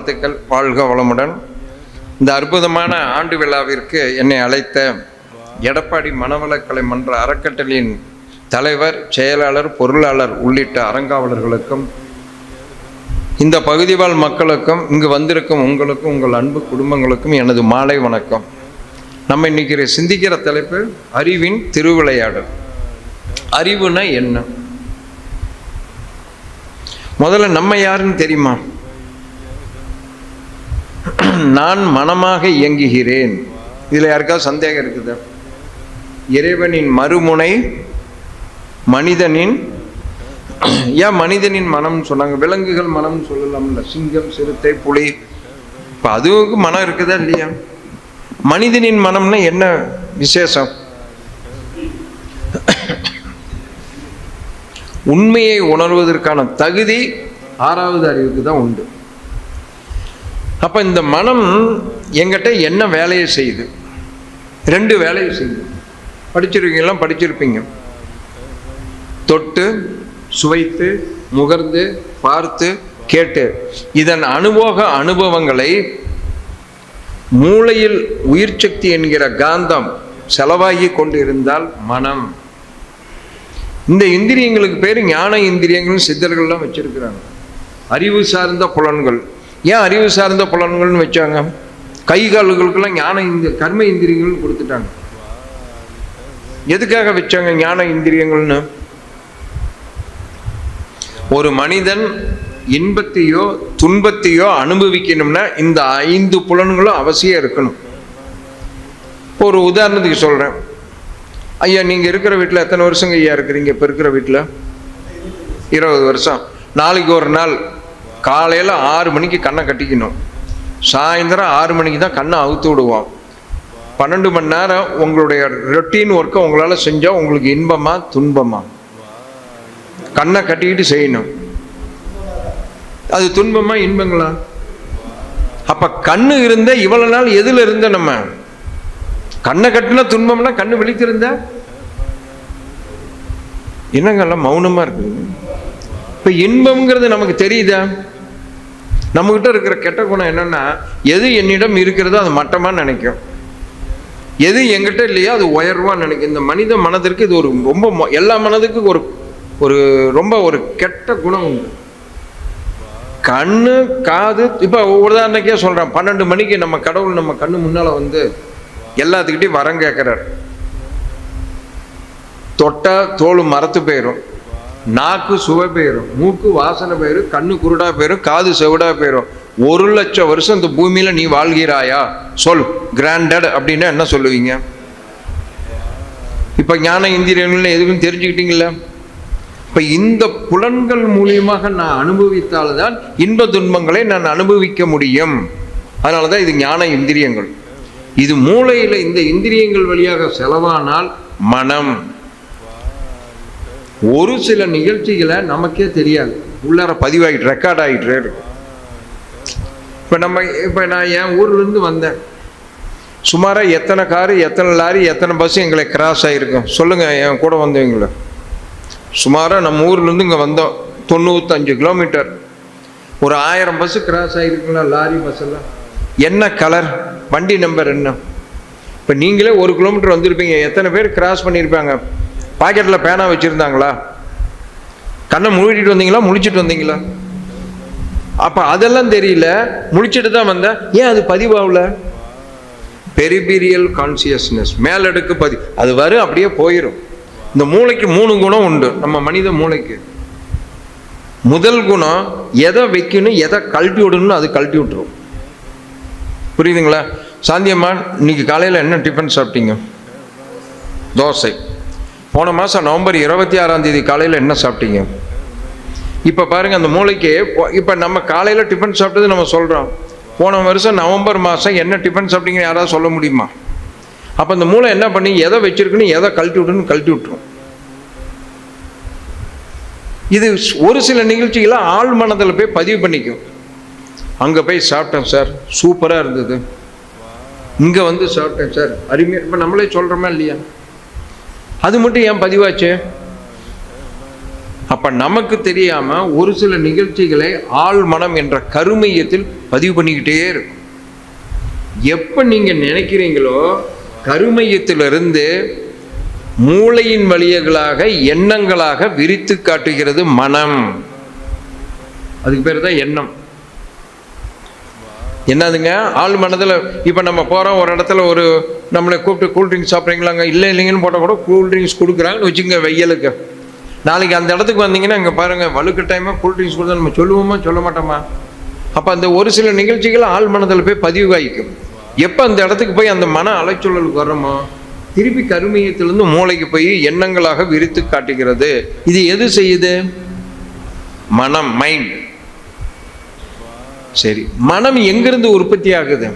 வாழ்த்துக்கள். வாழ்க வளமுடன். இந்த அற்புதமான ஆண்டு விழாவிற்கு என்னை அழைத்த எடப்பாடி மனவளக்கலை மன்ற அறக்கட்டளையின் தலைவர், செயலாளர், பொருளாளர் உள்ளிட்ட அறங்காவலர்களுக்கும், இந்த பகுதி வாழ் மக்களுக்கும், இங்கு வந்திருக்கும் உங்களுக்கும், உங்கள் அன்பு குடும்பங்களுக்கும் எனது மாலை வணக்கம். நம்ம இன்னைக்கு சிந்திக்கிற தலைப்பு அறிவின் திருவிளையாடல். அறிவுனா என்ன? முதல்ல நம்ம யாருன்னு தெரியுமா? நான் மனமாக இயங்குகிறேன். இதில் யாருக்காவது சந்தேகம் இருக்குதா? இறைவனின் மறுமுனை மனிதனின், ஏன் மனிதனின் மனம் சொன்னாங்க? விலங்குகள் மனம் சொல்லலாம்ல, சிங்கம், சிறுத்தை, புலி. இப்போ அதுக்கு மனம் இருக்குதா இல்லையா? மனிதனின் மனம்னா என்ன விசேஷம்? உண்மையை உணர்வதற்கான தகுதி ஆறாவது அறிவுக்கு தான் உண்டு. அப்ப இந்த மனம் எங்கிட்ட என்ன வேலையை செய்யுது? ரெண்டு வேலையை செய்யுது. படிச்சிருக்கீங்களா? படிச்சிருப்பீங்க. தொட்டு, சுவைத்து, முகர்ந்து, பார்த்து, கேட்டு, இதன் அனுபவங்களை மூளையில் உயிர் சக்தி என்கிற காந்தம் செலவாகி கொண்டிருந்தால் மனம். இந்த இந்திரியங்களுக்கு பேர் ஞான இந்திரியங்கள் சித்தர்கள்லாம் வச்சிருக்கிறாங்க. அறிவு சார்ந்த புலன்கள். ஏன் அறிவு சார்ந்த புலன்கள்னு வச்சாங்க? கை கால்களுக்கெல்லாம் கர்ம இந்திரியங்கள் கொடுத்துட்டாங்க. எதுக்காக வச்சாங்க ஞான இந்திரியங்கள்னு? ஒரு மனிதன் இன்பத்தையோ துன்பத்தையோ அனுபவிக்கணும்னா இந்த 5 புலன்களும் அவசியம் இருக்கணும். ஒரு உதாரணத்துக்கு சொல்றேன். ஐயா, நீங்க இருக்கிற வீட்டில் எத்தனை வருஷங்க ஐயா இருக்கிறீங்க? இப்போ இருக்கிற வீட்டில் 20 வருஷம். நாளைக்கு ஒரு நாள் காலையில் 6 மணிக்கு கண்ணை கட்டிக்கணும், சாயந்தரம் 6 மணிக்கு தான் கண்ணை அவுத்து விடுவோம். 12 மணி நேரம் உங்களுடைய ரொட்டீன் ஒர்க்கை உங்களால் செஞ்சால் உங்களுக்கு இன்பமா துன்பமா? கண்ணை கட்டிக்கிட்டு செய்யணும். அது துன்பமா இன்பங்களா? அப்ப கண்ணு இருந்த இவ்வளவு நாள் எதுல இருந்த? நம்ம கண்ணை கட்டின துன்பம்னா கண்ணு விழித்திருந்த என்னங்கெல்லாம் மௌனமா இருக்குது. இப்ப இன்பம்ங்கிறது நமக்கு தெரியுதா? நம்ம கிட்ட இருக்கிற கெட்ட குணம் என்னன்னா, எது என்னிடம் இருக்கிறதோ அது மட்டமா நினைக்கும், எது எங்கிட்ட இல்லையோ அது உயர்வா நினைக்கும். இந்த மனித மனதிற்கு இது ஒரு ரொம்ப, எல்லா மனதுக்கும் ஒரு ரொம்ப ஒரு கெட்ட குணம் உண்டு. கண்ணு, காது. இப்ப உதாரணக்கே சொல்றேன், 12 மணிக்கு நம்ம கடவுள் நம்ம கண்ணு முன்னால வந்து எல்லாத்துக்கிட்டையும் வரம் கேட்கிறார். தொட்டா தோல் மரத்து போயிடும், நாக்கு சுவை போயிடும், மூக்கு வாசனை போயிடும், கண்ணு குருடா போயிடும், காது செவிடா போயிடும். 1,00,000 வருஷம் இந்த பூமியில நீ வாழ்கிறாயா? சொல். கிராண்டட் அப்படின்னா என்ன சொல்லுவீங்க? இப்ப ஞான இந்திரியங்கள் எதுவும் தெரிஞ்சுக்கிட்டீங்களா? இப்ப இந்த புலன்கள் மூலியமாக நான் அனுபவித்தால்தான் இன்ப துன்பங்களை நான் அனுபவிக்க முடியும். அதனாலதான் இது ஞான இந்திரியங்கள். இது மூளையில இந்த இந்திரியங்கள் வழியாக செலவானால் மனம். ஒரு சில நிகழ்ச்சிகளை நமக்கே தெரியாது, உள்ளார பதிவாகிட்டு ரெக்கார்ட் ஆகிட்டே இருக்கும். இப்ப நான் என் ஊர்ல இருந்து வந்தேன். சுமாரா எத்தனை காரு, எத்தனை லாரி, எத்தனை பஸ் எங்களை கிராஸ் ஆகிருக்கும் சொல்லுங்க. என் கூட வந்தவங்கள சுமாராக நம்ம ஊர்லேருந்து இங்கே வந்தோம் 95 கிலோமீட்டர். ஒரு 1000 பஸ்ஸு கிராஸ் ஆகிருக்குங்களா? லாரி பஸ் எல்லாம். என்ன கலர், வண்டி நம்பர் என்ன? இப்போ நீங்களே 1 கிலோமீட்டர் வந்திருப்பீங்க, எத்தனை பேர் கிராஸ் பண்ணியிருப்பாங்க? பாக்கெட்டில் பேனா வச்சுருந்தாங்களா? கண்ணை மூடிட்டு வந்தீங்களா, முழிச்சிட்டு வந்தீங்களா? அப்போ அதெல்லாம் தெரியல, முழிச்சிட்டு தான் வந்தேன். ஏன் அது பதிவாகல? பெரிபீரியல் கான்சியஸ்னஸ், மேலடுக்கு அது வரும், அப்படியே போயிடும். இந்த மூளைக்கு 3 குணம் உண்டு. நம்ம மனித மூளைக்கு முதல் குணம் எதை வைக்கணும், எதை கழட்டி விடணும்னு அது கழட்டி விட்டுரும். புரியுதுங்களா? சாந்தியம்மா, இன்னைக்கு காலையில் என்ன டிஃபன் சாப்பிட்டீங்க? தோசை. போன மாதம் நவம்பர் 26ஆம் தேதி காலையில் என்ன சாப்பிட்டீங்க? இப்போ பாருங்க, அந்த மூளைக்கு இப்போ நம்ம காலையில் டிஃபன் சாப்பிட்டது நம்ம சொல்கிறோம். போன வருஷம் நவம்பர் மாதம் என்ன டிஃபன் சாப்பிட்டீங்கன்னு யாராவது சொல்ல முடியுமா? அப்போ இந்த மூளை என்ன பண்ணி எதை வச்சிருக்குன்னு எதை கழட்டி விடணும்னு கழட்டி விட்டுரும். இது ஒரு சில நிகழ்ச்சிகளை ஆழ் மனதில் போய் பதிவு பண்ணிக்கும். அங்கே போய் சாப்பிட்டேன் சார், சூப்பராக இருந்தது. இங்கே வந்து சாப்பிட்டேன் சார், அருமையாக. இப்போ நம்மளே சொல்கிறோமா இல்லையா? அது மட்டும் ஏன் பதிவாச்சு? அப்ப நமக்கு தெரியாம ஒரு சில நிகழ்ச்சிகளை ஆள் மனம் என்ற கருமையத்தில் பதிவு பண்ணிக்கிட்டே இருக்கும். எப்ப நீங்க நினைக்கிறீங்களோ கருமையத்திலிருந்து மூளையின் வழியங்களாக எண்ணங்களாக விரித்து காட்டுகிறது மனம். அதுக்கு பேர் தான் எண்ணம். என்னதுங்க? ஆள் மனதில் இப்போ நம்ம போகிறோம் ஒரு இடத்துல, ஒரு நம்மளை கூப்பிட்டு கூல்ட்ரிங்க்ஸ் சாப்பிட்றீங்களாங்க, இல்லை இல்லைங்கன்னு போட்டால் கூட கூல்ட்ரிங்க்ஸ் கொடுக்குறாங்கன்னு வச்சுக்கோங்க வெயிலுக்கு. நாளைக்கு அந்த இடத்துக்கு வந்தீங்கன்னா அங்கே பாருங்கள், வலுக்கட்டாயமாக கூல்ட்ரிங்க்ஸ் கொடுத்தா நம்ம சொல்லுவோமா சொல்ல மாட்டோமா? அப்போ அந்த ஒரு சில நிகழ்ச்சிகள் ஆள் மனதில் போய் பதிவாகிக்கும். எப்போ அந்த இடத்துக்கு போய் அந்த மன அலைச்சூழலுக்கு வர்றோமோ திருப்பி கருமையத்திலிருந்து மூளைக்கு போய் எண்ணங்களாக விரித்து காட்டுகிறது. இது எது செய்யுது? மனம், மைண்ட். சரி, மனம் எங்கிருந்து உற்பத்தி ஆகுது?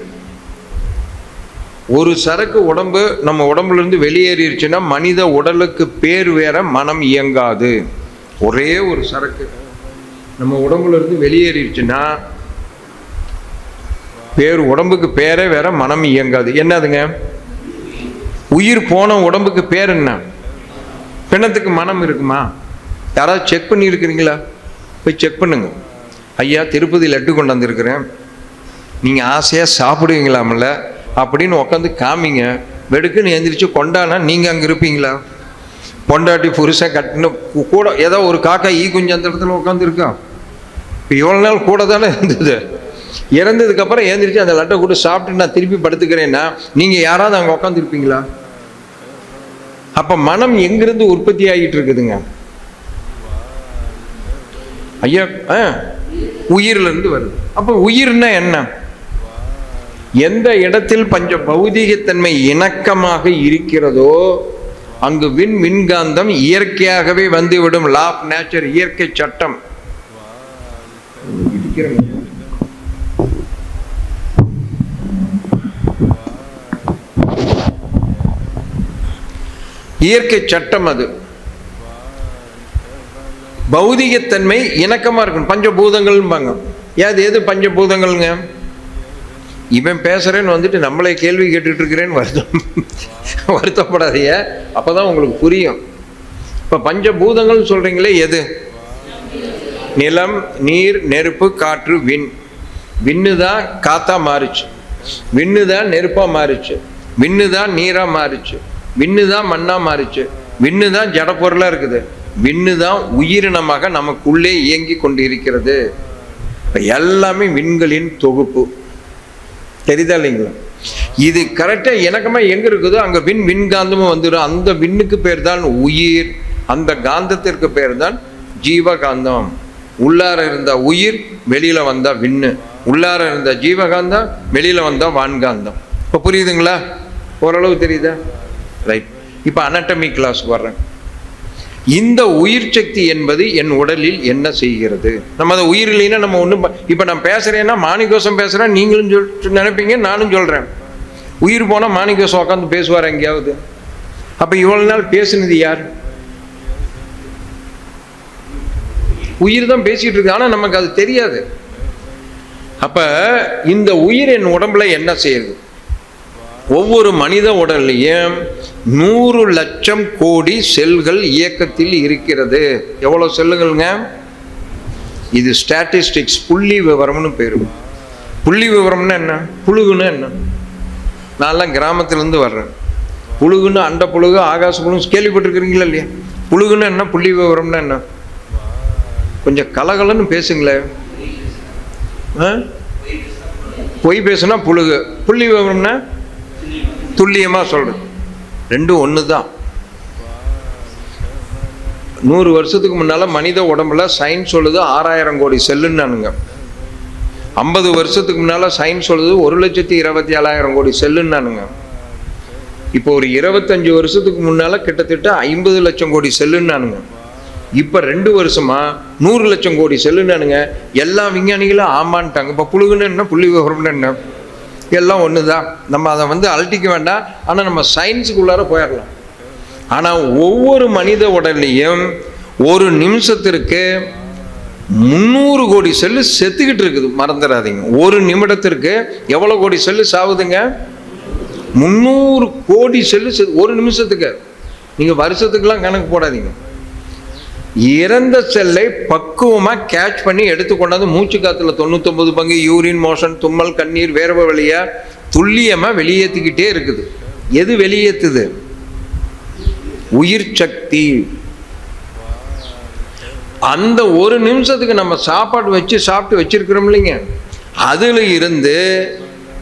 ஒரு சரக்கு உடம்பு நம்ம உடம்புல இருந்து வெளியேறிடுச்சுன்னா மனித உடலுக்கு பேர் வேற, மனம் இயங்காது. ஒரே ஒரு சரக்கு நம்ம உடம்புல இருந்து வெளியேறிடுச்சுன்னா பேர், உடம்புக்கு பேரே வேற, மனம் இயங்காது. என்னதுங்க? உயிர் போன உடம்புக்கு பேர் என்ன? பிணத்துக்கு மனம் இருக்குமா? யாராவது செக் பண்ணி இருக்கிறீங்களா? போய் செக் பண்ணுங்க. ஐயா, திருப்பதி லட்டு கொண்டு வந்திருக்கிறேன், நீங்கள் ஆசையாக சாப்பிடுவீங்களாமல்ல அப்படின்னு உட்காந்து காமிங்க. வெடுக்குன்னு எந்திரிச்சு கொண்டானா நீங்கள் அங்கே இருப்பீங்களா? பொண்டாட்டி புருஷன் கட்டின கூட ஏதோ ஒரு காக்கா ஈ குஞ்சு அந்த இடத்துல உட்காந்துருக்கா? இப்போ இவ்வளோ நாள் கூட தானே இருந்தது. இறந்ததுக்கப்புறம் எழுந்திரிச்சு அந்த லட்டை கூட சாப்பிட்டு நான் திருப்பி படுத்துக்கிறேன்னா நீங்கள் யாராவது அங்கே உட்காந்துருப்பீங்களா? அப்போ மனம் எங்கிருந்து உற்பத்தி ஆகிட்டு இருக்குதுங்க? ஐயா, உயிர்ல இருந்து வருது. அப்போ உயிர்னா என்ன? எந்த இடத்தில் பஞ்ச பௌதீகத்தன்மை இணக்கமாக இருக்கிறதோ அங்கு விண்காந்தம் இயற்கையாகவே வந்துவிடும். லா ஆஃப் நேச்சர், இயற்கை சட்டம். இயற்கை சட்டம் அது. பௌதிகத்தன்மை இணக்கமா இருக்கணும். பஞ்சபூதங்கள்பாங்க. எது பஞ்சபூதங்கள்ங்க? இவன் பேசுறேன்னு வந்துட்டு நம்மளே கேள்வி கேட்டுட்டு இருக்கிறேன்னு வருத்தப்படாதீங்க, அப்பதான் உங்களுக்கு புரியும். இப்ப பஞ்சபூதங்கள் சொல்றீங்களே, எது? நிலம், நீர், நெருப்பு, காற்று, விண். விண்ணுதான் காத்தா மாறுச்சு, விண்ணுதான் நெருப்பா மாறுச்சு, விண்ணுதான் நீரா மாறுச்சு, விண்ணுதான் மண்ணா மாறுச்சு, விண்ணுதான் ஜட பொருளா இருக்குது, விண்ணுதான் உயிரினமாக நமக்குள்ளே இயங்கி கொண்டு இருக்கிறது. எல்லாமே விண்களின் தொகுப்பு. தெரியுதா இல்லைங்களா? இது கரெக்டா இணக்கமா எங்க இருக்குதோ அங்க விண்காந்தமும் வந்துடும். அந்த விண்ணுக்கு பேர் தான் உயிர், அந்த காந்தத்திற்கு பேர் தான் ஜீவகாந்தம். உள்ளார இருந்த உயிர், வெளியில வந்தா விண்ணு. உள்ளார இருந்த ஜீவகாந்தம், வெளியில வந்தா வான்காந்தம். இப்ப புரியுதுங்களா? ஓரளவு தெரியுதா? ரைட். இப்ப அனாட்டமி கிளாஸ் வர்றேன். இந்த உயிர் சக்தி என்பது என் உடலில் என்ன செய்கிறது? நம்ம அதை உயிர் இல்லைன்னா நம்ம ஒன்றும். இப்போ நான் பேசுறேன்னா மாணிக்கோசம் பேசுறேன், நீங்களும் நினைப்பீங்க, நானும் சொல்றேன். உயிர் போனால் மாணிக்கோசம் உட்காந்து பேசுவார் எங்கேயாவது? அப்ப இவ்வளவு நாள் பேசுனது யார்? உயிர் தான் பேசிட்டு இருக்கு, ஆனா நமக்கு அது தெரியாது. அப்ப இந்த உயிர் என் உடம்புல என்ன செய்யுது? ஒவ்வொரு மனித உடல்லையும் 100 லட்சம் கோடி செல்கள் இயக்கத்தில் இருக்கிறது. எவ்வளவு செல்லுங்கள்ங்க? இது ஸ்டாட்டிஸ்டிக்ஸ், புள்ளி விவரம்னு பேரு. புள்ளி விவரம்னா என்ன? புழுகுன்னு என்ன? நான்லாம் கிராமத்திலிருந்து வர்றேன். புழுகுன்னு அண்ட புழுகு, ஆகாச புழுகு கேள்விப்பட்டிருக்கிறீங்களா இல்லையா? புழுகுன்னு என்ன, புள்ளி விவரம்னா என்ன? கொஞ்சம் கலகலன்னு பேசுங்களேன். பொய் பேசுனா புழுகு, புள்ளி விவரம்னா துல்லியமா சொல்றது. ரெண்டும் ஒன்று தான். 100 வருஷத்துக்கு முன்னால மனித உடம்புல சயின்ஸ் சொல்லுது 6000 கோடி செல்லுன்னானுங்க. 50 வருஷத்துக்கு முன்னால சயின்ஸ் சொல்லுது 1,27,000 கோடி செல்லுன்னானுங்க. இப்போ ஒரு 25 வருஷத்துக்கு முன்னால கிட்டத்தட்ட 50 லட்சம் கோடி செல்லுன்னானுங்க. இப்ப 2 வருஷமா 100 லட்சம் கோடி செல்லுன்னானுங்க. எல்லா விஞ்ஞானிகளும் ஆமான்ட்டாங்க. இப்ப புழுகுன்னு என்ன, புள்ளி விவரம்னு என்ன? எல்லாம் ஒண்ணுதான். நம்ம அதை அழட்டிக்க வேண்டாம். ஆனா நம்ம சயின்ஸுக்குள்ளார போயிடலாம். ஆனா ஒவ்வொரு மனித உடல்லையும் ஒரு நிமிஷத்திற்கு 300 கோடி செல்லு செத்துக்கிட்டு இருக்குது. மறந்துடாதீங்க. ஒரு நிமிடத்திற்கு எவ்வளவு கோடி செல்லு சாவுதுங்க? 300 கோடி செல்லு ஒரு நிமிஷத்துக்கு. நீங்க வருஷத்துக்குலாம் கணக்கு போடாதீங்க. இறந்த செல்லை பக்குவமாக கேட்ச் பண்ணி எடுத்துக்கொண்டாந்து மூச்சு காத்துல 99 பங்கு யூரின், மோஷன், தும்மல், கண்ணீர், வேர்வை வழியா துல்லியமாக வெளியேற்றிக்கிட்டே இருக்குது. எது வெளியேற்றுது? உயிர் சக்தி. அந்த ஒரு நிமிஷத்துக்கு நம்ம சாப்பாடு சாப்பிட்டு வச்சிருக்கிறோம் இல்லைங்க, அதுல இருந்து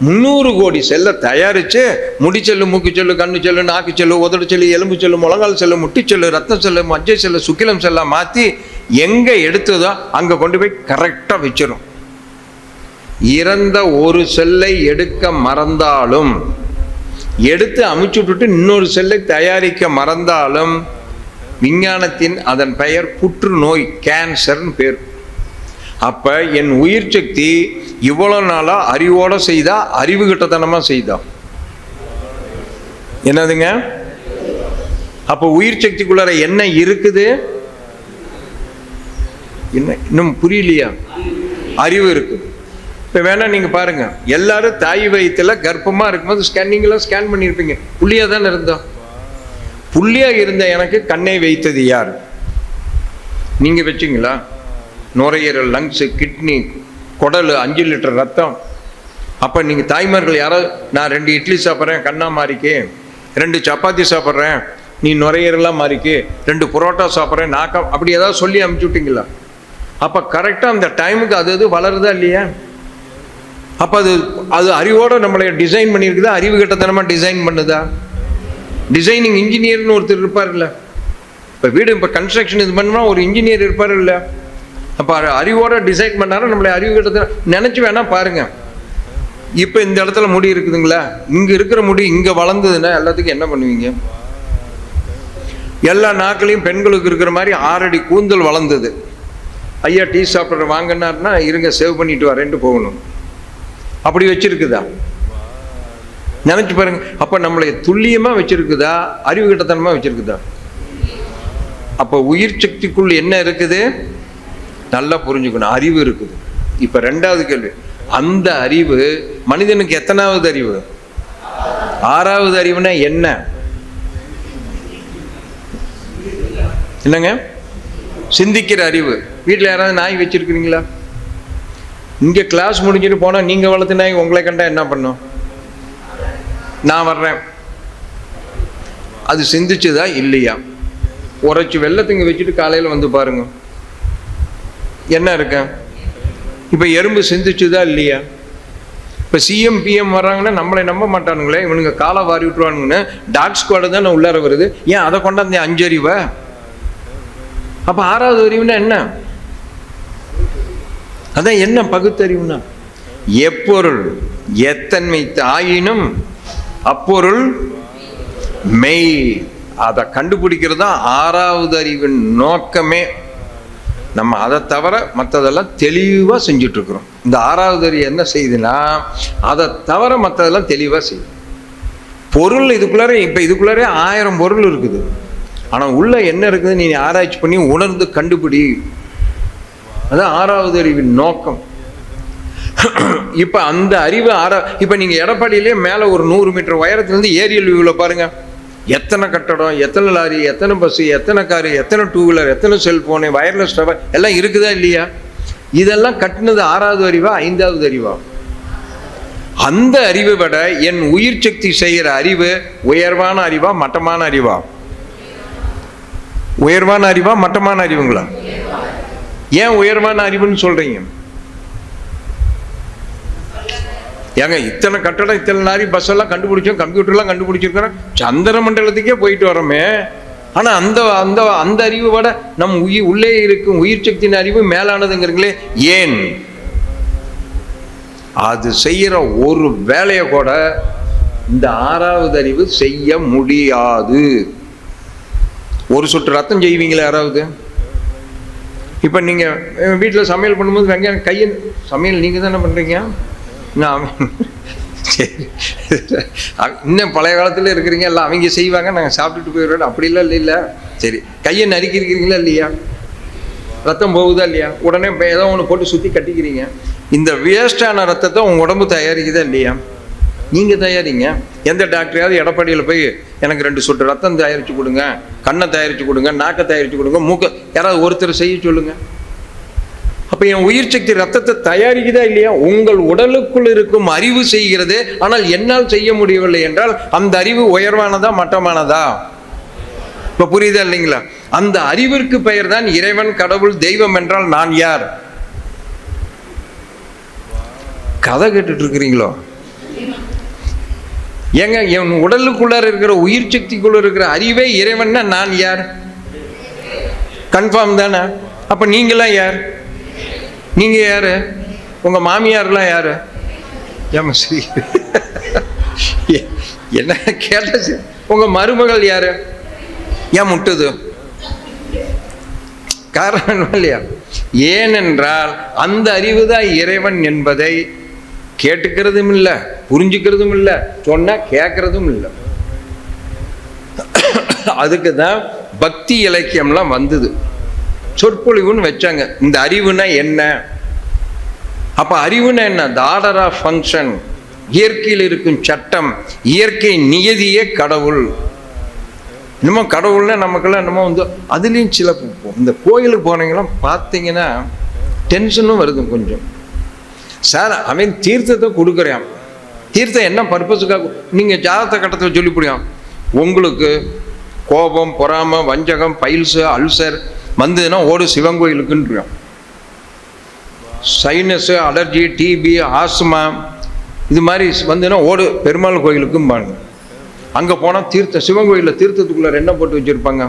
300 கோடி செல்லை தயாரிச்சு முடிச்செல்லு, மூக்கு செல்லு, கண்ணு செல்லு, நாக்கு செல்லு, உதடு செல்லு, எலும்பு செல்லு, முழங்கால் செல்லு, முட்டி செல்லு, ரத்த செல்லு, மஜ்ஜை செல்லு, சுக்கிலம் செல்லா மாற்றி எங்கே எடுத்ததோ அங்கே கொண்டு போய் கரெக்டாக வச்சிடும். இறந்த ஒரு செல்லை எடுக்க மறந்தாலும், எடுத்து அமுச்சு விட்டுட்டு இன்னொரு செல்லை தயாரிக்க மறந்தாலும், விஞ்ஞானத்தின் அதன் பெயர் புற்றுநோய், கேன்சர்னு பேர். அப்ப என் உயிர் சக்தி இவ்வளவு நாளா அறிவோட செய்தா, அறிவு கிட்டத்தனமா செய்தா? என்னதுங்க? அப்ப உயிர் சக்திக்குள்ளார என்ன இருக்குது? என்ன இன்னும் புரியலையா? அறிவு இருக்கு. இப்ப வேணா நீங்க பாருங்க, எல்லாரும் தாய் வயிற்றுல கர்ப்பமா இருக்கும்போது ஸ்கேனிங்லாம் ஸ்கேன் பண்ணியிருப்பீங்க. புள்ளியா தானே இருந்தோம். புள்ளியா இருந்த எனக்கு கண்ணை வைத்தது யார்? நீங்க வச்சிங்களா? நுரையீரல், லங்ஸு, கிட்னி, குடல், 5 லிட்டர் ரத்தம். அப்போ நீங்கள் தாய்மார்கள் யாராவது, நான் 2 இட்லி சாப்பிட்றேன் கண்ணா மாறிக்கே, 2 சப்பாத்தி சாப்பிட்றேன் நீ நுரையீரலாம் மாறிக்கே, 2 புரோட்டா சாப்பிட்றேன் நாக்கா, அப்படி ஏதாவது சொல்லி அனுப்பிச்சு விட்டீங்களா? அப்போ கரெக்டாக அந்த டைமுக்கு அது வளருதா இல்லையா? அப்போ அது அறிவோடு நம்மளை டிசைன் பண்ணியிருக்குதா? அறிவு கட்டத்தனமாக டிசைன் பண்ணுதா? டிசைனிங் இன்ஜினியர்னு ஒருத்தர் இருப்பார்ல. இப்போ வீடு இப்போ கன்ஸ்ட்ரக்ஷன் இது பண்ணா ஒரு இன்ஜினியர் இருப்பார் இல்லை? அப்போ அறிவோட டிசைன் பண்ணாலும் நம்மளை அறிவு கிட்ட நினச்சி வேணா பாருங்க. இப்போ இந்த இடத்துல முடி இருக்குதுங்களா? இங்கே இருக்கிற முடி இங்கே வளர்ந்ததுன்னா எல்லாத்துக்கும் என்ன பண்ணுவீங்க? எல்லா நாட்களையும் பெண்களுக்கு இருக்கிற மாதிரி 6 அடி கூந்தல் வளர்ந்தது. ஐயா டீ சாப்பிட்ற வாங்கினார்னா இருங்க சேவ் பண்ணிட்டு வரேன்ட்டு போகணும். அப்படி வச்சிருக்குதா? நினச்சி பாருங்க. அப்போ நம்மளை துல்லியமாக வச்சிருக்குதா, அறிவு கிட்டத்தனமாக வச்சிருக்குதா? அப்போ உயிர் சக்திக்குள் என்ன இருக்குது? நல்லா புரிஞ்சுக்கணும், அறிவு இருக்குது. இப்ப 2வது கேள்வி, அந்த அறிவு மனிதனுக்கு எத்தனாவது அறிவு? 6வது அறிவுனா என்ன? என்னங்க? சிந்திக்கிற அறிவு. வீட்டில் யாராவது நாய் வச்சிருக்கிறீங்களா? இங்க கிளாஸ் முடிஞ்சுட்டு போனா நீங்க வளர்த்து நாய் உங்களை கண்டா என்ன பண்ணும்? நான் வர்றேன், அது சிந்திச்சுதா இல்லையா? உரைச்சி வெள்ளத்துங்க வச்சுட்டு காலையில் வந்து பாருங்க என்ன இருக்க. இப்போ எறும்பு சிந்திச்சுதா இல்லையா? இப்போ சிஎம் பிஎம் வர்றாங்கன்னா நம்மளை நம்ப மாட்டானுங்களே, இவனுங்க காலை வாரி விட்டுருவானுங்கன்னு டாக் ஸ்குவாடு தான் உள்ளார வருது. ஏன் அதை கொண்டாந்து 5 அறிவை? அப்போ 6வது அறிவுனா என்ன? அதான் என்ன பகுத்தறிவுனா? எப்பொருள் எத்தன்மை ஆயினும் அப்பொருள் மெய். அதை கண்டுபிடிக்கிறது தான் 6வது அறிவின் நோக்கமே. நம்ம அதை தவிர மற்றதெல்லாம் தெளிவாக செஞ்சுட்டு இருக்கிறோம். இந்த 6வது அறிவு என்ன செய்யுதுன்னா, அதை தவிர மற்றதெல்லாம் தெளிவாக செய்யுது. பொருள் இதுக்குள்ளார, இப்போ இதுக்குள்ளாரே 1000 பொருள் இருக்குது. ஆனால் உள்ள என்ன இருக்குது நீ ஆராய்ச்சி பண்ணி உணர்ந்து கண்டுபிடி. அதான் 6வது அறிவின் நோக்கம். இப்போ அந்த அறிவு இப்போ நீங்கள் எடப்பாடியிலே மேலே ஒரு 100 மீட்டர் உயரத்துலேருந்து ஏரியல் வியூவில் பாருங்க, எத்தனை கட்டடம், எத்தனை லாரி, எத்தனை பஸ்ஸு, எத்தனை காரு, எத்தனை 2 வீலர், எத்தனை செல்போனு, வயர்லெஸ் டவர் எல்லாம் இருக்குதா இல்லையா? இதெல்லாம் கட்டினது 6வது அறிவா 5வது அறிவா? அந்த அறிவை விட என் உயிர் சக்தி செய்கிற அறிவு உயர்வான அறிவா மட்டமான அறிவா? உயர்வான அறிவா மட்டமான அறிவுங்களா? ஏன் உயர்வான அறிவுன்னு சொல்றீங்க? ஏங்க இத்தனை கட்டடம், இத்தனை லாரி, பஸ் எல்லாம் கண்டுபிடிச்சோம், கம்ப்யூட்டர்லாம் கண்டுபிடிச்சிருக்கிறோம், சந்திர மண்டலத்துக்கே போயிட்டு வரோமே. ஆனால் அந்த அந்த அந்த அறிவை விட நம் உள்ளே இருக்கும் உயிர் சக்தியின் அறிவு மேலானதுங்கிறீங்களே, ஏன்? அது செய்யற ஒரு வேலையை கூட இந்த 6வது அறிவு செய்ய முடியாது. ஒரு சொட்டு ரத்தம் செய்வீங்களா யாராவது? இப்போ நீங்கள் வீட்டில் சமையல் பண்ணும்போது வெங்காயம் கையை, சமையல் நீங்கள் தானே பண்ணுறீங்க. சரி, இன்னும் பழைய காலத்தில் இருக்கிறீங்க, எல்லாம் அவங்க செய்வாங்க, நாங்கள் சாப்பிட்டுட்டு போயிடுவோம். அப்படிலாம் இல்லை. சரி, கையை நறுக்கிருக்கிறீங்களா இல்லையா? ரத்தம் போகுதா இல்லையா? உடனே ஏதோ ஒன்று போட்டு சுற்றி கட்டிக்கிறீங்க. இந்த வேஸ்டான ரத்தத்தை உங்கள் உடம்பு தயாரிக்குதா இல்லையா? நீங்கள் தயாரிங்க. எந்த டாக்டரையாவது எடப்பாடியில் போய் எனக்கு 2 சொட்டு ரத்தம் தயாரித்து கொடுங்க, கண்ணை தயாரித்து கொடுங்க, நாக்கை தயாரித்து கொடுங்க, மூக்கை யாராவது ஒருத்தர் செய்ய சொல்லுங்க. அப்போ என் உயிர் சக்தி ரத்தத்தை தயாரிக்குதா இல்லையா? உங்கள் உடலுக்குள் இருக்கும் அறிவு செய்கிறது. ஆனால் என்னால் செய்ய முடியவில்லை என்றால் அந்த அறிவு உயர்வானதா மட்டமானதா? இப்போ புரியுதா இல்லைங்களா? அந்த அறிவிற்கு பெயர் தான் இறைவன், கடவுள், தெய்வம் என்றால் நான் யார்? கதை கேட்டுட்டு இருக்கிறீங்களோ? ஏங்க, என் உடலுக்குள்ளார இருக்கிற உயிர் சக்திக்குள்ள இருக்கிற அறிவே இறைவன்னா நான் யார்? கன்ஃபார்ம் தானே? அப்ப நீங்களாம் யார்? நீங்க யாரு? உங்க மாமியார்லாம் யாரு? ஏமா சரி என்ன கேட்ட? உங்க மருமகள் யாரு? ஏன் முட்டுது? காரணம் இல்லையா? ஏனென்றால் அந்த அறிவு தான் இறைவன் என்பதை கேட்டுக்கிறதும் இல்லை, புரிஞ்சுக்கிறதும் இல்லை, சொன்னா கேட்கறதும் இல்லை. அதுக்கு தான் பக்தி இலக்கியம்லாம் வந்தது, சொற்பொழிவுன்னு வச்சாங்க. இந்த அறிவுனா என்ன? அப்ப அறிவுனா என்ன? த ஆர்டர் ஆஃப் ஃபங்க்ஷன், இயற்கையில் இருக்கும் சட்டம், இயற்கை நியதியே கடவுள். இன்னமும் கடவுள்னா நமக்கெல்லாம் என்னமோ வந்து அதுலேயும் சில இந்த கோயிலுக்கு போனீங்களாம் பார்த்தீங்கன்னா டென்ஷனும் வருது கொஞ்சம். சார் அவன் தீர்த்தத்தை கொடுக்குறான், தீர்த்தம் என்ன பர்பஸுக்காக? நீங்கள் ஜாதகத்தை கட்டத்தில் சொல்லி புரியும். உங்களுக்கு கோபம், பொறாமை, வஞ்சகம், பைல்ஸு, அல்சர் வந்ததுன்னா ஓடு சிவன் கோயிலுக்குன்னு. சைனஸு, அலர்ஜி, டிபி, ஆஸ்மா இது மாதிரி வந்ததுன்னா ஓடு பெருமாள் கோயிலுக்கும் பாருங்க. அங்கே போனால் தீர்த்தம், சிவன் கோயிலில் தீர்த்தத்துக்குள்ள என்ன போட்டு வச்சுருப்பாங்க?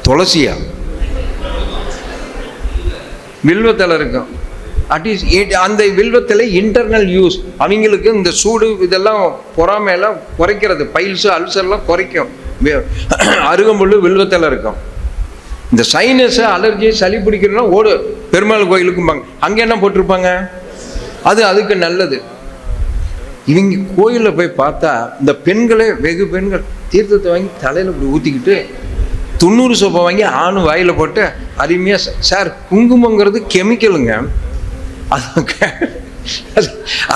துளசியா, வில்வத்தலை இருக்கும். அட்லீஸ்ட் அந்த வில்வத்தலை இன்டர்னல் யூஸ், அவங்களுக்கு இந்த சூடு இதெல்லாம் பொறாமையெல்லாம் குறைக்கிறது, பைல்ஸு அல்சர்லாம் குறைக்கும். அருகம்புல், வில்வத்தலை இருக்கும். இந்த சைனஸு, அலர்ஜி, சளி பிடிக்கிறதுனா ஓடு பெருமாள் கோயிலுக்கும்பாங்க. அங்கே என்ன போட்டிருப்பாங்க? அதுக்கு நல்லது. இவங்க கோயிலில் போய் பார்த்தா இந்த பெண்களே, வெகு பெண்கள் தீர்த்தத்தை வாங்கி தலையில் இப்படி ஊற்றிக்கிட்டு 90 சோப்பை வாங்கி ஆணு வாயில் போட்டு அருமையாக. சார் குங்குமங்கிறது கெமிக்கலுங்க,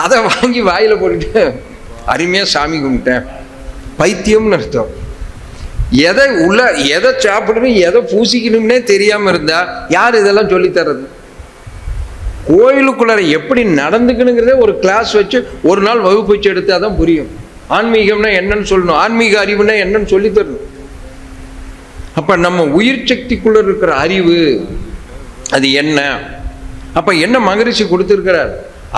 அதை வாங்கி வாயில் போட்டுட்டு அருமையாக சாமி கும்பிட்டேன். பைத்தியம்னு அர்த்தம். எதை சாப்பிடணும், எதை பூசிக்கணும்னே தெரியாமல் இருந்தா யார் இதெல்லாம் சொல்லித்தர்றது? கோயிலுக்குள்ளார எப்படி நடந்துக்கணுங்கிறதே ஒரு கிளாஸ் வச்சு ஒரு நாள் வகுப்பு வச்சு எடுத்தால் தான் புரியும். ஆன்மீகம்னா என்னன்னு சொல்லணும், ஆன்மீக அறிவுனா என்னன்னு சொல்லி தரணும். அப்ப நம்ம உயிர் சக்திக்குள்ள இருக்கிற அறிவு அது என்ன? அப்ப என்ன மகரிஷி கொடுத்திருக்கிறார்?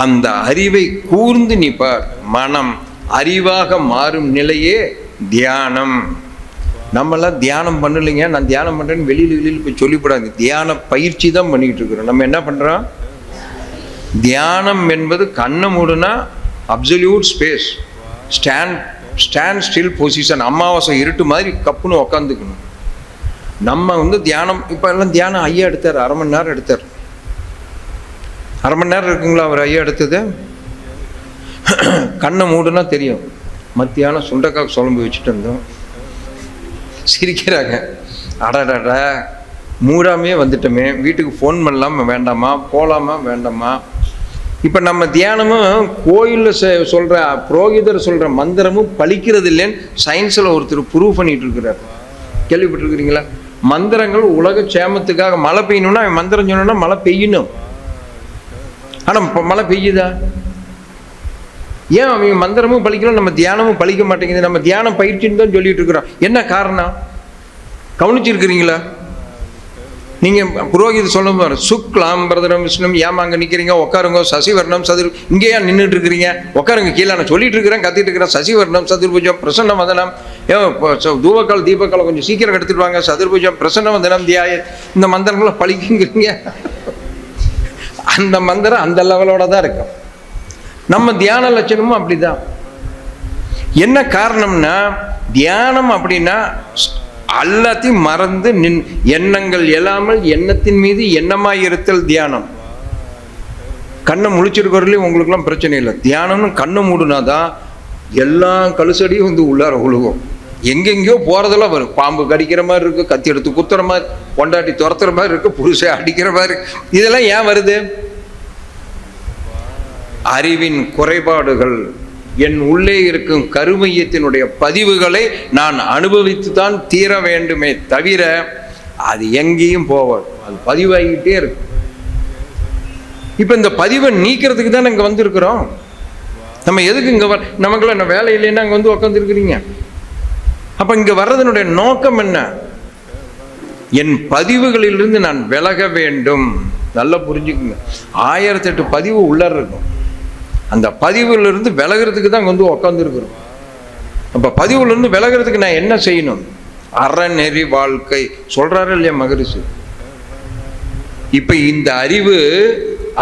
அந்த அறிவை கூர்ந்து நிப்பார். மனம் அறிவாக மாறும் நிலையே தியானம். நம்மளாம் தியானம் பண்ணலைங்க, நான் தியானம் பண்றேன்னு வெளியில் போய் சொல்லிவிடாது. தியான பயிற்சி தான் பண்ணிக்கிட்டு இருக்கிறோம். நம்ம என்ன பண்றோம்? தியானம் என்பது கண்ணை மூடுனா absolute space, stand still position. அமாவாசை இருட்டு மாதிரி கப்புன்னு உக்காந்துக்கணும். நம்ம வந்து தியானம் இப்போ எல்லாம் தியானம் ஐயா எடுத்தார், 1/2 மணி நேரம் எடுத்தார். 1/2 மணி நேரம் இருக்குங்களா அவர் ஐயா எடுத்தது? கண்ணை மூடுனா தெரியும். மத்தியானம் சுண்டைக்காய் குழம்பு வச்சுட்டு இருந்தோம். சிரிக்கிறாங்க. அடடா மூடாமே வந்துட்டோமே, வீட்டுக்கு ஃபோன் பண்ணலாமா வேண்டாமா, போகலாமா வேண்டாமா? இப்போ நம்ம தியானமும் கோயிலில் சொல்கிற புரோகிதர் சொல்கிற மந்திரமும் பலிக்கிறது இல்லைன்னு சயின்ஸில் ஒருத்தர் ப்ரூவ் பண்ணிட்டு இருக்கிறார். கேள்விப்பட்டிருக்கிறீங்களா? மந்திரங்கள் உலக சேமத்துக்காக. மழை பெய்யணும்னா அவன் மந்திரம் சொன்னா மழை பெய்யணும். ஆனால் இப்போ மழை பெய்யுதா? ஏன் அவங்க மந்திரமும் பலிக்கலாம், நம்ம தியானமும் பலிக்க மாட்டேங்குது? நம்ம தியானம் பயிற்சின்னு தான் சொல்லிட்டு இருக்கிறோம். என்ன காரணம் கவனிச்சிருக்கிறீங்களா? நீங்கள் புரோகித சொல்லும் பாரு, சுக்லாம் பிரதரம் விஷ்ணு, ஏமா அங்கே நிற்கிறீங்க, உட்காருங்க, சசிவர்ணம் சதுர், இங்கேயா நின்றுட்டு இருக்கிறீங்க, உட்காருங்க கீழே, நான் சொல்லிட்டு இருக்கிறேன், கத்திட்டு இருக்கிறேன். சசிவர்ணம் சதுர்புஜம் பிரசன்ன வதனம், தூவக்கால் தீபக்கால் கொஞ்சம் சீக்கிரம் எடுத்துட்டு வாங்க, சதுர்புஜம் பிரசன்ன வதனம் தியாய, இந்த மந்திரங்களை பழிக்குங்கிறீங்க. அந்த மந்திரம் அந்த லெவலோட தான் இருக்கும். நம்ம தியான லட்சணமும் அப்படிதான். என்ன காரணம்னா, தியானம் அப்படின்னா எல்லாத்தையும் மறந்து எண்ணங்கள் எழாமல் எண்ணத்தின் மீது எண்ணமாய் இருத்தல் தியானம். கண்ணை முழிச்சிருக்கிறதுலையும் உங்களுக்குலாம் பிரச்சனை இல்லை. தியானம்னு கண்ணை மூடுனாதான் எல்லா கழுசடியும் வந்து உள்ளார உழுகும். எங்கெங்கயோ போறதெல்லாம் வரும். பாம்பு கடிக்கிற மாதிரி இருக்கு, கத்தி எடுத்து குத்துற மாதிரி, பொண்டாட்டி துரத்துற மாதிரி இருக்கு, புருஷை அடிக்கிற மாதிரி. இதெல்லாம் ஏன் வருது? அறிவின் குறைபாடுகள், என் உள்ளே இருக்கும் கருமையத்தினுடைய பதிவுகளை நான் அனுபவித்து தான் தீர வேண்டுமே தவிர அது எங்கேயும் போவாது. அது பதிவாகிக்கிட்டே இருக்கு. இப்ப இந்த பதிவை நீக்கிறதுக்கு தான் இங்க வந்திருக்கிறோம். நம்ம எதுக்கு இங்க நமக்குள்ள என்ன வேலை இல்லைன்னா அங்க வந்து உட்காந்துருக்கிறீங்க? அப்ப இங்க வர்றதனுடைய நோக்கம் என்ன? என் பதிவுகளிலிருந்து நான் விலக வேண்டும். நல்லா புரிஞ்சுக்குங்க. 1008 பதிவு உள்ளார இருக்கும். அந்த பதிவுகளிலிருந்து விலகிறதுக்கு தான் வந்து உட்காந்துருக்கிறோம். அப்ப பதிவுலிருந்து விலகிறதுக்கு நான் என்ன செய்யணும்? அறநெறி வாழ்க்கை சொல்றாரு இல்லையா மகரிஷி? இப்ப இந்த அறிவு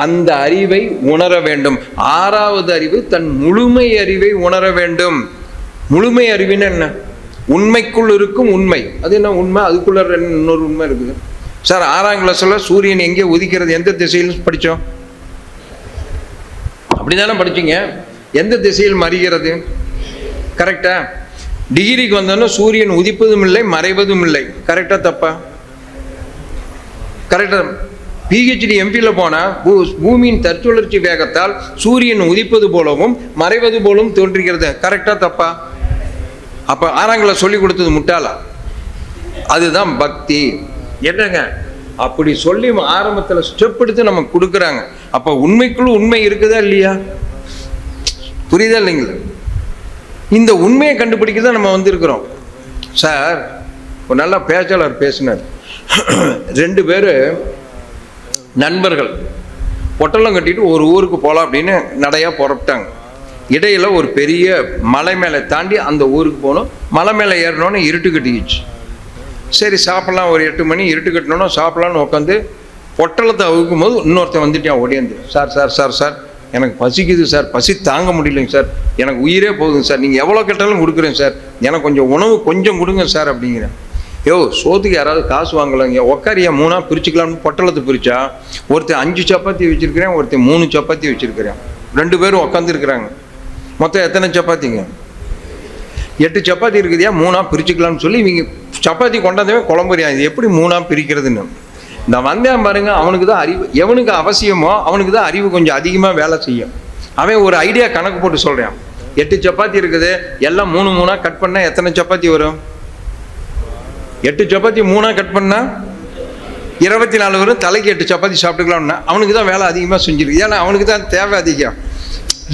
அந்த அறிவை உணர வேண்டும். 6வது அறிவு தன் முழுமை அறிவை உணர வேண்டும். முழுமை அறிவுன்னு என்ன? உண்மைக்குள் இருக்கும் உண்மை. அது என்ன உண்மை? அதுக்குள்ள இன்னொரு உண்மை இருக்குது. சார் 6ஆம் கிளாஸ்ல சூரியன் எங்கே உதிக்கிறது, எந்த திசையில் படித்தோம்? அப்படிதானே படிச்சீங்க. எந்த திசையில் மறைகிறது? கரெக்டா? டிகிரிக்கு வந்தோன்னா சூரியன் உதிப்பதும் இல்லை மறைவதும் இல்லை. கரெக்டா தப்பா? கரெக்டா. பிஹெச்டி எம்பியில் போனால் பூமியின் தற்சுழற்சி வேகத்தால் சூரியன் உதிப்பது போலவும் மறைவது போலவும் தோன்றுகிறது. கரெக்டா தப்பா? அப்போ 6ஆம் கிளாஸ் சொல்லி கொடுத்தது முட்டாளா? அதுதான் பக்தி. என்னங்க அப்படி சொல்லி ஆரம்பத்தில் ஸ்டெப் எடுத்து நம்ம கொடுக்குறாங்க. அப்போ உண்மைக்குள்ள உண்மை இருக்குதா இல்லையா? புரியுதா இல்லைங்களா? இந்த உண்மையை கண்டுபிடிக்க தான் நம்ம வந்திருக்கிறோம். சார் ஒரு நல்ல பேச்சாளர் பேசினார். 2 பேர் நண்பர்கள் பொட்டலம் கட்டிட்டு ஒரு ஊருக்கு போகலாம் அப்படின்னு நடையா புறப்பட்டாங்க. இடையில ஒரு பெரிய மலை மேலே தாண்டி அந்த ஊருக்கு போகணும். மலை மேலே ஏறணும்னு இருட்டு கட்டிக்கிச்சு. சரி சாப்பிட்லாம், ஒரு 8 மணி இருட்டு கட்டணும்னா சாப்பிட்லான்னு உட்காந்து பொட்டலத்தை அவுக்கும் போது இன்னொருத்தன் வந்துட்டான் ஓடியாந்து. சார் சார் சார் சார் எனக்கு பசிக்குது சார், பசி தாங்க முடியலைங்க சார், எனக்கு உயிரே போகுதுங்க சார், நீங்கள் எவ்வளோ கேட்டாலும் கொடுக்குறேன் சார், எனக்கு கொஞ்சம் உணவு கொஞ்சம் கொடுங்க சார் அப்படிங்கிறேன். யோ சோத்துக்கு யாராவது காசு வாங்கலாங்க, உக்காரியா 3ஆக பிரிச்சுக்கலாம்னு பொட்டலத்தை பிரித்தா ஒருத்தர் 5 சப்பாத்தி வச்சுருக்கிறேன், ஒருத்தர் 3 சப்பாத்தி வச்சுருக்கிறேன். 2 பேரும் உட்காந்துருக்குறாங்க. மொத்தம் எத்தனை சப்பாத்திங்க? 8 சப்பாத்தி இருக்குதுயா, 3ஆக பிரிச்சுக்கலாம்னு சொல்லி இவங்க சப்பாத்தி கொண்டாந்தவே குழம்புறியா, இது எப்படி 3ஆக பிரிக்கிறதுன்னு. நான் வந்தேன் பாருங்க, அவனுக்கு தான் அறிவு, எவனுக்கு அவசியமோ அவனுக்கு தான் அறிவு கொஞ்சம் அதிகமாக வேலை செய்யும். அவன் ஒரு ஐடியா கணக்கு போட்டு சொல்கிறான். 8 சப்பாத்தி இருக்குது, எல்லாம் 3 கட் பண்ணால் எத்தனை சப்பாத்தி வரும்? 8 சப்பாத்தி 3ஆக கட் பண்ணால் 24 வரும். தலைக்கு 8 சப்பாத்தி சாப்பிட்டுக்கலாம்னா அவனுக்கு தான் வேலை அதிகமாக செஞ்சிருக்கு. ஏன்னா அவனுக்கு தான் தேவை அதிகம்.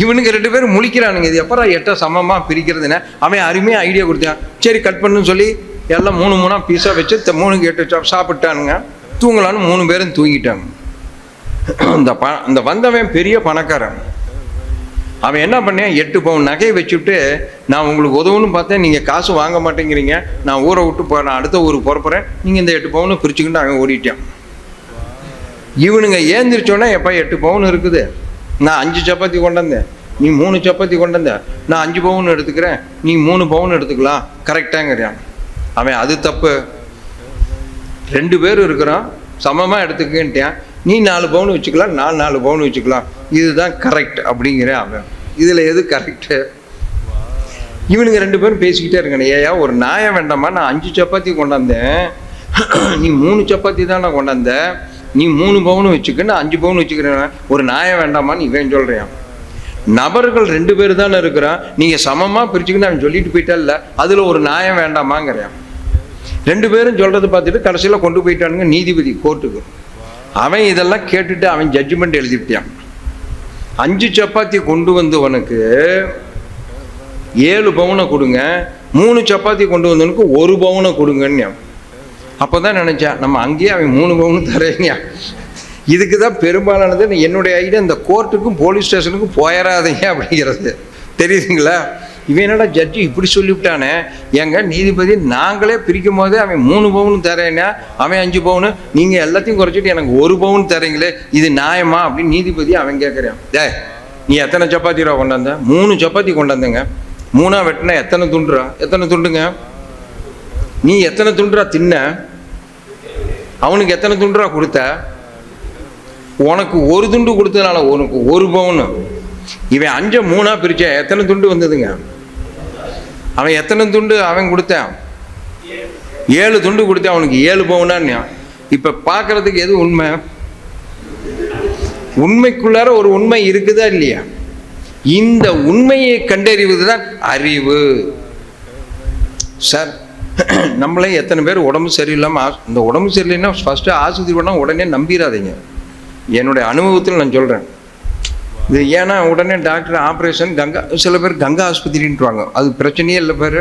இவனுக்கு 2 பேரும் முழிக்கிறானுங்க, இது எப்பரா 8 சமமாக பிரிக்கிறதுன்னு. அவன் அருமையாக ஐடியா கொடுத்தான். சரி கட் பண்ணுன்னு சொல்லி எல்லாம் 3 பீஸாக வச்சு 3க்கு 8 சாப்பிட்டானுங்க. தூங்கலான்னு 3 பேரும் தூங்கிட்டாங்க. இந்த வந்தவன் பெரிய பணக்காரன். அவன் என்ன பண்ணேன், 8 பவுன் நகையை வச்சுட்டு நான் உங்களுக்கு உதவுன்னு பார்த்தேன், நீங்கள் காசு வாங்க மாட்டேங்கிறீங்க, நான் ஊரை விட்டு நான் அடுத்த ஊருக்கு புறப்புறேன், நீங்கள் இந்த 8 பவுன் பிரிச்சுக்கிட்டு அவன் ஓடிட்டான். இவனுங்க ஏந்திரிச்சோன்னா எப்போ 8 பவுன் இருக்குது, நான் 5 சப்பாத்தி கொண்டாந்தேன், நீ 3 சப்பாத்தி கொண்டாந்த, நான் 5 பவுன் எடுத்துக்கிறேன், நீ 3 பவுன் எடுத்துக்கலாம், கரெக்டாங்கிறான். அவன் அது தப்பு, 2 பேர் இருக்கிறான் சமமாக எடுத்துக்கிட்டேன், நீ 4 பவுன் வச்சுக்கலாம், நான் 4 பவுன் வச்சுக்கலாம், இதுதான் கரெக்ட் அப்படிங்கிறேன். அவன் இதில் எது கரெக்டு? இவனுங்க 2 பேரும் பேசிக்கிட்டே இருக்கானே, ஏயா ஒரு நியாயம் வேண்டாமா, நான் 5 சப்பாத்தி கொண்டாந்தேன், நீ 3 சப்பாத்தி தான் நான் கொண்டாந்த, நீ 3 பவுன் வச்சுக்க, நான் 5 பவுன் வச்சுக்கிறேன், ஒரு நியாயம் வேண்டாமான்னு இவன் சொல்கிறேன். நபர்கள் 2 பேர் தானே இருக்கிறான், நீங்கள் சமமாக பிரிச்சுக்கின்னு அவன் சொல்லிட்டு போயிட்டா இல்லை, அதில் ஒரு நியாயம் வேண்டாமாங்கிறேன். 2 பேரும் சொல்கிறத பார்த்துட்டு கடைசியில் கொண்டு போயிட்டானுங்க நீதிபதி கோர்ட்டுக்கு. அவன் இதெல்லாம் கேட்டுட்டு அவன் ஜட்ஜ்மெண்ட் எழுதிவிட்டான். 5 சப்பாத்தி கொண்டு வந்தவனுக்கு 7 பவுனை கொடுங்க, 3 சப்பாத்தி கொண்டு வந்தவனுக்கு 1 பவுனை கொடுங்கன்னு. அப்போ தான் நினச்சான், நம்ம அங்கேயே அவன் 3 பவுன் தரேங்க. இதுக்கு தான் பெரும்பாலானது என்னுடைய ஐடியா, இந்த கோர்ட்டுக்கும் போலீஸ் ஸ்டேஷனுக்கும் போயிடாதீங்க அப்படிங்கிறது. தெரியுதுங்களா? இவன் என்னடா ஜட்ஜி இப்படி சொல்லிவிட்டானே, எங்க நீதிபதி நாங்களே பிரிக்கும் போதே அவன் 3 பவுன் தரேன்னா அவன் 5 பவுனு, நீங்கள் எல்லாத்தையும் குறைச்சிட்டு எனக்கு 1 பவுன் தரீங்களே, இது நியாயமா அப்படின்னு நீதிபதி அவன் கேட்குறான். நீ எத்தனை சப்பாத்தி ரூபா கொண்டாந்த? 3 சப்பாத்தி கொண்டாந்தங்க, 3ஆக வெட்டினா எத்தனை துண்டுரா? எத்தனை துண்டுங்க? நீ எத்தனை துண்டுரா தின்ன? அவனுக்கு எத்தனை துண்டுரா கொடுத்த? உனக்கு 1 துண்டு கொடுத்ததுனால உனக்கு 1 பவுன். இவன் 5 3ஆக பிரிச்சா எத்தனை துண்டு வந்ததுங்க? அவன் எத்தனை துண்டு அவன் கொடுத்தான்? 7 துண்டு கொடுத்தான், அவனுக்கு 7 பவுனான்னு. இப்போ பார்க்கறதுக்கு எது உண்மை? உண்மைக்குள்ளார ஒரு உண்மை இருக்குதா இல்லையா? இந்த உண்மையை கண்டறிவது தான் அறிவு. சார், நம்மளே எத்தனை பேர் உடம்பு சரியில்லாமல், இந்த உடம்பு சரியில்லைன்னா ஃபஸ்ட்டு ஆஸ்பத்திரி பண்ணால் உடனே நம்பிடாதீங்க. என்னுடைய அனுபவத்தில் நான் சொல்கிறேன். இது ஏன்னா உடனே டாக்டர் ஆப்ரேஷன் சில பேர் கங்கா ஆஸ்பத்திரின்ட்டுவாங்க. அது பிரச்சனையே இல்லை பேர்.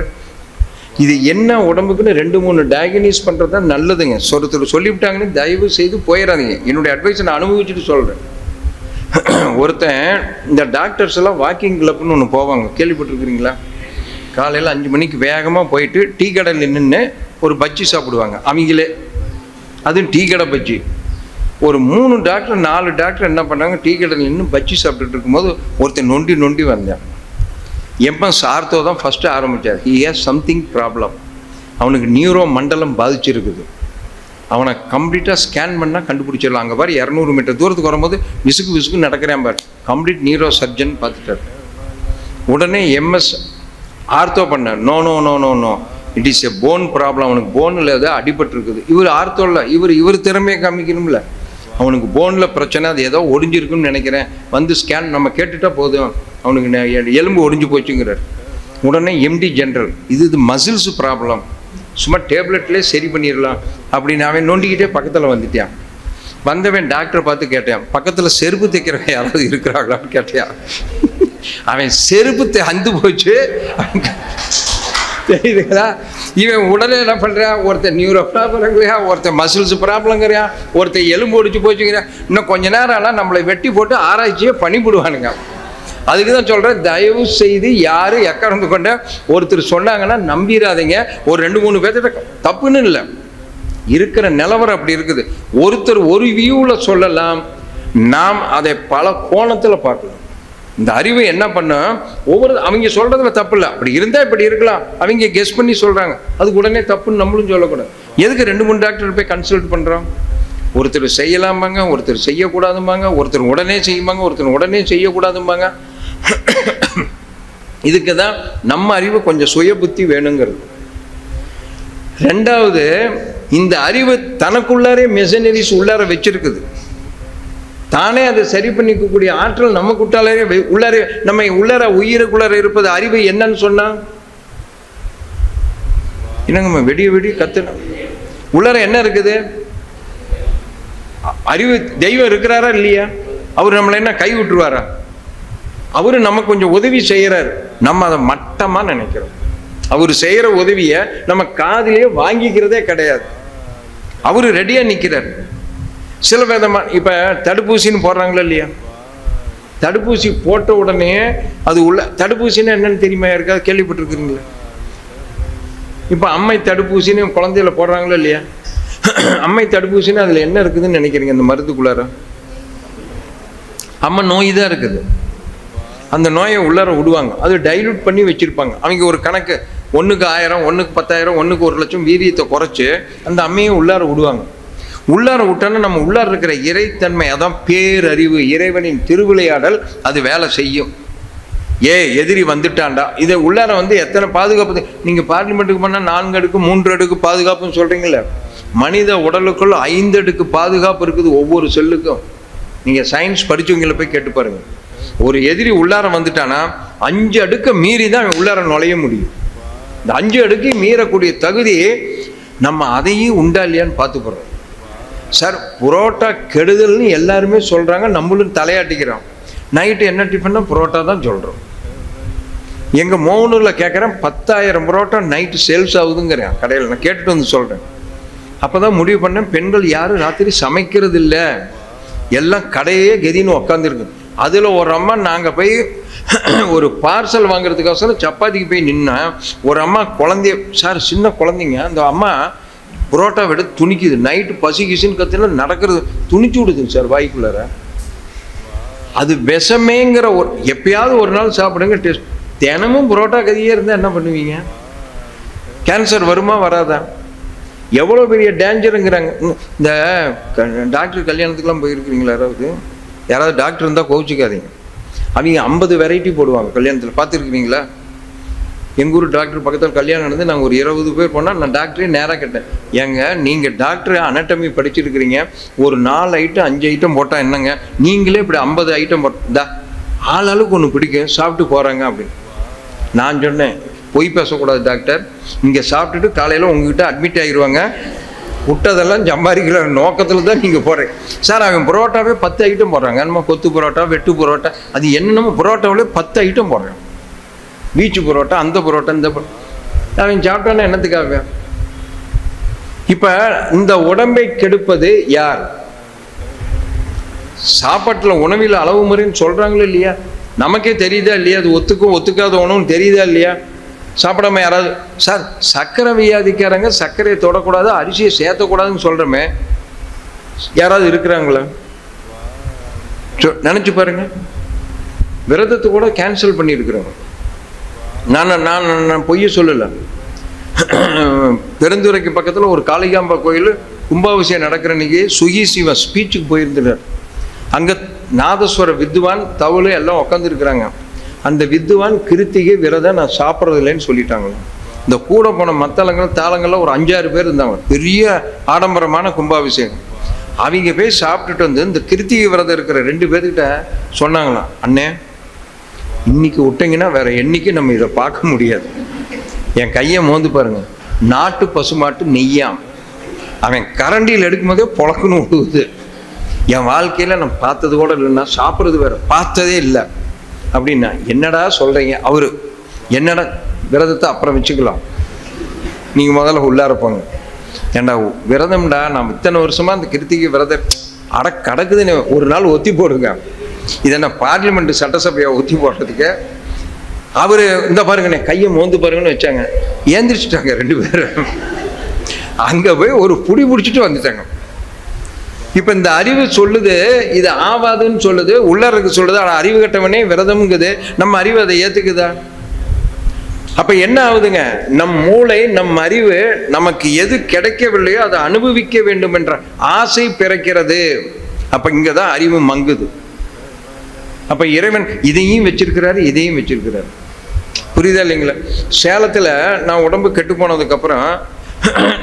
இது என்ன உடம்புக்குன்னு 2-3 டயக்னைஸ் பண்ணுறது தான் நல்லதுங்க. ஒருத்தர் சொல்லிவிட்டாங்கன்னு தயவு செய்து போயிடாதீங்க. என்னுடைய அட்வைஸை நான் அனுபவிச்சுட்டு சொல்கிறேன். ஒருத்தன் இந்த டாக்டர்ஸ் எல்லாம் வாக்கிங் கிளப்னு ஒன்று போவாங்க, கேள்விப்பட்டிருக்கிறீங்களா? காலையில் 5 மணிக்கு வேகமாக போயிட்டு டீ கடையில் நின்று ஒரு பஜ்ஜி சாப்பிடுவாங்க அவங்களே. அதுவும் டீ கடை பஜ்ஜி. ஒரு 3 டாக்டர் 4 டாக்டர் என்ன பண்ணாங்க, டீ கடையில் நின்று பஜ்ஜி சாப்பிட்டுட்டு இருக்கும்போது ஒருத்தர் நொண்டி வந்தேன். எம்எஸ் ஆர்த்தோ தான் ஃபஸ்ட்டு ஆரம்பித்தார். He has something problem. அவனுக்கு நியூரோ மண்டலம் பாதிச்சிருக்குது. அவனை கம்ப்ளீட்டாக ஸ்கேன் பண்ணால் கண்டுபிடிச்சிடலாம். அங்கே பாரு 200 மீட்டர் தூரத்துக்கு வரும்போது விசுக்கு நடக்கிறேன் பாரு. கம்ப்ளீட் நியூரோ சர்ஜன் பார்த்துட்டார். உடனே எம்எஸ் ஆர்த்தோ பண்ணார். No no no no no it is a bone problem. அவனுக்கு போனில் ஏதோ அடிபட்டுருக்குது. இவர் ஆர்த்தோவில் இவர் திறமையை காமிக்கணும்ல. அவனுக்கு போனில் பிரச்சனை, அது ஏதோ ஒடிஞ்சிருக்குன்னு நினைக்கிறேன், வந்து ஸ்கேன் நம்ம கேட்டுட்டா போதும், அவனுக்கு எலும்பு ஒடிஞ்சு போச்சுங்கிறார். உடனே எம்டி ஜென்ரல், இது மசில்ஸ் ப்ராப்ளம், சும்மா டேப்லெட்லேயே சரி பண்ணிடலாம் அப்படின்னு அவன் நோண்டிக்கிட்டே பக்கத்தில் வந்துட்டான். வந்தவன் டாக்டரை பார்த்து கேட்டான், பக்கத்தில் செருப்பு தைக்கிறவன் யாராவது இருக்கிறாங்களான்னு கேட்டான். அவன் செருப்பு அந்து போச்சு தெரியுதுங்களா? இவன் உடனே என்ன பண்ணுறான், ஒருத்தர் நியூரோ ப்ராப்ளங்கிறியா, ஒருத்தர் மசில்ஸ் ப்ராப்ளங்கிறியா, ஒருத்தர் எலும்பு ஒடிச்சு போச்சுங்கிறியா. இன்னும் கொஞ்ச நேரம் ஆனால் நம்மளை வெட்டி போட்டு ஆராய்ச்சியே பண்ணிவிடுவானுங்க. அதுக்கு தான் சொல்கிறேன், தயவு செய்து யாரும் எக்கறந்து கொண்ட ஒருத்தர் சொன்னாங்கன்னா நம்பிடாதீங்க. ஒரு 2-3 பேர்த்திட்ட தப்புன்னு இல்லை, இருக்கிற நிலவரம் அப்படி இருக்குது. ஒருத்தர் ஒரு வியூவில் சொல்லலாம், நாம் அதை பல கோணத்தில் பார்க்கலாம். இந்த அறிவு என்ன பண்ண, அவங்க சொல்கிறதுல தப்பு இல்லை, அப்படி இருந்தால் இப்படி இருக்கலாம், அவங்க கெஸ் பண்ணி சொல்கிறாங்க, அதுக்கு உடனே தப்புன்னு நம்மளும் சொல்லக்கூடாது. எதுக்கு 2-3 டாக்டர் போய் கன்சல்ட் பண்ணுறோம்? ஒருத்தர் செய்யலாமாங்க, ஒருத்தர் செய்யக்கூடாதும்பாங்க, ஒருத்தர் உடனே செய்யுமாங்க, ஒருத்தர் உடனே செய்யக்கூடாதும்பாங்க. இதுக்கு தான் நம்ம அறிவு கொஞ்சம் சுய புத்தி வேணுங்கிறது. 2வது, இந்த அறிவு தனக்குள்ளாரே மெஷினரிஸ் உள்ளார வச்சிருக்குது. தானே அதை சரி பண்ணிக்கக்கூடிய ஆற்றல் நமக்கு உள்ளாரே நம்ம உள்ளார உயிருக்குள்ளார இருப்பது. அறிவு என்னன்னு சொன்னா என்னங்க வெடிய கத்துணும். உள்ளார என்ன இருக்குது? அறிவு. தெய்வம் இருக்கிறாரா இல்லையா? அவர் நம்மளை என்ன கை விட்டுருவாரா? அவரு நமக்கு கொஞ்சம் உதவி செய்யறாரு, நம்ம அதை மட்டமா நினைக்கிறோம். அவர் செய்யற உதவியை நம்ம காதிலேயே வாங்கிக்கிறதே கிடையாது. அவரு ரெடியா நிக்கிறார். சில விதமா இப்ப தடுப்பூசின்னு போடுறாங்களா இல்லையா? தடுப்பூசி போட்ட உடனே அது உள்ள தடுப்பூசின்னு என்னன்னு தெரியுமா? இருக்கா? கேள்விப்பட்டிருக்கிறீங்களா? இப்ப அம்மை தடுப்பூசின்னு குழந்தையில போடுறாங்களா இல்லையா? அம்மை தடுப்பூசின்னு அதுல என்ன இருக்குதுன்னு நினைக்கிறீங்க? அந்த மருந்துக்குள்ளார அம்மா நோய் தான் இருக்குது. அந்த நோயை உள்ளார விடுவாங்க, அது டைலூட் பண்ணி வச்சிருப்பாங்க. அவங்க ஒரு கணக்கு, 1க்கு 1000, 1க்கு 10,000, 1க்கு 1,00,000 வீரியத்தை குறைச்சு அந்த அம்மையை உள்ளார விடுவாங்க. உள்ளார விட்டோன்னா நம்ம உள்ளார இருக்கிற இறைத்தன்மை, அதான் பேரறிவு, இறைவனின் திருவிளையாடல், அது வேலை செய்யும். எதிரி வந்துட்டான்டா, இதை உள்ளார எத்தனை பாதுகாப்பு? நீங்க பார்லிமெண்ட்டுக்கு போனால் 4 அடுக்கு 3 அடுக்கு பாதுகாப்புன்னு சொல்றீங்களே, மனித உடலுக்குள்ள 5 அடுக்கு பாதுகாப்பு இருக்குது ஒவ்வொரு செல்லுக்கும். நீங்க சயின்ஸ் படிச்சவங்களை போய் கேட்டு பாருங்க. ஒரு எதிரி உள்ளார வந்துட்டானா 5 அடுக்க மீறி தான் உள்ளார நுழைய முடியும். இந்த 5 அடுக்கு மீறக்கூடிய தகுதி நம்ம அதையும் உண்டா இல்லையான்னு பார்த்து போறோம். சார், புரோட்டா கெடுதல்னு எல்லாருமே சொல்றாங்க, நம்மளும் தலையாட்டிக்கிறோம். நைட்டு என்ன டிஃபன்னா புரோட்டா தான் சொல்றோம். எங்க மோனூர்ல கேட்குறேன், 10,000 புரோட்டா நைட்டு சேல்ஸ் ஆகுதுங்கிறேன் கடையில். நான் கேட்டுட்டு வந்து சொல்றேன். அப்பதான் முடிவு பண்ணேன், பெண்கள் யாரும் ராத்திரி சமைக்கிறது இல்லை, எல்லாம் கடையே கெதின்னு உக்காந்துருக்கு. அதில் ஒரு அம்மா, நாங்கள் போய் ஒரு பார்சல் வாங்குறதுக்கோசரம் சப்பாத்திக்கு போய் நின்னா, ஒரு அம்மா குழந்தைய, சார் சின்ன குழந்தைங்க, அந்த அம்மா புரோட்டா விட துணிக்குது. நைட்டு பசிக்குச்சின்னு கத்துல நடக்கிறது, துணிச்சு விடுதுங்க சார் வாய்க்குள்ளார. அது விஷமேங்கிற ஒரு, எப்பயாவது ஒரு நாள் சாப்பிடுங்க டேஸ்ட். தினமும் புரோட்டா கதையே இருந்தால் என்ன பண்ணுவீங்க? கேன்சர் வருமா வராதா? எவ்வளோ பெரிய டேஞ்சருங்கிறாங்க. இந்த டாக்டர் கல்யாணத்துக்குலாம் போயிருக்கிறீங்களா? யாராவது டாக்டர் இருந்தால் கோவிச்சிக்காதீங்க. அவங்க 50 வெரைட்டி போடுவாங்க கல்யாணத்தில், பார்த்துருக்கிறீங்களா? எங்கள் ஊர் டாக்டர் பக்கத்தில் கல்யாணம் நடந்து நாங்கள் ஒரு 20 பேர் போனால், நான் டாக்டரே நேராக கேட்டேன், ஏங்க நீங்கள் டாக்டர் அனட்டமி படிச்சிருக்கிறீங்க, ஒரு 4 ஐட்டம் 5 ஐட்டம் போட்டால் என்னங்க, நீங்களே இப்படி 50 ஐட்டம் போட்டா ஆளாளுக்கு ஒன்று பிடிக்கும், சாப்பிட்டு போகிறாங்க அப்படின்னு. நான் சொன்னேன், பொய் பேசக்கூடாது டாக்டர், இங்கே சாப்பிட்டுட்டு காலையில் உங்ககிட்ட அட்மிட் ஆகிடுவாங்க, விட்டதெல்லாம் சம்பாதிக்கிற நோக்கத்தில் தான் நீங்கள் போகிறேன். சார் அவன் புரோட்டாவே 10 ஐட்டம் போடுறாங்க, நம்ம கொத்து புரோட்டா, வெட்டு புரோட்டா, அது என்னென்னமோ புரோட்டாவிலே 10 ஐட்டம் போடுறான். பீச்சு புரோட்டா, அந்த புரோட்டா, இந்த அவன் சாப்பிட்டானா என்னத்துக்காக? இப்போ இந்த உடம்பை கெடுப்பது யார்? சாப்பாட்டில் உணவில் அளவு முறைன்னு சொல்கிறாங்களோ இல்லையா? நமக்கே தெரியுதா இல்லையா? அது ஒத்துக்காத உணவுன்னு தெரியுதா இல்லையா? சாப்பிடாம யாராவது, சார் சர்க்கரை வியாதிக்காரங்க சர்க்கரையை தொடக்கூடாது, அரிசியை சேர்த்தக்கூடாதுன்னு சொல்கிறோமே, யாராவது இருக்கிறாங்களா? நினச்சி பாருங்க. விரதத்தை கூட கேன்சல் பண்ணியிருக்கிறோம். நான் பொய்ய சொல்லலை. பெருந்துறைக்கு பக்கத்தில் ஒரு காளிகாம்பா கோயில் கும்பாபிஷேகம் நடக்கிற அன்னைக்கு சுகி சிவன் ஸ்பீச்சுக்கு போயிருந்தார். அங்கே நாதஸ்வர வித்வான் தவளை எல்லாம் உட்காந்துருக்குறாங்க. அந்த வித்வான் கிருத்திகை விரதம் நான் சாப்பிட்றது இல்லைன்னு சொல்லிட்டாங்களே. இந்த கூட போன மத்தளங்கள் தாளங்கள்லாம் ஒரு 5-6 பேர் இருந்தாங்க. பெரிய ஆடம்பரமான கும்பாபிஷேகம். அவங்க போய் சாப்பிட்டுட்டு வந்து இந்த கிருத்திகை விரதம் இருக்கிற 2 பேர்கிட்ட சொன்னாங்களாம், அண்ணே இன்னைக்கு விட்டீங்கன்னா வேற என்னைக்கு நம்ம இதை பார்க்க முடியாது. என் கையை மோந்து பாருங்க, நாட்டு பசுமாட்டு நெய்யாம். அவன் கரண்டியில் எடுக்கும் போதே பொழக்குன்னு விடுவது. என் வாழ்க்கையில் நான் பார்த்தது கூட இல்லைன்னா, சாப்பிட்றது வேற பார்த்ததே இல்லை அப்படின்னா. என்னடா சொல்கிறீங்க? அவரு என்னடா விரதத்தை அப்புறம் வச்சுக்கலாம், நீங்கள் முதல்ல உள்ளாரப்பாங்க. ஏண்டா விரதம்டா, நான் இத்தனை வருஷமாக அந்த கிருத்திகை விரதம் கடக்குதுன்னு ஒரு நாள் ஒத்தி போடுங்க. இதென்ன பார்லிமெண்ட் சட்டசபையை ஒத்தி போடுறதுக்கு? அவரு இந்த பாருங்கண்ணே கையை மோந்து பாருங்கன்னு வச்சாங்க, ஏந்திரிச்சிட்டாங்க 2 பேரும். அங்கே போய் ஒரு புடி பிடிச்சிட்டு வந்துட்டாங்க. இப்போ இந்த அறிவு சொல்லுது இது ஆவாதுன்னு சொல்லுது, உள்ளருக்கு சொல்லுது. ஆனால் அறிவு கட்டவனே விரதம்ங்குது. நம்ம அறிவு அதை ஏற்றுக்குதா? அப்போ என்ன ஆகுதுங்க? நம் மூளை, நம் அறிவு நமக்கு எது கிடைக்கவில்லையோ அதை அனுபவிக்க வேண்டும் என்ற ஆசை பிறக்கிறது. அப்போ இங்கே தான் அறிவு மங்குது. அப்போ இறைவன் இதையும் வச்சிருக்கிறாரு, இதையும் வச்சிருக்கிறாரு. புரியுதா இல்லைங்களா? சேலத்தில் நான் உடம்பு கெட்டு போனதுக்கப்புறம்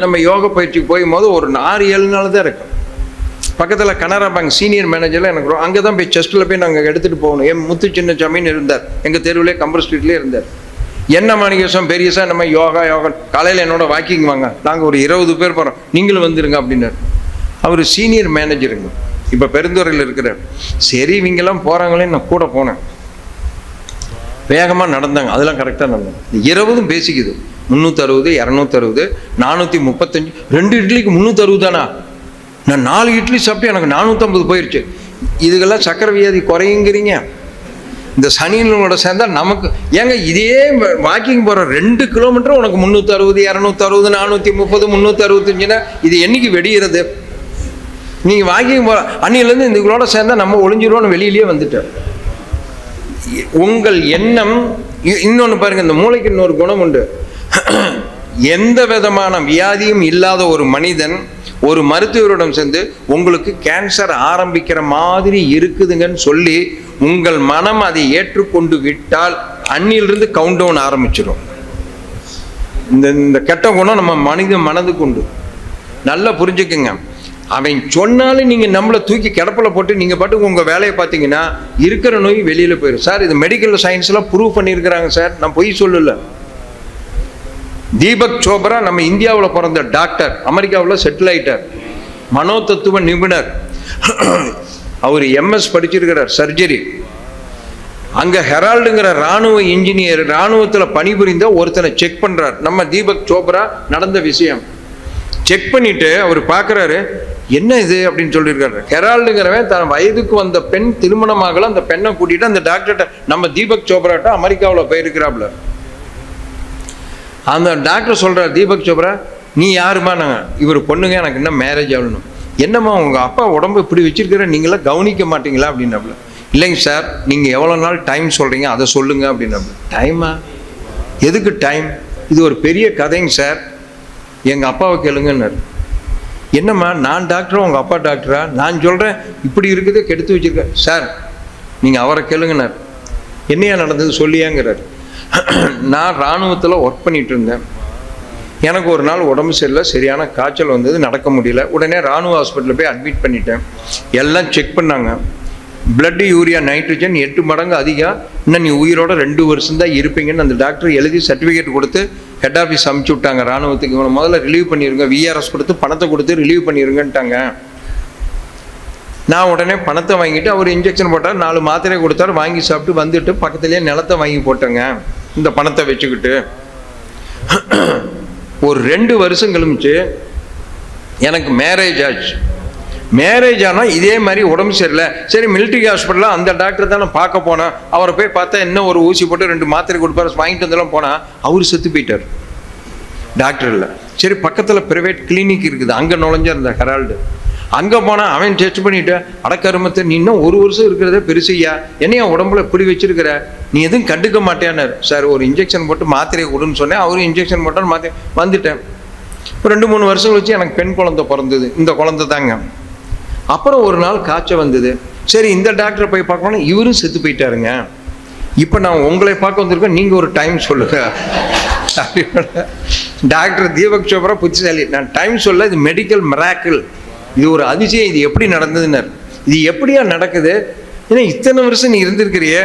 நம்ம யோகா பயிற்சிக்கு போகும்போது ஒரு 6-7 நாள் தான் இருக்கும். பக்கத்தில் கனரா பேங்க் சீனியர் மேனேஜரில் எனக்கு அங்கே தான் போய் செஸ்ட்டில் போய் நாங்கள் எடுத்துகிட்டு போகணும். என் முத்து சின்ன சாமின்னு இருந்தார், எங்கள் தெருவிலே கம்பர் ஸ்ட்ரீட்லேயே இருந்தார். என்ன மாணிக்கம் பெரியசா நம்ம யோகா காலையில் என்னோட வாக்கிங் வாங்க, நாங்கள் ஒரு 20 பேர் போகிறோம், நீங்களும் வந்துடுங்க அப்படின்னாரு. அவர் சீனியர் மேனேஜருங்க, இப்போ பெருந்துறையில் இருக்கிறார். சரி இவங்கெல்லாம் போகிறாங்களே, நான் கூட போனேன். வேகமாக நடந்தாங்க, அதெல்லாம் கரெக்டாக நடந்தாங்க. 20 பேசிக்குது, 360, 260, 435. 2 இட்லிக்கு 360 தானா? நான் 4 இட்லி சாப்பிட்டு எனக்கு 450 போயிடுச்சு. இதுக்கெல்லாம் சக்கரை வியாதி குறையுங்கிறீங்க. இந்த சனியினோட சேர்ந்தால் நமக்கு ஏங்க இதே வாக்கிங் போகிற 2 கிலோமீட்டர் உனக்கு 360, 260, 430, 365ன்னா இது என்னைக்கு வெடிகிறது? நீங்கள் வாக்கிங் போகிற அன்னிலேருந்து இதுகளோட சேர்ந்தால் நம்ம ஒளிஞ்சிருவோன்னு வெளியிலேயே வந்துட்டோம். உங்கள் எண்ணம். இன்னொன்று பாருங்கள், இந்த மூளைக்கு இன்னொரு குணம் உண்டு. எந்த விதமான வியாதியும் இல்லாத ஒரு மனிதன் ஒரு மருத்துவரிடம் சேர்ந்து உங்களுக்கு கேன்சர் ஆரம்பிக்கிற மாதிரி இருக்குதுங்கன்னு சொல்லி உங்கள் மனம் அதை ஏற்றுக்கொண்டு விட்டால் அன்னிலிருந்து கவுண்ட் டவுன் ஆரம்பிச்சிடும். இந்த கெட்ட குணம் நம்ம மனதுக்கு உண்டு. நல்லா புரிஞ்சுக்குங்க. அவன் சொன்னாலும் நீங்கள் நம்மளை தூக்கி கிடப்பில் போட்டு நீங்கள் பாட்டுக்கு உங்கள் வேலையை பார்த்தீங்கன்னா இருக்கிற நோய் வெளியில் போயிடும். சார் இது மெடிக்கல் சயின்ஸ்லாம் ப்ரூவ் பண்ணியிருக்கிறாங்க சார், நான் பொய் சொல்லலை. தீபக் சோப்ரா நம்ம இந்தியாவில் பிறந்த டாக்டர், அமெரிக்காவில் செட்டில் ஆயிட்டார், மனோதத்துவ நிபுணர். அவர் MS படிச்சிருக்கிறார், சர்ஜரி. அங்கே ஹெரால்டுங்கிற இராணுவ இன்ஜினியர், இராணுவத்தில் பணிபுரிந்த ஒருத்தனை செக் பண்ணுறார். நம்ம தீபக் சோப்ரா நடந்த விஷயம் செக் பண்ணிட்டு அவர் பார்க்குறாரு, என்ன இது அப்படின்னு சொல்லியிருக்காரு. ஹெரால்டுங்கிறவன் தன் வயதுக்கு வந்த பெண் திருமணமாகல, அந்த பெண்ணை கூட்டிகிட்டு அந்த டாக்டர்கிட்ட, நம்ம தீபக் சோப்ராட்ட அமெரிக்காவில் போயிருக்கிறாப்புல. அந்த டாக்டர் சொல்கிறார், தீபக் சோப்ரா நீ யாருமா? நாங்கள் இவர் பொண்ணுங்க, எனக்கு இன்னும் மேரேஜ் ஆகணும். என்னம்மா உங்கள் அப்பா உடம்பு இப்படி வச்சிருக்கிற, நீங்களாம் கவனிக்க மாட்டீங்களா அப்படின்னாப்புல. இல்லைங்க சார், நீங்கள் எவ்வளோ நாள் டைம் சொல்கிறீங்க அதை சொல்லுங்கள் அப்படின்னாப்புல. டைமா? எதுக்கு டைம்? இது ஒரு பெரிய கதைங்க சார், எங்கள் அப்பாவை கேளுங்கன்னாரு. என்னம்மா நான் டாக்டரா உங்கள் அப்பா டாக்டரா? நான் சொல்கிறேன் இப்படி இருக்குது கெடுத்து வச்சுருக்கேன். சார் நீங்கள் அவரை கேளுங்கன்னார். என்னையா நடந்தது சொல்லியாங்கிறார். நான் இராணுவத்தில் ஒர்க் பண்ணிகிட்டு இருந்தேன். எனக்கு ஒரு நாள் உடம்பு சரியில்லை, சரியான காய்ச்சல் வந்தது, நடக்க முடியல. உடனே இராணுவ ஹாஸ்பிட்டலில் போய் அட்மிட் பண்ணிட்டேன். எல்லாம் செக் பண்ணாங்க. பிளட்டு, யூரியா, நைட்ரஜன் 8 மடங்கு அதிகம், இன்னும் நீ உயிரோட 2 வருஷம் தான் இருப்பீங்கன்னு அந்த டாக்டர் எழுதி சர்டிஃபிகேட் கொடுத்து ஹெட் ஆஃபீஸ் அமுச்சு விட்டாங்க இராணுவத்துக்கு. இவனை முதல்ல ரிலீவ் பண்ணிடுங்க, விஆர்எஸ் கொடுத்து பணத்தை கொடுத்து ரிலீவ் பண்ணிடுங்கன்ட்டாங்க. நான் உடனே பணத்தை வாங்கிட்டு அவர் இன்ஜெக்ஷன் போட்டார், 4 மாத்திரை கொடுத்தார், வாங்கி சாப்பிட்டு வந்துட்டு பக்கத்துலேயே நிலத்தை வாங்கி போட்டேங்க இந்த பணத்தை வச்சுக்கிட்டு. ஒரு 2 வருஷம் கழிச்சு எனக்கு மேரேஜ் ஆச்சு. மேரேஜ் ஆனால் இதே மாதிரி உடம்பு சரியில்லை. சரி, மிலிட்ரி ஹாஸ்பிட்டலில் அந்த டாக்டர் தான் நான் பார்க்க போனேன். அவரை போய் பார்த்தா இன்னும் ஒரு ஊசி போட்டு 2 மாத்திரை கொடுப்பாரு, வாங்கிட்டு வந்தெல்லாம் போனால் அவர் செத்து போயிட்டார், டாக்டர் இல்லை. சரி, பக்கத்தில் ப்ரைவேட் கிளினிக் இருக்குது, அங்கே நுழைஞ்சிருந்த ஹெரால்டு. அங்கே போனால் அவன் டெஸ்ட் பண்ணிவிட்டு, அடக்கருமத்தை நீ இன்னும் 1 வருஷம் இருக்கிறதே பெருசையா, என்னையா உடம்புல இப்படி வச்சிருக்கிற, நீ எதுவும் கண்டுக்க மாட்டேன்னாரு. சார் ஒரு இன்ஜெக்ஷன் போட்டு மாத்திரையை கொடுன்னு சொன்னேன், அவரும் இன்ஜெக்ஷன் போட்டால் மாத்திரை வந்துட்டேன். 2-3 வருஷம் வச்சு எனக்கு பெண் குழந்தை பிறந்தது, இந்த குழந்தை தாங்க. அப்புறம் ஒரு நாள் காய்ச்சல் வந்தது. சரி, இந்த டாக்டரை போய் பார்க்கணும், இவரும் செத்து போயிட்டாருங்க. இப்போ நான் உங்களை பார்க்க வந்திருக்கேன், நீங்கள் ஒரு டைம் சொல்லுங்க. டாக்டர் தீபக் சோப்ரா புத்திசாலி, நான் டைம் சொல்ல, இது மெடிக்கல் மிராக்கிள், இது ஒரு அதிசயம், இது எப்படி நடந்ததுன்னார். இது எப்படியா நடக்குது, ஏன்னா இத்தனை வருஷம் நீ இருந்திருக்கிறிய,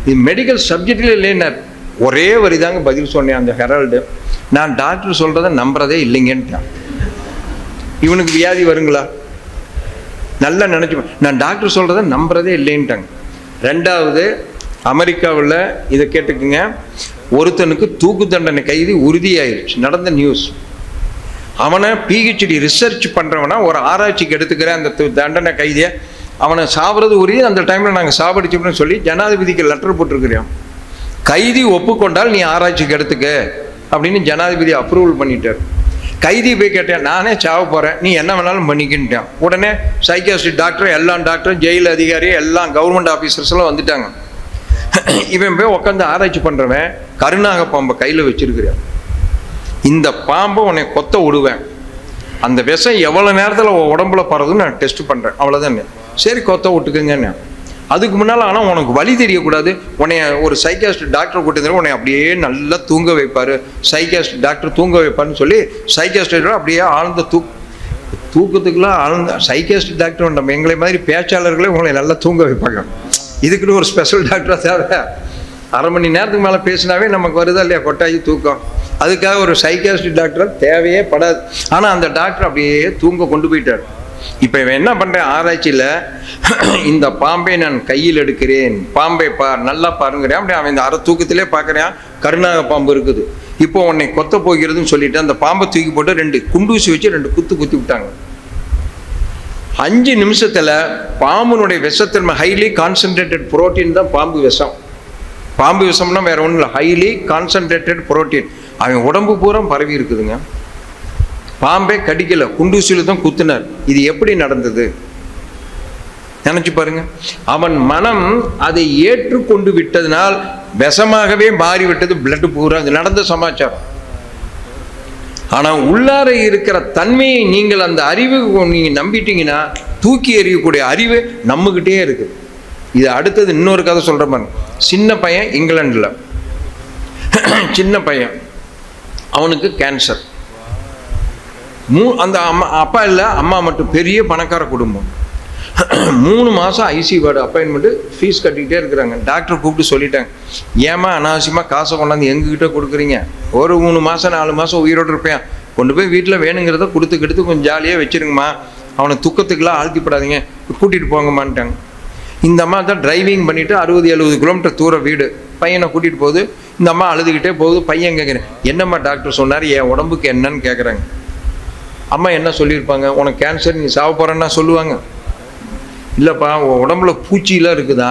இது மெடிக்கல் சப்ஜெக்டில் இல்லைன்னார். ஒரே வரி தாங்க பதில் சொன்னேன் அந்த ஹெரால்டு, நான் டாக்டர் சொல்கிறத நம்புறதே இல்லைங்கன்ட்டான். இவனுக்கு வியாதி வருங்களா? நல்லா நினச்சி, நான் டாக்டர் சொல்கிறத நம்புறதே இல்லைன்ட்டாங்க. 2வது, அமெரிக்காவில் இதை கேட்டுக்குங்க, ஒருத்தனுக்கு தூக்கு தண்டனை கைது உறுதியாயிருச்சு, நடந்த நியூஸ். அவனை பிஹெச்டி ரிசர்ச் பண்ணுறவனா ஒரு ஆராய்ச்சிக்கு எடுத்துக்கிற அந்த தண்டனை கைதியை, அவனை சாப்பிட்றது உறுதி, அந்த டைமில் நாங்கள் சாப்பிடுச்சோம்னு சொல்லி ஜனாதிபதிக்கு லெட்டர் போட்டிருக்கிறோம். கைதி ஒப்புக்கொண்டால் நீ ஆராய்ச்சிக்கு எடுத்துக்க அப்படின்னு ஜனாதிபதி அப்ரூவல் பண்ணிட்டார். கைதி போய் கேட்டேன், நானே சாவ போகிறேன், நீ என்ன வேணாலும் பண்ணிக்கின்ட்டான். உடனே சைக்காஸ்ட்ரிக் டாக்டர், எல்லா டாக்டரும், ஜெயில் அதிகாரி, எல்லாம் கவர்மெண்ட் ஆஃபீஸர்ஸ் எல்லாம் வந்துட்டாங்க. இவன் போய் உட்காந்து ஆராய்ச்சி பண்ணுறவன் கருநாக பாம்பை கையில் வச்சிருக்கிறான். இந்த பாம்பை உன்னை கொத்த விடுவேன், அந்த விஷம் எவ்வளோ நேரத்தில் உடம்புல பறதுன்னு நான் டெஸ்ட் பண்ணுறேன், அவ்வளோதான். சரி, கொத்த விட்டுக்குங்கன்னு. அதுக்கு முன்னால் ஆனால் உனக்கு வலி தெரியக்கூடாது, உன்னை ஒரு சைக்காஸ்ட்ரிக் டாக்டர் கூட்டியிருந்தாலும் உன்னை அப்படியே நல்லா தூங்க வைப்பார், சைக்காஸ்ட்ரிக் டாக்டர் தூங்க வைப்பார்னு சொல்லி சைக்காஸ்ட்ரிக் அப்படியே ஆழ்ந்த தூக்கத்துக்குலாம் ஆழ்ந்த சைக்காஸ்ட்ரிக் டாக்டர் நம்ம எங்களை மாதிரி பேச்சாளர்களே உங்களை நல்லா தூங்க வைப்பாங்க. இதுக்குன்னு ஒரு ஸ்பெஷல் டாக்டராக தேவை. 1/2 மணி நேரத்துக்கு மேலே பேசினாவே நமக்கு வருதா இல்லையா கொட்டாயி தூக்கம், அதுக்காக ஒரு சைக்காஸ்ட்ரிக் டாக்டர் தேவையே படாது. ஆனால் அந்த டாக்டர் அப்படியே தூங்க கொண்டு போயிட்டார். இப்போ இவன் என்ன பண்ணுறேன், ஆராய்ச்சியில் இந்த பாம்பை நான் கையில் எடுக்கிறேன், பாம்பை நல்லா பாருங்கிறேன். அப்படியே அவன் இந்த அரை தூக்கத்திலே பார்க்குறான், கருநாக பாம்பு இருக்குது, இப்போ உன்னை கொத்த போகிறதுன்னு சொல்லிட்டு அந்த பாம்பை தூக்கி போட்டு 2 குண்டூசி வச்சு 2 குத்தி விட்டாங்க. 5 நிமிஷத்தில் பாம்புனுடைய விஷத்தன்மை, ஹைலி கான்சன்ட்ரேட்டட் புரோட்டீன் தான் பாம்பு விஷம். பாம்பு விஷம்னா வேற ஒன்றும் இல்லை, ஹைலி கான்சன்ட்ரேட்டட் புரோட்டீன். அவன் உடம்பு பூரா பரவி இருக்குதுங்க. பாம்பே கடிக்கல, குண்டூசியில் தான் குத்துனார். இது எப்படி நடந்தது நினைச்சு பாருங்க. அவன் மனம் அதை ஏற்றுக்கொண்டு விட்டதனால் விஷமாகவே மாறிவிட்டது பிளட் பூரா. அது நடந்த சமாச்சாரம். ஆனால் உள்ளார இருக்கிற தன்மையை நீங்கள் அந்த அறிவு நீங்கள் நம்பிட்டீங்கன்னா தூக்கி எறியக்கூடிய அறிவு நம்மகிட்டே இருக்குது. இது அடுத்தது இன்னொரு கதை சொல்கிற மாதிரி, சின்ன பையன் இங்கிலாண்டில், சின்ன பையன், அவனுக்கு கேன்சர். அந்த அப்பா இல்லை, அம்மா மட்டும், பெரிய பணக்கார குடும்பம். 3 மாதம் ஐசி வார்டு அப்பாயின்மெண்ட்டு, ஃபீஸ் கட்டிக்கிட்டே இருக்கிறாங்க. டாக்டர் கூப்பிட்டு சொல்லிட்டாங்க, ஏமா அனாவசியமாக காசை கொண்டாந்து எங்ககிட்ட கொடுக்குறீங்க, ஒரு 3 மாதம் 4 மாதம் உயிரோடு இருப்பேன், கொண்டு போய் வீட்டில் வேணுங்கிறத கொடுத்து கொஞ்சம் ஜாலியாக வச்சுருங்கம்மா, அவனை துக்கத்துக்கெல்லாம் ஆழ்த்திப்படாதீங்க, கூட்டிகிட்டு போங்கம்மான்ட்டாங்க. இந்த அம்மா தான் டிரைவிங் பண்ணிவிட்டு 60-70 கிலோமீட்டர் தூரம் வீடு, பையனை கூட்டிகிட்டு போகுது. இந்த அம்மா அழுதுகிட்டே போகுது. பையன் கேட்குறேன், என்னம்மா டாக்டர் சொன்னார், என் உடம்புக்கு என்னன்னு கேட்குறாங்க. அம்மா என்ன சொல்லியிருப்பாங்க, உனக்கு கேன்சர், நீ சாவ போகிறேன்னா சொல்லுவாங்க. இல்லைப்பா, உன் உடம்புல பூச்சியெலாம் இருக்குதா,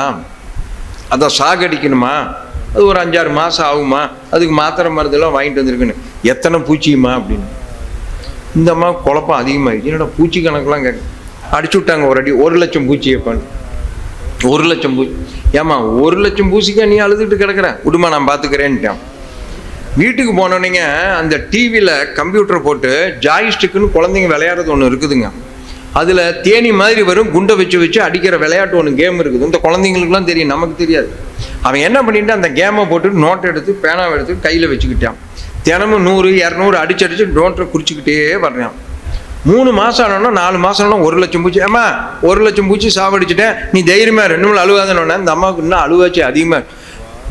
அதை சாகடிக்கணுமா, அது ஒரு 5-6 மாதம் ஆகுமா, அதுக்கு மாத்திரை மருந்தெல்லாம் வாங்கிட்டு வந்திருக்குன்னு. எத்தனை பூச்சியுமா அப்படின்னு. இந்த அம்மா குழப்பம் அதிகமாகிடுச்சு. என்னோட பூச்சி கணக்கெலாம் கேட்க அடிச்சு விட்டாங்க. ஒரு அடி 1 லட்சம் பூச்சி வைப்பான்னு. 1 லட்சம் பூச்சி. ஏம்மா 1 லட்சம் பூச்சிக்கா நீ அழுதுகிட்டு கிடக்குறேன், விடுமா நான் பார்த்துக்கிறேன்ட்டான். வீட்டுக்கு போனோன்னீங்க அந்த டிவியில் கம்ப்யூட்டர் போட்டு ஜாய்ஸ்டிக்குன்னு குழந்தைங்க விளையாடுறது ஒன்று இருக்குதுங்க. அதில் தேனி மாதிரி வரும், குண்டை வச்சு அடிக்கிற விளையாட்டு ஒன்று கேம் இருக்குது. இந்த குழந்தைங்களுக்குலாம் தெரியும், நமக்கு தெரியாது. அவன் என்ன பண்ணிட்டு அந்த கேமை போட்டு நோட்டை எடுத்து பேனாவை எடுத்து கையில் வச்சுக்கிட்டான். தினமும் 100-200 அடிச்சு நோட்டை குறிச்சிக்கிட்டே வர்றான். 3 மாதம் ஆனோன்னா 4 மாதம் ஆனோன்னா 1 லட்சம் பூச்சி. ஏம்மா 1 லட்சம் பூச்சி சாவடிச்சுட்டேன், நீ தைரியமாக 2 நாள் அழுவாதனோடனே இந்த அம்மாவுக்கு இன்னும் அழுவாச்சு அதிகமாக.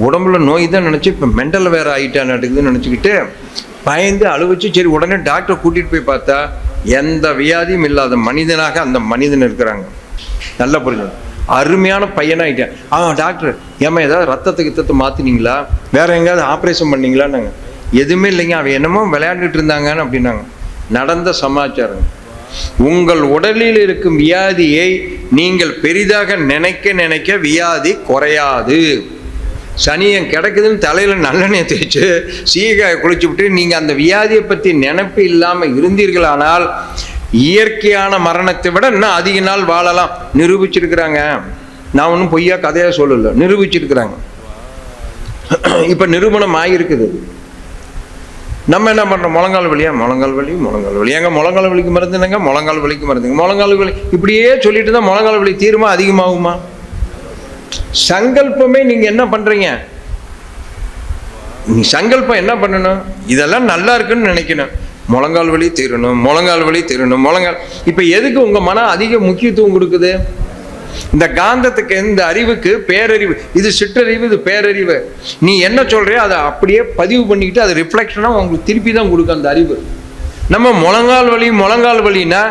உடம்புல நோய் தான் நினச்சி இப்போ மெண்டல் வேறு ஆகிட்டான்னு நடக்குதுன்னு நினச்சிக்கிட்டு பயந்து அழுவச்சு. சரி, உடனே டாக்டரை கூட்டிகிட்டு போய் பார்த்தா எந்த வியாதியும் இல்லாத மனிதனாக அந்த மனிதன் இருக்கிறாங்க. நல்லா புரிஞ்சு, அருமையான பையனாகிட்டேன். டாக்டர், ஏம்மா ஏதாவது ரத்தத்தை மாற்றினீங்களா, வேற எங்கேயாவது ஆப்ரேஷன் பண்ணீங்களான்னாங்க. எதுவுமே இல்லைங்க, அவன் என்னமோ விளையாண்டுட்டு இருந்தாங்கன்னு அப்படின்னாங்க. நடந்த சமாச்சாரம். உங்கள் உடலில் இருக்கும் வியாதியை நீங்கள் பெரிதாக நினைக்க வியாதி குறையாது. சனியன் கிடக்குதுன்னு தலையில் நல்லெண்ணெய் தேய்ச்சி சீக்காயை குளிச்சு விட்டு நீங்கள் அந்த வியாதியை பற்றி நினைப்பு இல்லாமல் இருந்தீர்களானால் இயற்கையான மரணத்தை விட இன்னும் அதிக நாள் வாழலாம். நிரூபிச்சிருக்கிறாங்க. நான் ஒன்றும் பொய்யா கதையாக சொல்லலை, நிரூபிச்சிருக்கிறாங்க. இப்போ நிரூபணம் ஆகியிருக்குது. நம்ம என்ன பண்ணுறோம்? முழங்கால் வலியா, முழங்கால் வலி ஏங்க முழங்கால் வலிக்கு மருந்துங்க, முழங்கால் வலிக்கு மருந்துங்க, முழங்கால் வலி இப்படியே சொல்லிட்டு தான் முழங்கால் வலி தீருமா அதிகமாகுமா? சங்கல்பமே நீங்க என்ன பண்றீங்க? நீ சங்கல்பம் என்ன பண்ணணும்? இதெல்லாம் நல்லா இருக்குன்னு நினைக்கணும். முழங்கால் வலி தீரணும், முழங்கால் வலி தீரணும், முழங்கால். இப்ப எதுக்கு உங்க மனம் அதிக முக்கியத்துவம் கொடுக்குது? இந்த காந்தத்துக்கு, இந்த அறிவுக்கு பேரறிவு. இது சிற்றறிவு, இது பேரறிவு. நீ என்ன சொல்றியோ அதை அப்படியே பதிவு பண்ணிக்கிட்டு அது ரிஃப்ளெக்ஷனா உங்களுக்கு திருப்பி தான் கொடுக்கும் அந்த அறிவு. நம்ம முழங்கால் வலின்னா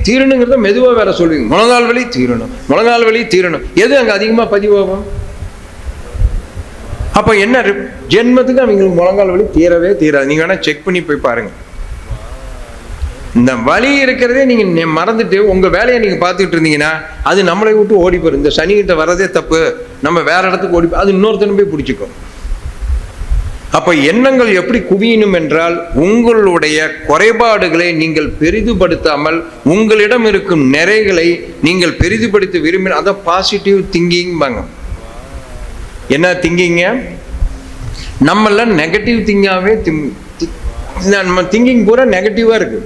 தீரணுங்கிறத மெதுவா வேற சொல்லுவீங்க. முழங்கால் வலி தீரணும், எது அங்க அதிகமா பதிவாகும்? அப்ப என்ன ஜென்மத்துக்கு அவங்களுக்கு முழங்கால் வலி தீரவே தீராது. நீங்க வேணா செக் பண்ணி போய் பாருங்க. இந்த வலி இருக்கிறதே நீங்க மறந்துட்டு உங்க வேலையை நீங்க பார்த்துக்கிட்டு இருந்தீங்கன்னா அது நம்மளை விட்டு ஓடி போயிடும். இந்த சனிகிட்ட வர்றதே தப்பு, நம்ம வேற இடத்துக்கு ஓடி அது இன்னொருத்தனும் போய் பிடிச்சிக்கும். அப்ப எண்ணங்கள் எப்படி குவியணும் என்றால், உங்களுடைய குறைபாடுகளை நீங்கள் பெரிதுபடுத்தாமல் உங்களிடம் இருக்கும் நிறைகளை நீங்கள் பெரிதுபடுத்த விரும்பின அதை பாசிட்டிவ் திங்கிங் பாங்க. என்ன திங்கிங்க? நம்மள நெகட்டிவ் திங்காவே நம்ம திங்கிங் பூரா நெகட்டிவா இருக்கு.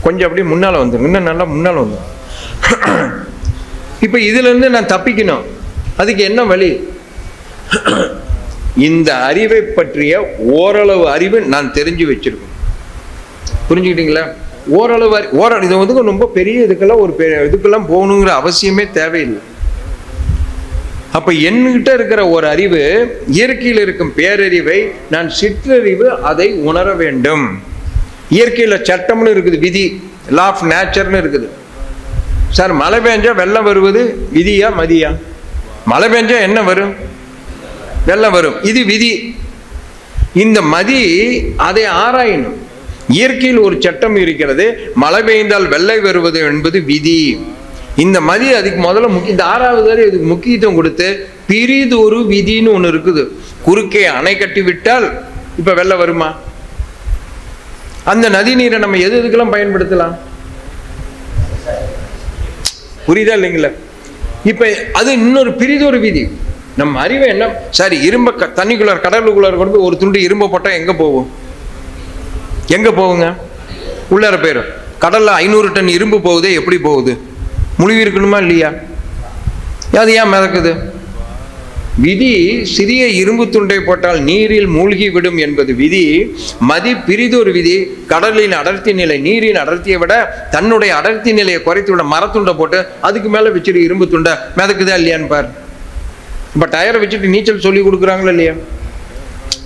கொஞ்சம் அப்படியே முன்னால வந்துடும், இன்னும் நல்லா முன்னால வந்துடும். இப்ப இதுல இருந்து நான் தப்பிக்கணும். அதுக்கு என்ன வழி? இந்த அறிவை பற்றிய ஓரளவு அறிவு நான் தெரிஞ்சு வச்சிருக்கேன். புரிஞ்சுக்கிட்டீங்களா? ஓரளவு இது வந்து ரொம்ப பெரிய இதுக்கெல்லாம் போகணுங்கிற அவசியமே தேவையில்லை. அப்ப என்கிட்ட இருக்கிற ஒரு அறிவு, இயற்கையில் இருக்கும் பேரறிவை நான் சிற்றறிவு அதை உணர வேண்டும். இயற்கையில சட்டம்னு இருக்குது, விதி, லா ஆஃப் நேச்சர்னு இருக்குது. சார், மழை பெஞ்சா வெள்ளம் வருவது விதியா மதியா? மழை பெஞ்சா என்ன வரும்? வெள்ளம் வரும். இது விதி. இந்த மதி அதை ஆராயணும். இயற்கையில் ஒரு சட்டம் இருக்கிறது, மழை பெய்ந்தால் வெள்ளை வருவது என்பது விதி. இந்த மதி அதுக்கு முதல்ல இந்த 6வது இதுக்கு முக்கியத்துவம் கொடுத்து பிரிதொரு விதின்னு ஒண்ணு இருக்குது. குறுக்கே அணை கட்டி விட்டால் இப்ப வெள்ளம் வருமா? அந்த நதி நீரை நம்ம எதுக்கெல்லாம் பயன்படுத்தலாம்? புரியுதா இல்லைங்களா? இப்ப அது இன்னொரு பிரிதொரு விதி. நம்ம அறிவை என்ன? சரி, இரும்ப தண்ணிக்குள்ளார் கடலுக்குள்ளார கொண்டு ஒரு துண்டு இரும்ப போட்டா எங்க போகும்? எங்க போகுங்க? உள்ளார போயிடும். கடல்ல 500 டன் இரும்பு போகுது, எப்படி போகுது? முழுவி இருக்கணுமா இல்லையா? அது ஏன் மிதக்குது? விதி சிறிய இரும்பு துண்டை போட்டால் நீரில் மூழ்கி விடும் என்பது விதி. மதி பிரிதொரு விதி. கடலின் அடர்த்தி நிலை நீரின் அடர்த்தியை விட தன்னுடைய அடர்த்தி நிலையை குறைத்து விட மரத்துண்டை போட்டு அதுக்கு மேல வச்சுட்டு இரும்பு துண்டை மிதக்குதா இல்லையான்னு பாரு. இப்ப டயரை வச்சுட்டு நீச்சல் சொல்லி கொடுக்குறாங்களா இல்லையா?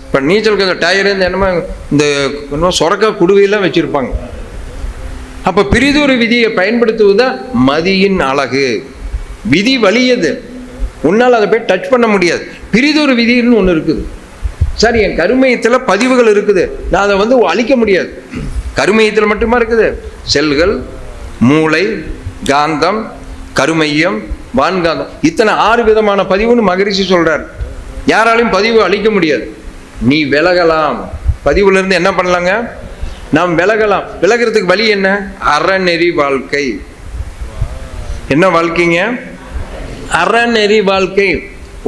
இப்ப நீச்சலுக்கு டயர் என்னமா இந்த சொரக்கா குடுவையெல்லாம் வச்சிருப்பாங்க. அப்ப பிரிதொரு விதியை பயன்படுத்துவதுதான் மதியின் அழகு. விதி வலியது, உன்னால் அதை போய் டச் பண்ண முடியாது. பிரிதொரு விதின்னு ஒன்று இருக்குது. சரி, என் கருமையத்தில் பதிவுகள் இருக்குது, நான் அதை அழிக்க முடியாது. கருமையத்தில் மட்டுமா இருக்குது? செல்கள், மூளை, காந்தம், கருமையம், வான்காந்தம், இத்தனை 6 விதமான பதிவுன்னு மகரிஷி சொல்றார். யாராலையும் பதிவு அழிக்க முடியாது. நீ விலகலாம். பதிவுல இருந்து என்ன பண்ணலாங்க? நாம் விலகலாம். விலகிறதுக்கு வழி என்ன? அறநெறி வாழ்க்கை. என்ன வாழ்க்கைங்க? அறநெறி வாழ்க்கை.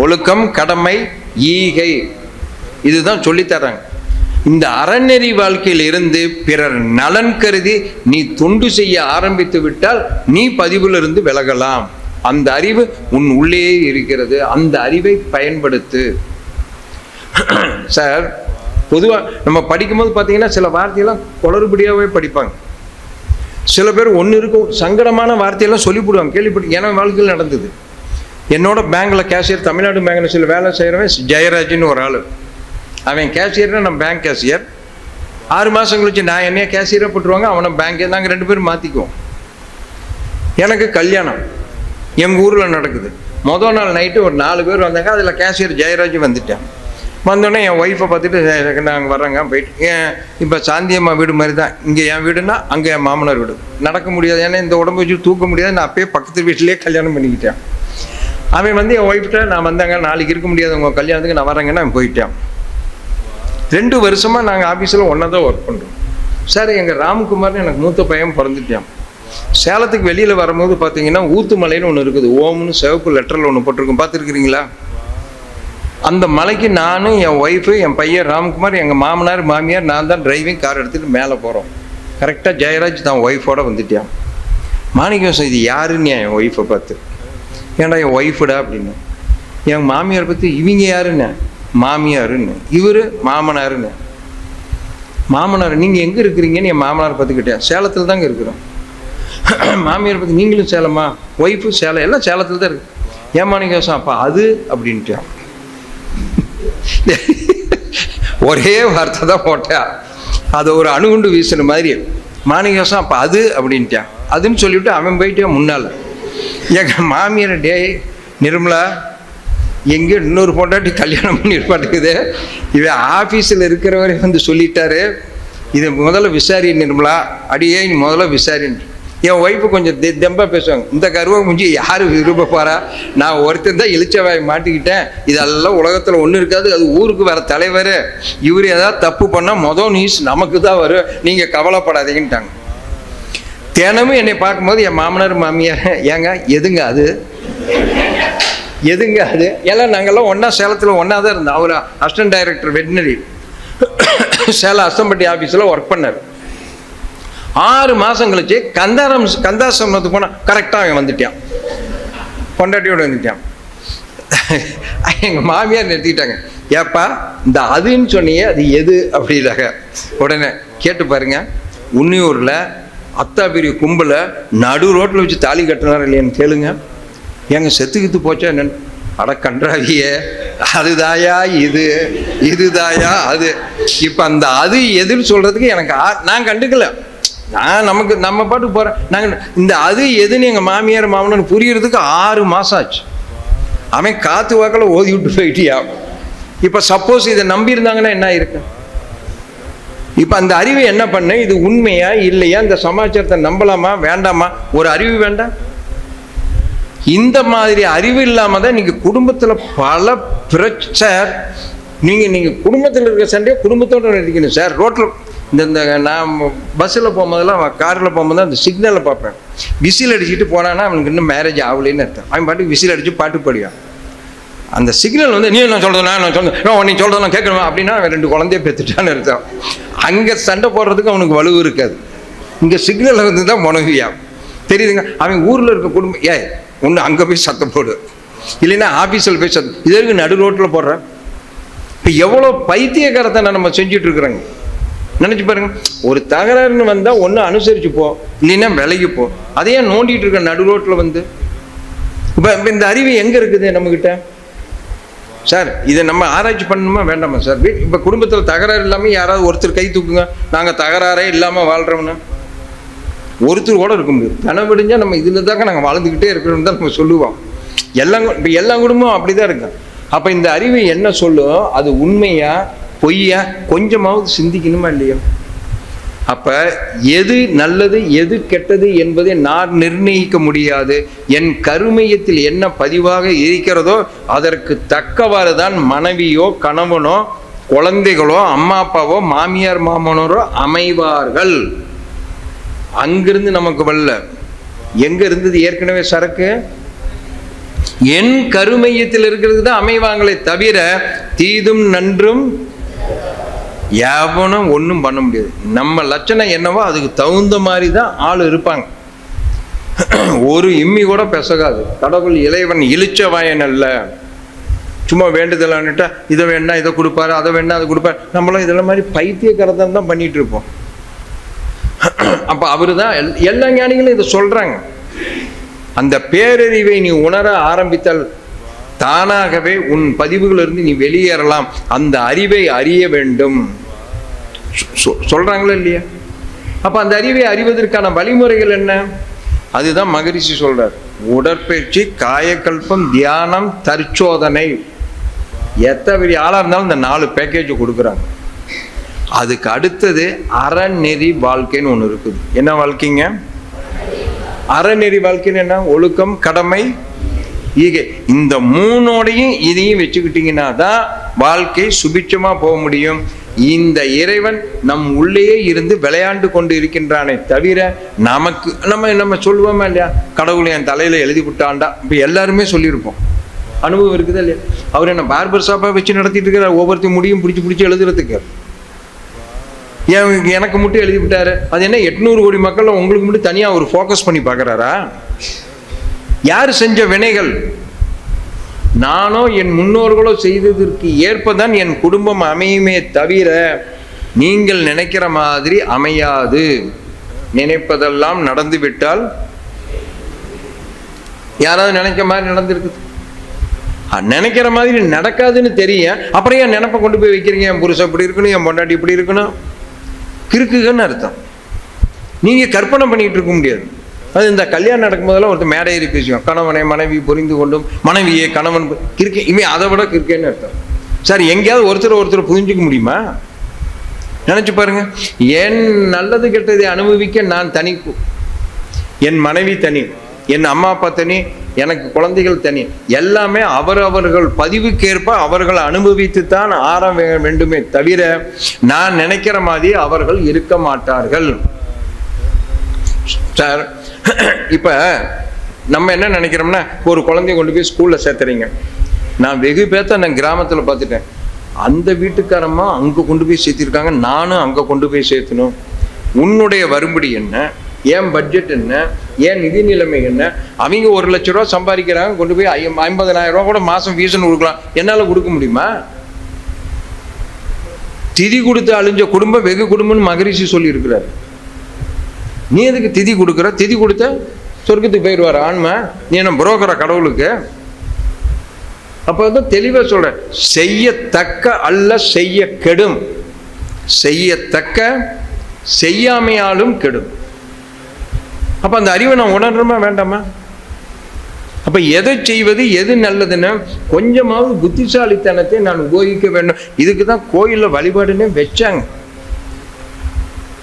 ஒழுக்கம், கடமை, ஈகை, இதுதான் சொல்லித்தர்றாங்க. இந்த அறநெறி வாழ்க்கையில் இருந்து பிறர் நலன் கருதி நீ தொண்டு செய்ய ஆரம்பித்து விட்டால் நீ பதிவிலிருந்து விலகலாம். அந்த அறிவு உன் உள்ளே இருக்கிறது. அந்த அறிவை பயன்படுத்து. சார், பொதுவாக நம்ம படிக்கும்போது பார்த்தீங்கன்னா சில வார்த்தையெல்லாம் குளறுபடியாகவே படிப்பாங்க. சில பேர் ஒன்று இருக்கும், சங்கடமான வார்த்தையெல்லாம் சொல்லிவிடுவாங்க, கேள்விப்பட்டு என் வாழ்க்கையில் நடந்தது. என்னோட பேங்க்கில் கேஷியர், தமிழ்நாடு பேங்கில் சில வேலை செய்கிறவன் ஜெயராஜின்னு ஒரு ஆள். அவன் கேஷியர்னா நம்ம பேங்க் கேஷியர். 6 மாதம் கழிச்சு நான் என்னைய கேஷியராக போட்டுருவாங்க, அவனை பேங்கே. நாங்கள் 2 பேரும் மாற்றிக்குவோம். எனக்கு கல்யாணம் எங்கள் ஊரில் நடக்குது. முதல் நாள் நைட்டு ஒரு 4 பேர் வந்தாங்க. அதில் கேஷியர் ஜெயராஜ் வந்துட்டேன். வந்தோடனே என் ஒய்ஃபை பார்த்துட்டு நாங்கள் வர்றேங்க போயிட்டு, இப்போ சாந்தியம்மா வீடு மாதிரி தான். இங்கே என் வீடுன்னா அங்கே என் மாமனார் வீடு. நடக்க முடியாது, ஏன்னா இந்த உடம்பு வச்சு தூக்க முடியாது. நான் அப்பயே பக்கத்து வீட்டிலேயே கல்யாணம் பண்ணிக்கிட்டேன். அவன் வந்து என் ஒய்ஃப்கிட்ட, நான் வந்தாங்க, நாளைக்கு இருக்க முடியாது உங்கள் கல்யாணத்துக்கு, நான் வரேங்கன்னா அவன் போயிட்டேன். 2 வருஷமாக நாங்கள் ஆஃபீஸில் ஒன்றா தான் ஒர்க் பண்ணுறோம். சார், எங்கள் ராம்குமார்னு எனக்கு மூத்த பையன் பிறந்துட்டான். சேலத்துக்கு வெளியில் வரும்போது பார்த்தீங்கன்னா ஊத்துமலைன்னு ஒன்று இருக்குது. ஓம்னு சிவப்பு லெட்டரில் ஒன்று போட்டிருக்கும், பார்த்துருக்குறீங்களா? அந்த மலைக்கு நானும் என் ஒய்ஃபு, என் பையன் ராம்குமார், எங்கள் மாமனார் மாமியார், நான் தான் டிரைவிங் கார் எடுத்துகிட்டு மேலே போகிறோம். கரெக்டாக ஜெயராஜ் தான் ஒய்ஃபோட வந்துட்டான். மாணிக்கம், இது யாருன்னு என் ஒய்ஃபை பார்த்து, ஏன்டா என் ஒய்ஃபுடா அப்படின்னு. என் மாமியார் பற்றி, இவங்க யாருன்னு? மாமியாருன்னு. இவர் மாமனாருன்னு. மாமனார், நீங்கள் எங்கே இருக்கிறீங்கன்னு என் மாமனார் பார்த்துக்கிட்டேன். சேலத்தில் தாங்க இருக்கிறோம். மாமியார் பற்றி, நீங்களும் சேலமா? ஒய்ஃபு சேலம், எல்லாம் சேலத்தில் தான் இருக்கு. ஏன் மாணிக்கம், அப்போ அது அப்படின்ட்டான். ஒரே வார்த்தை தான் போட்டா, அதை ஒரு அணுகுண்டு வீசின மாதிரி. மாணிக்கம், அப்போ அது அப்படின்ட்டான். அதுன்னு சொல்லிவிட்டு அவன் போயிட்டான் முன்னால். எங்கள் மாமியார், டே நிர்மலா, எங்கேயோ இன்னொரு பொண்டாட்டி கல்யாணம் பண்ணி இருப்பாட்டுக்குது, இவன் ஆஃபீஸில் இருக்கிறவரே வந்து சொல்லிட்டாரு, இதை முதல்ல விசாரி நிர்மலா, அடியே நீ முதல்ல விசாரின்னு. என் ஒய்ஃபு கொஞ்சம் தெம்பாக பேசுவாங்க. இந்த கருவை முடிஞ்சு யார் விரும்ப போகிறா? நான் ஒருத்தர் தான் இளிச்சவாய் மாட்டிக்கிட்டேன், இதெல்லாம் உலகத்தில் ஒன்றும் இருக்காது, அது ஊருக்கு வர தலைவர், இவர் ஏதாவது தப்பு பண்ணால் மொதல் நியூஸ் நமக்கு தான் வரும், நீங்கள் கவலைப்படாதீங்கன்ட்டாங்க. தினமும் என்னை பார்க்கும்போது என் மாமனார் மாமியார், ஏங்க எதுங்க அது, எதுங்க அது, எல்லாம் நாங்கள்லாம் ஒன்றா சேலத்தில் ஒன்றா தான் இருந்தோம். அவர் assistant director veterinary Salem Asthampatti ஆஃபீஸில் ஒர்க் பண்ணார். 6 மாதம் கழிச்சு கந்தாசிரமத்துக்கு போனால் கரெக்டாக அவன் வந்துட்டான், பொண்டாட்டியோடு வந்துட்டான். எங்கள் மாமியார் நிறுத்திக்கிட்டாங்க, ஏப்பா இந்த அதுன்னு சொன்னியே அது எது அப்படின்னாங்க. உடனே கேட்டு பாருங்க, உன்னியூரில் அத்தாபிரி கும்பலை நடு ரோட்டில் வச்சு தாலி கட்டினார் இல்லையான்னு கேளுங்க. எங்க செத்துக்கித்து போச்சா என்னன்னு? அட கன்றாவியே, அதுதாயா இது, இதுதாயா அது. இப்போ அந்த அது எதுன்னு சொல்கிறதுக்கு எனக்கு நான் கண்டுக்கல. நான் நம்ம பாட்டுக்கு போகிறேன். நாங்கள் இந்த அது எதுன்னு எங்கள் மாமியார் மாமனார் புரியறதுக்கு 6 மாதம் ஆச்சு. அவன் காற்று வாக்கில் ஓதி விட்டு போயிட்டியா. இப்போ சப்போஸ் இதை நம்பியிருந்தாங்கன்னா என்ன இருக்கு? இப்போ அந்த அறிவு என்ன பண்ணு, இது உண்மையா இல்லையா, இந்த சமாச்சாரத்தை நம்பலாமா வேண்டாமா, ஒரு அறிவு வேண்டாம். இந்த மாதிரி அறிவு இல்லாமல் தான் நீங்கள் குடும்பத்தில் பல பிரச்சனை. நீங்கள் குடும்பத்தில் இருக்கிற சண்டையை குடும்பத்தோடு இருக்கணும் சார். ரோட்டில் இந்த நான் பஸ்ஸில் போகும்போதெல்லாம், காரில் போகும்போது அந்த சிக்னலை பார்ப்பேன். விசில் அடிச்சுட்டு போனான்னா அவனுக்கு இன்னும் மேரேஜ் ஆகலைன்னு அர்த்தம். அவன் பாட்டுக்கு விசில் அடித்து பாட்டு பாடுவான். அந்த சிக்னல் வந்து, நீ நான் சொல்கிறேன், நான் சொல்கிறேன், நீ சொல்கிறதெல்லாம் கேட்கணுமா அப்படின்னா அவன் 2 குழந்தைய பெற்றுட்டான்னு அர்த்தம். அங்கே சண்டை போடுறதுக்கு அவனுக்கு வலு இருக்காது. இங்கே சிக்னலில் வந்து தான் முனவியா தெரியுதுங்க. அவன் ஊரில் இருக்க குடும்பம் ஒன்று அங்கே போய் சத்தம் போடு, இல்லைன்னா ஆஃபீஸில் போய் சத்தம். இதற்கு நடு ரோட்டில் போடுறேன். இப்போ எவ்வளோ பைத்தியக்காரத்தை நம்ம செஞ்சுட்டு இருக்கிறாங்க நினச்சி பாருங்க. ஒரு தகராறுன்னு வந்தால் ஒன்று அனுசரிச்சு போ, இல்லைன்னா விலகி போ. அதையே நோண்டிகிட்டு இருக்க நடு ரோட்டில் வந்து. இப்போ இந்த அறிவு எங்கே இருக்குது நம்மக்கிட்ட சார்? இதை நம்ம ஆராய்ச்சி பண்ணணுமா வேண்டாமா சார்? இப்போ குடும்பத்தில் தகராறு இல்லாமல் யாராவது ஒருத்தர் கை தூக்குங்க, நாங்கள் தகராறே இல்லாமல் வாழ்கிறோம்னா ஒருத்தர் கூட இருக்க முடியாது. தன விடிஞ்சால் நம்ம இதில் தாங்க நாங்கள் வாழ்ந்துக்கிட்டே இருக்கிறோம் தான் நம்ம சொல்லுவோம். இப்போ எல்லா குடும்பமும் அப்படி தான் இருக்கு. அப்போ இந்த அறிவு என்ன சொல்லும், அது உண்மையா பொய்யா கொஞ்சமாவது சிந்திக்கணுமா இல்லையா? அப்ப எது நல்லது எது கெட்டது என்பதை நான் நிர்ணயிக்க முடியாது. என் கருமையத்தில் என்ன பதிவாக இருக்கிறதோ அதற்கு தக்கவாறு தான் மனைவியோ கணவனோ குழந்தைகளோ அம்மா அப்பாவோ மாமியார் மாமனோரோ அமைவார்கள். அங்கிருந்து நமக்கு வரல. எங்க இருந்தது ஏற்கனவே சரக்கு? என் கருமையத்தில் இருக்கிறது தான் அமைவாங்களே தவிர தீதும் நன்றும் எவனும் ஒன்றும் பண்ண முடியாது. நம்ம லட்சணம் என்னவோ அதுக்கு தகுந்த மாதிரி தான் ஆள் இருப்பாங்க. ஒரு இம்மி கூட பெசகாது. கடவுள் இறைவன் இளிச்சவாயன் அல்ல. சும்மா வேண்டுதலான்னுட்டா இதை வேணா இதை கொடுப்பாரு, அதை வேணா அதை கொடுப்பாரு. நம்மளும் இதெல்லாம் மாதிரி பைத்தியக்காரத்தான் தான் பண்ணிட்டு இருப்போம். அப்போ அவர் தான் எல்லா ஞானிகளும் இதை சொல்கிறாங்க. அந்த பேரறிவை நீ உணர ஆரம்பித்தால் தானாகவே உன் பதிவுகளிலிருந்து நீ வெளியேறலாம். அந்த அறிவை அறிய வேண்டும் சொல்கிறாங்களா இல்லையா? அப்போ அந்த அறிவை அறிவதற்கான வழிமுறைகள் என்ன? அதுதான் மகரிஷி சொல்றார். உடற்பயிற்சி, காயக்கல்பம், தியானம், தற்சோதனை. எத்தனை பெரிய ஆளாக இருந்தாலும் இந்த 4 பேக்கேஜ் கொடுக்குறாங்க. அதுக்கு அடுத்தது அறநெறி வாழ்க்கைன்னு ஒன்று இருக்குது. என்ன வாழ்க்கைங்க? அறநெறி வாழ்க்கைன்னு என்ன? ஒழுக்கம், கடமை, ஈகை. இந்த 3ஓடையும் இதையும் வச்சுக்கிட்டீங்கன்னா தான் வாழ்க்கை சுபிட்சமாக போக முடியும். இந்த இறைவன் நம் உள்ளேயே இருந்து விளையாண்டு கொண்டு இருக்கின்றானே தவிர நமக்கு நம்ம சொல்லுவோமா இல்லையா, கடவுளை என் தலையில எழுதி விட்டான்டா. இப்போ எல்லாருமே சொல்லியிருப்போம். அனுபவம் இருக்குதா இல்லையா? அவர் என்ன பார்பர் ஷாப்பாக வச்சு நடத்திட்டு இருக்கிறார். ஒவ்வொருத்தையும் முடியும் பிடிச்சி எழுதுறதுக்கு. எனக்கு மட்டும் எழுதி விட்டாரு. அது என்ன 800 கோடி மக்கள் உங்களுக்கு மட்டும் தனியாக ஒரு ஃபோக்கஸ் பண்ணி பார்க்குறாரா? யார் செஞ்ச வினைகள்? நானோ என் முன்னோர்களோ செய்ததற்கு ஏற்பதான் என் குடும்பம் அமையுமே தவிர நீங்கள் நினைக்கிற மாதிரி அமையாது. நினைப்பதெல்லாம் நடந்து விட்டால் யாராவது நினைக்க மாதிரி நடந்திருக்குது? நினைக்கிற மாதிரி நடக்காதுன்னு தெரியும். அப்புறம் என் நினைப்பை கொண்டு போய் வைக்கிறீங்க. என் புருஷன் இப்படி இருக்கணும், என் பொண்டாட்டி இப்படி இருக்கணும். கிறுக்குன்னு அர்த்தம். நீங்க கற்பனை பண்ணிட்டு இருக்க முடியாது. அது இந்த கல்யாணம் நடக்கும் போதெல்லாம் ஒருத்தர் மேடை ஏறி பேசுவோம். கணவனை மனைவி புரிந்து கொண்டும், மனைவியை கணவன் கிறுக்கே. இவன் அதை விட கிறுக்கேன்னு அர்த்தம். சார், எங்கேயாவது ஒருத்தர் புரிஞ்சுக்க முடியுமா? நினைச்சு பாருங்க. என் நல்லது கெட்டதை அனுபவிக்க நான் தனி, என் மனைவி தனி, என் அம்மா அப்பா தனி, எனக்கு குழந்தைகள் தனி. எல்லாமே அவரவர்கள் பதிவுக்கேற்ப அவர்கள் அனுபவித்துத்தான் ஆற வேண்டுமே தவிர நான் நினைக்கிற மாதிரி அவர்கள் இருக்க மாட்டார்கள். சார், இப்ப நம்ம என்ன நினைக்கிறோம்னா, ஒரு குழந்தைய கொண்டு போய் ஸ்கூல்ல சேர்த்துறீங்க. நான் வெகு பேர்த்த நான் கிராமத்துல பார்த்துட்டேன். அந்த வீட்டுக்காரம்மா அங்க கொண்டு போய் சேர்த்திருக்காங்க, நானும் அங்க கொண்டு போய் சேர்த்தணும். உன்னுடைய வரும்படி என்ன, ஏன் பட்ஜெட் என்ன, ஏன் நிதி நிலைமை என்ன? அவங்க 1 லட்ச ரூபா சம்பாதிக்கிறாங்க, கொண்டு போய் 50,000 ரூபா கூட மாசம் ஃபீஸ்ன்னு கொடுக்கலாம். என்னால கொடுக்க முடியுமா? திதி கொடுத்து அழிஞ்ச குடும்பம் வெகு குடும்பம்னு மகரிஷி சொல்லி இருக்கிறார். நீ எதுக்கு திதி கொடுக்குற? திதி கொடுத்த சொர்க்கத்துக்கு போயிடுவார் ஆன்மா. நீ என்ன புரோக்கரா கடவுளுக்கு? அப்ப வந்து தெளிவா சொல்ற, செய்யத்தக்க அல்ல செய்ய கெடும், செய்யத்தக்க செய்யாமையாலும் கெடும். அப்ப அந்த அறிவை நான் உணரணுமா வேண்டாமா? அப்ப எதை செய்வது, எது நல்லதுன்னு கொஞ்சமாவது புத்திசாலித்தனத்தை நான் உபயோகிக்க வேண்டும். இதுக்கு தான் கோயில்ல வழிபாடுன்னு வச்சாங்க.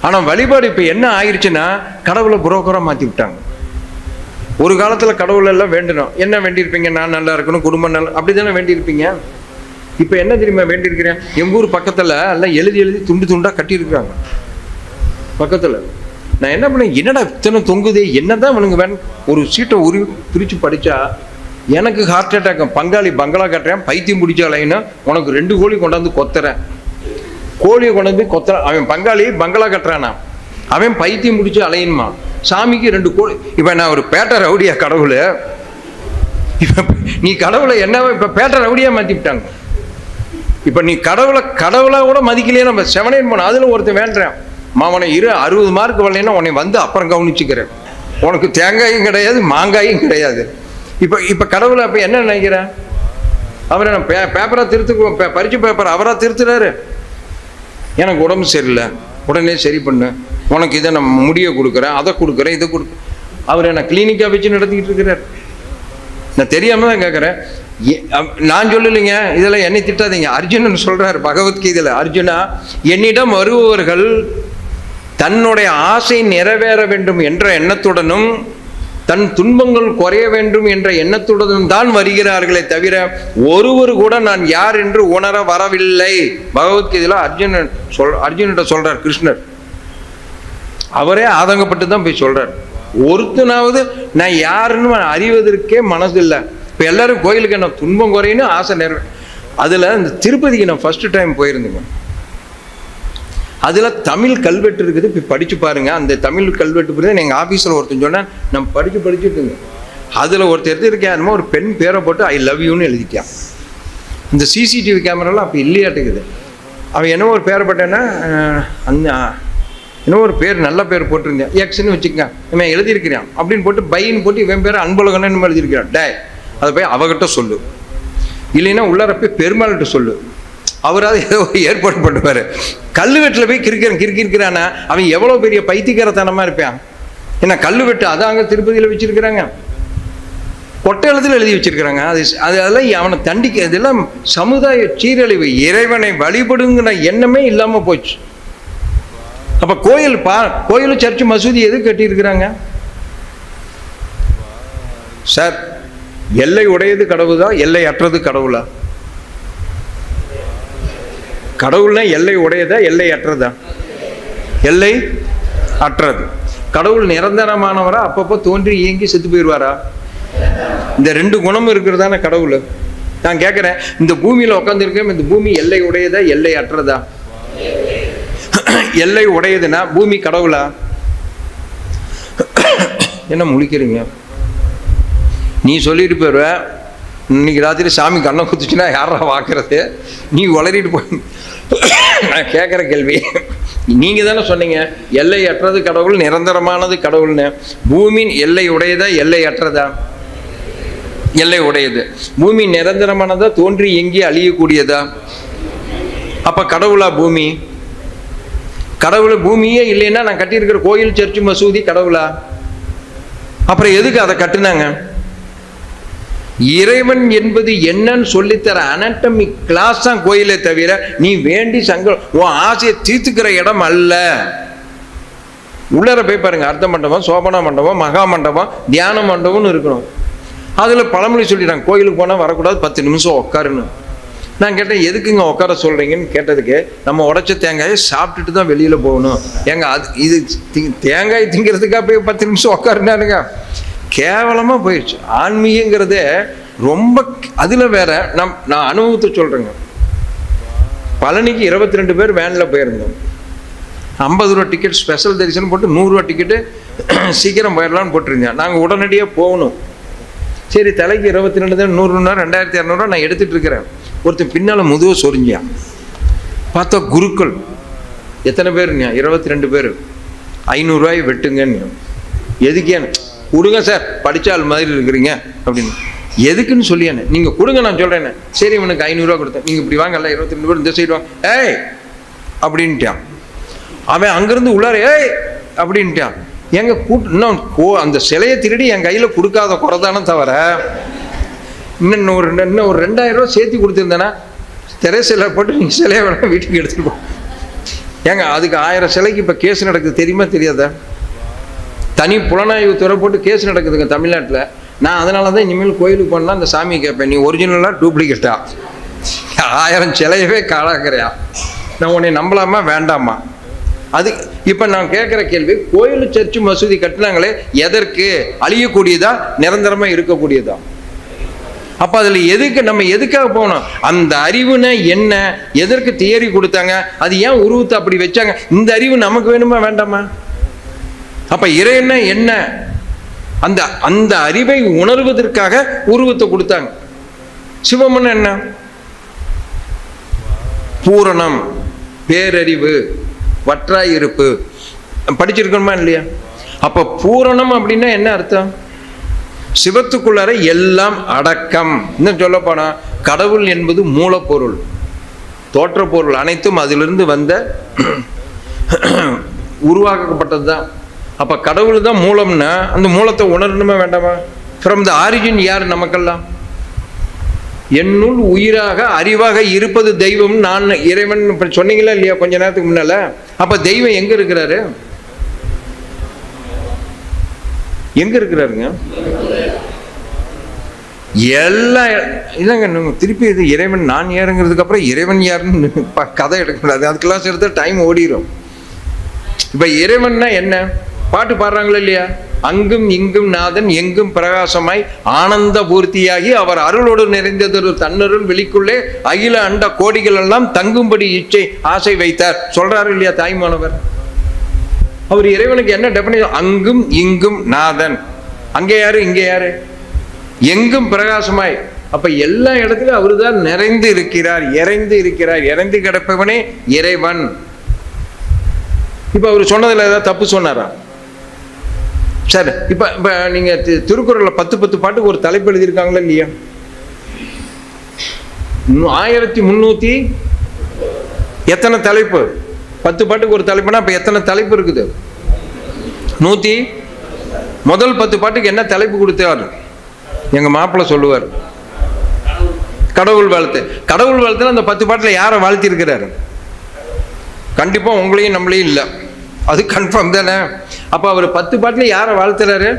ஆனா வழிபாடு இப்ப என்ன ஆயிடுச்சுன்னா, கடவுளை புரோக்கரா மாத்தி விட்டாங்க. ஒரு காலத்துல கடவுள் எல்லாம் வேண்டணும். என்ன வேண்டியிருப்பீங்க? நான் நல்லா இருக்கணும், குடும்பம் நல்லா, அப்படித்தானே வேண்டியிருப்பீங்க. இப்ப என்ன தெரியுமா வேண்டியிருக்கிறேன்? எங்க ஊர் பக்கத்துல எல்லாம் எழுதி துண்டு துண்டா கட்டி இருக்கிறாங்க பக்கத்துல. நான் என்ன பண்ணேன், என்னடா இத்தனை தொங்குதே, என்னதான் அவனுங்க வேணும்? ஒரு சீட்டை பிரிச்சு படிச்சா எனக்கு ஹார்ட் அட்டாக். பங்காளி பங்களா கட்டுறேன், பைத்தியம் பிடிச்சாலைன்னா உனக்கு 2 கோழி கொண்டாந்து கொத்துறேன். கோழியை கொண்டாந்து கொத்துறான். அவன் பங்காளி பங்களா கட்டுறானா, அவன் பைத்தியம் பிடிச்சி அலையணுமா? சாமிக்கு 2 கோழி. இப்ப நான் ஒரு பேட்டை ரவுடியா கடவுள்? இப்ப நீ கடவுளை என்ன இப்ப பேட்டை ரவுடியா மாத்தி விட்டாங்க. இப்ப நீ கடவுளா கூட மதிக்கலையே. நம்ம செவனேன் போன அதுல ஒருத்தன் வேண்டேன், மாவனை 60 மார்க் வரலைன்னா உன்னை வந்து அப்புறம் கவனிச்சுக்கிறேன். உனக்கு தேங்காயும் கிடையாது, மாங்காயும் கிடையாது. இப்ப கடவுளை அப்ப என்ன நினைக்கிறேன்? அவரை நான் பேப்பரா திருத்து, பரிச்சு பேப்பர் அவரா திருத்துறாரு. எனக்கு உடம்பு சரியில்லை, உடனே சரி பண்ணு, உனக்கு இதை நான் முடிய கொடுக்குறேன், அதை கொடுக்குறேன், இதை கொடுக்க. அவர் என்ன கிளினிக்கா வச்சு நடத்திக்கிட்டு இருக்கிறார். நான் தெரியாம தான் கேட்குறேன். நான் சொல்லலைங்க, இதெல்லாம் என்னை திட்டாதீங்க. அர்ஜுனன் சொல்றாரு பகவத்கீதையில, அர்ஜுனா, என்னிடம் வருபவர்கள் தன்னுடைய ஆசை நிறைவேற வேண்டும் என்ற எண்ணத்துடனும் தன் துன்பங்கள் குறைய வேண்டும் என்ற எண்ணத்துடனும் தான் வருகிறார்களே தவிர ஒருவர் கூட நான் யார் என்று உணர வரவில்லை. பகவத்கீதையில அர்ஜுனிட்ட சொல்றார் கிருஷ்ணர். அவரே ஆதங்கப்பட்டு தான் போய் சொல்றார். ஒருத்தனாவது நான் யாருன்னு அறிவதற்கே மனசு இல்லை. இப்ப எல்லாரும் கோயிலுக்கு என்ன துன்பம் குறையணும், ஆசை நிறைவே. அதுல இந்த திருப்பதிக்கு நான் ஃபர்ஸ்ட் டைம் போயிருந்தேங்க. அதுல தமிழ் கல்வெட்டு இருக்குது, இப்போ படிச்சு பாருங்க. அந்த தமிழ் கல்வெட்டு புரியுது. எங்க ஆபீஸ்ல ஒருத்தன் சொன்னா நம்ம படிச்சுட்டு இருந்தோம். அதுல ஒருத்தர் எடுத்துருக்கேன், ஒரு பெண் பேரை போட்டு ஐ லவ் யூன்னு எழுதிட்டான். இந்த சிசிடிவி கேமராலாம் அப்போ இல்லையாட்டுக்குது. அவன் என்ன ஒரு பேரை போட்டேன்னா, அந்த இன்னும் ஒரு பேர் நல்ல பேர் போட்டிருந்தேன், எக்ஸ்ன்னு வச்சுக்கங்க, இவன் எழுதியிருக்கிறான் அப்படின்னு போட்டு பைன்னு போட்டு இவன் பேர் அன்பழகன்னு எழுதியிருக்கிறான். டே அதை போய் அவகிட்ட சொல்லு, இல்லைன்னா உள்ளார போய் பெருமாள்கிட்ட சொல்லு, அவராது ஏதோ ஏற்பாடு பண்ணுவார். கல்லுவெட்டில் போய் கிறுக்கிறானா அவன் எவ்வளோ பெரிய பைத்தியக்காரத்தனமாக இருப்பான். ஏன்னா கல்லுவெட்டு அதாங்க திருப்பதியில் வச்சிருக்கிறாங்க, கொட்டை எழுத்துல எழுதி வச்சிருக்கிறாங்க. அதெல்லாம் அவனை தண்டிக்க, இதெல்லாம் சமுதாய சீரழிவு. இறைவனை வழிபடுங்கிற எண்ணமே இல்லாமல் போச்சு. அப்போ கோயில் சர்ச்சு மசூதி எது கட்டியிருக்கிறாங்க சார்? எல்லை உடையது கடவுளா, எல்லை அற்றது கடவுளா? கடவுள்னா எல்லை உடையதா, எல்லை அற்றதா? எல்லை அற்றது. கடவுள் நிரந்தரமானவரா, அப்பப்போ தோன்றி இயங்கி செத்து போயிடுவாரா? இந்த ரெண்டு குணமும் இருக்கிறதான கடவுள். நான் கேட்குறேன், இந்த பூமியில் உட்காந்துருக்கேன், இந்த பூமி எல்லை உடையதா, எல்லை அற்றதா? எல்லை உடையதுன்னா பூமி கடவுளா? என்ன முழிக்கிறீங்க? நீ சொல்லிட்டு போயிடுவ, இன்னைக்கு ராத்திரி சாமி கண்ணை குத்துச்சுன்னா யாரா வாக்குறது? நீ உளறிட்டு போய் நான் கேட்குற கேள்வி, நீங்கள் தானே சொன்னீங்க எல்லை அற்றது கடவுள், நிரந்தரமானது கடவுள்னு. பூமியின் எல்லை உடையதா, எல்லை அற்றதா? எல்லை உடையது. பூமி நிரந்தரமானதா, தோன்றி எங்கே அழியக்கூடியதா? அப்போ கடவுளா பூமி? கடவுள் பூமியே இல்லைன்னா நான் கட்டியிருக்கிற கோயில் சர்ச்சு மசூதி கடவுளா? அப்புறம் எதுக்கு அதை கட்டுனாங்க? இறைவன் என்பது என்னன்னு சொல்லித்தர அனாட்டமிக் கிளாஸ் தான் கோயிலே தவிர நீ வேண்டி உன் ஆசையை தீர்த்துக்கிற இடம் அல்ல. உள்ளர போய் பாருங்க, அர்த்த மண்டபம், சோபனா மண்டபம், மகா மண்டபம், தியான மண்டபம்னு இருக்கணும். அதில் பழமொழி சொல்லிட்டாங்க, கோயிலுக்கு போனால் வரக்கூடாது, 10 நிமிஷம் உட்காருன்னு. நான் கேட்டேன், எதுக்குங்க உட்கார சொல்கிறீங்கன்னு கேட்டதுக்கு, நம்ம உடைச்ச தேங்காயை சாப்பிட்டுட்டு தான் வெளியில் போகணும். ஏங்க அது இது தேங்காய் திங்கிறதுக்காக போய் 10 நிமிஷம் உட்காருனானுங்க. கேவலமாக போயிடுச்சு ஆன்மீகங்கிறதே. ரொம்ப அதில் வேற நான் அனுபவத்தை சொல்கிறேங்க. பழனிக்கு 22 பேர் வேனில் போயிருந்தோம். 50 ரூபா டிக்கெட் ஸ்பெஷல் தரிசனம் போட்டு 100 ரூபா டிக்கெட்டு சீக்கிரம் போயிடலான்னு போட்டிருந்தேன். நாங்கள் உடனடியாக போகணும். சரி, தலைக்கு 22 தான், 100 2200 நான் எடுத்துகிட்டு இருக்கிறேன். ஒருத்தன் பின்னால் முதுவை சொரிஞ்சான். பார்த்தா குருக்கள் எத்தனை பேருங்க? 22 பேர். 500 ரூபாய் வெட்டுங்கன்னு. எதுக்கேன்னு? கொடுங்க சார், படித்தால் மாதிரி இருக்கிறீங்க அப்படின்னு. எதுக்குன்னு சொல்லியானே, நீங்கள் கொடுங்க நான் சொல்கிறேன்னு. சரி, இவனுக்கு 500 ரூபா கொடுத்தேன். நீங்கள் இப்படி வாங்கல்ல, 22 பேர் இந்த சைடு வாங்க, ஏய் அப்படின்ட்டான். அவன் அங்கேருந்து உள்ளார ஏய் அப்படின்ட்டான். எங்க இன்னும் அந்த சிலையை திருடி என் கையில் கொடுக்காத குறைதானே தவிர, இன்னும் ஒரு 2000 ரூபா சேர்த்து கொடுத்துருந்தேன்னா திரை சிலை போட்டு நீங்கள் சிலையை வேணா வீட்டுக்கு எடுத்துகிட்டு போ. ஏங்க அதுக்கு 1000 சிலைக்கு இப்போ கேஸ் நடக்குது, தெரியுமா தெரியாதா? தனி புலனாய்வு துறை போட்டு கேஸ் நடக்குதுங்க தமிழ்நாட்டில். நான் அதனால தான் இனிமேல் கோயிலுக்கு போனால் அந்த சாமியை கேட்பேன், நீ ஒரிஜினலாக டூப்ளிகேட்டா? 1000 சிலையவே காலாக்கிறியா? நான் உன்னை நம்பலாமா வேண்டாமா? அது இப்போ நான் கேட்குற கேள்வி, கோயில் சர்ச்சு மசூதி கட்டினாங்களே எதற்கு? அழியக்கூடியதா, நிரந்தரமாக இருக்கக்கூடியதா? அப்போ அதில் நம்ம எதுக்காக போகணும்? அந்த அறிவுனா என்ன, எதற்கு தியரி கொடுத்தாங்க, அது ஏன் உருவத்தை அப்படி வச்சாங்க? இந்த அறிவு நமக்கு வேணுமா வேண்டாமா? அப்போ இறைவனா என்ன, அந்த அறிவை உணர்வதற்காக உருவத்தை கொடுத்தாங்க. சிவம்னா என்ன? பூரணம், பேரறிவு, வற்றாய் இருப்பு. படிச்சிருக்கணுமா இல்லையா? அப்ப பூரணம் அப்படின்னா என்ன அர்த்தம்? சிவத்துக்குள்ளார எல்லாம் அடக்கம். இன்னும் சொல்ல போனா கடவுள் என்பது மூலப்பொருள், தோற்ற பொருள் அனைத்தும் அதிலிருந்து வந்த உருவாக்கப்பட்டது தான். அப்ப கடவுள் தான் மூலம்னா அந்த மூலத்தை உணரணுமா வேண்டாமா? ஃப்ரம் த ஆரிஜின் யார் நமக்கெல்லாம்? என்னுள் உயிராக அறிவாக இருப்பது தெய்வம், நான் இறைவன் சொன்னீங்களா இல்லையா கொஞ்ச நேரத்துக்கு முன்னால? அப்ப தெய்வம் எங்க இருக்கிறாரு? எங்க இருக்கிறாருங்க? எல்லாம் இல்லைங்க. திருப்பி இது இறைவன் நான் யாருங்கிறதுக்கு அப்புறம் இறைவன் யாருன்னு கதை எடுக்கக்கூடாது, அதுக்கெல்லாம் சேர்த்து டைம் ஓடிடும். இப்ப இறைவன்னா என்ன? பாட்டு பாடுறாங்களா இல்லையா? அங்கும் இங்கும் நாதன் எங்கும் பிரகாசமாய் ஆனந்த பூர்த்தியாகி அவர் அருளோடு நிறைந்ததொரு தன்னருள் வெளிக்குள்ளே அகில அண்ட கோடிகள் எல்லாம் தங்கும்படி இச்சை ஆசை வைத்தார் சொல்றாரு இல்லையா தாய்மானவர்? அவர் இறைவனுக்கு என்ன டெஃபினிஷன்? அங்கும் இங்கும் நாதன். அங்கே யாரு, இங்கே யாரு? எங்கும் பிரகாசமாய். அப்ப எல்லா இடத்துலயும் அவருதான் நிறைந்து இருக்கிறார், இறைந்து இருக்கிறார். இறைந்து கிடப்பவனே இறைவன். இப்போ அவர் சொன்னதில் ஏதாவது தப்பு சொன்னாரா? சரி, இப்போ நீங்கள் திருக்குறளில் 10 பாட்டுக்கு ஒரு தலைப்பு எழுதியிருக்காங்களா இல்லையா? 1300 எத்தனை தலைப்பு? 10 பாட்டுக்கு ஒரு தலைப்புனா அப்போ எத்தனை தலைப்பு இருக்குது? 100. முதல் 10 பாட்டுக்கு என்ன தலைப்பு கொடுத்தாரு? எங்கள் மாப்பிள்ளை சொல்லுவார், கடவுள் வாழ்த்து. கடவுள் வாழ்த்துல அந்த 10 பாட்டில் யாரை வாழ்த்தி இருக்கிறாரு? கண்டிப்பா உங்களையும் நம்மளையும் இல்லை, அது கன்ஃபார்ம் தானே. அப்ப அவர் 10 பாட்டில் யாரை வாழ்த்துறாரு?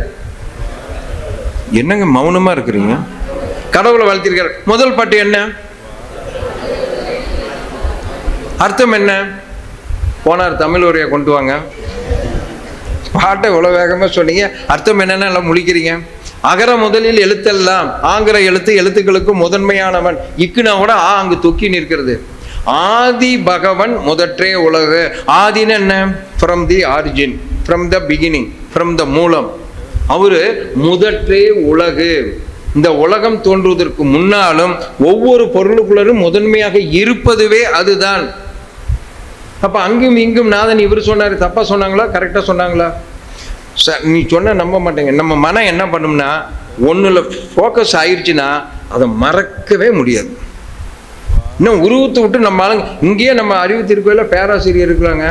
என்னங்க மௌனமா இருக்கிறீங்க? கடவுளை வாழ்த்திருக்காரு. முதல் பாட்டு என்ன அர்த்தம்? என்ன போனார் தமிழ் உரையை கொண்டு வாங்க. பாட்டை இவ்வளவு வேகமா சொன்னீங்க, அர்த்தம் என்னன்னு எல்லாம் முழிக்கிறீங்க. அகர முதலில் எழுத்தெல்லாம் ஆங்கிற எழுத்துக்களுக்கு முதன்மையானவன். இக்குனா கூட அங்கு தொக்கி நிற்கிறது. ஆதி பகவன் முதற்றே உலகு. ஆதின்னு என்ன? From the origin, from the beginning, from the மூலம். அவரு முதற்றே உலகு. இந்த உலகம் தோன்றுவதற்கு முன்னாலும் ஒவ்வொரு பொருளுக்குள்ளரும் முதன்மையாக இருப்பதுவே அதுதான். அப்ப அங்கும் இங்கும் நாதன் இவர் சொன்னாரு, தப்பா சொன்னாங்களா கரெக்டா சொன்னாங்களா? நீ சொன்ன நம்ப மாட்டேங்க. நம்ம மனம் என்ன பண்ணும்னா, ஒன்றுல ஃபோக்கஸ் ஆயிடுச்சுன்னா அதை மறக்கவே முடியாது. இன்னும் உருவத்தை விட்டு நம்ம ஆளுங்க இங்கேயே நம்ம அறிவு திருக்கோயில பேராசிரியர் இருக்கிறாங்க,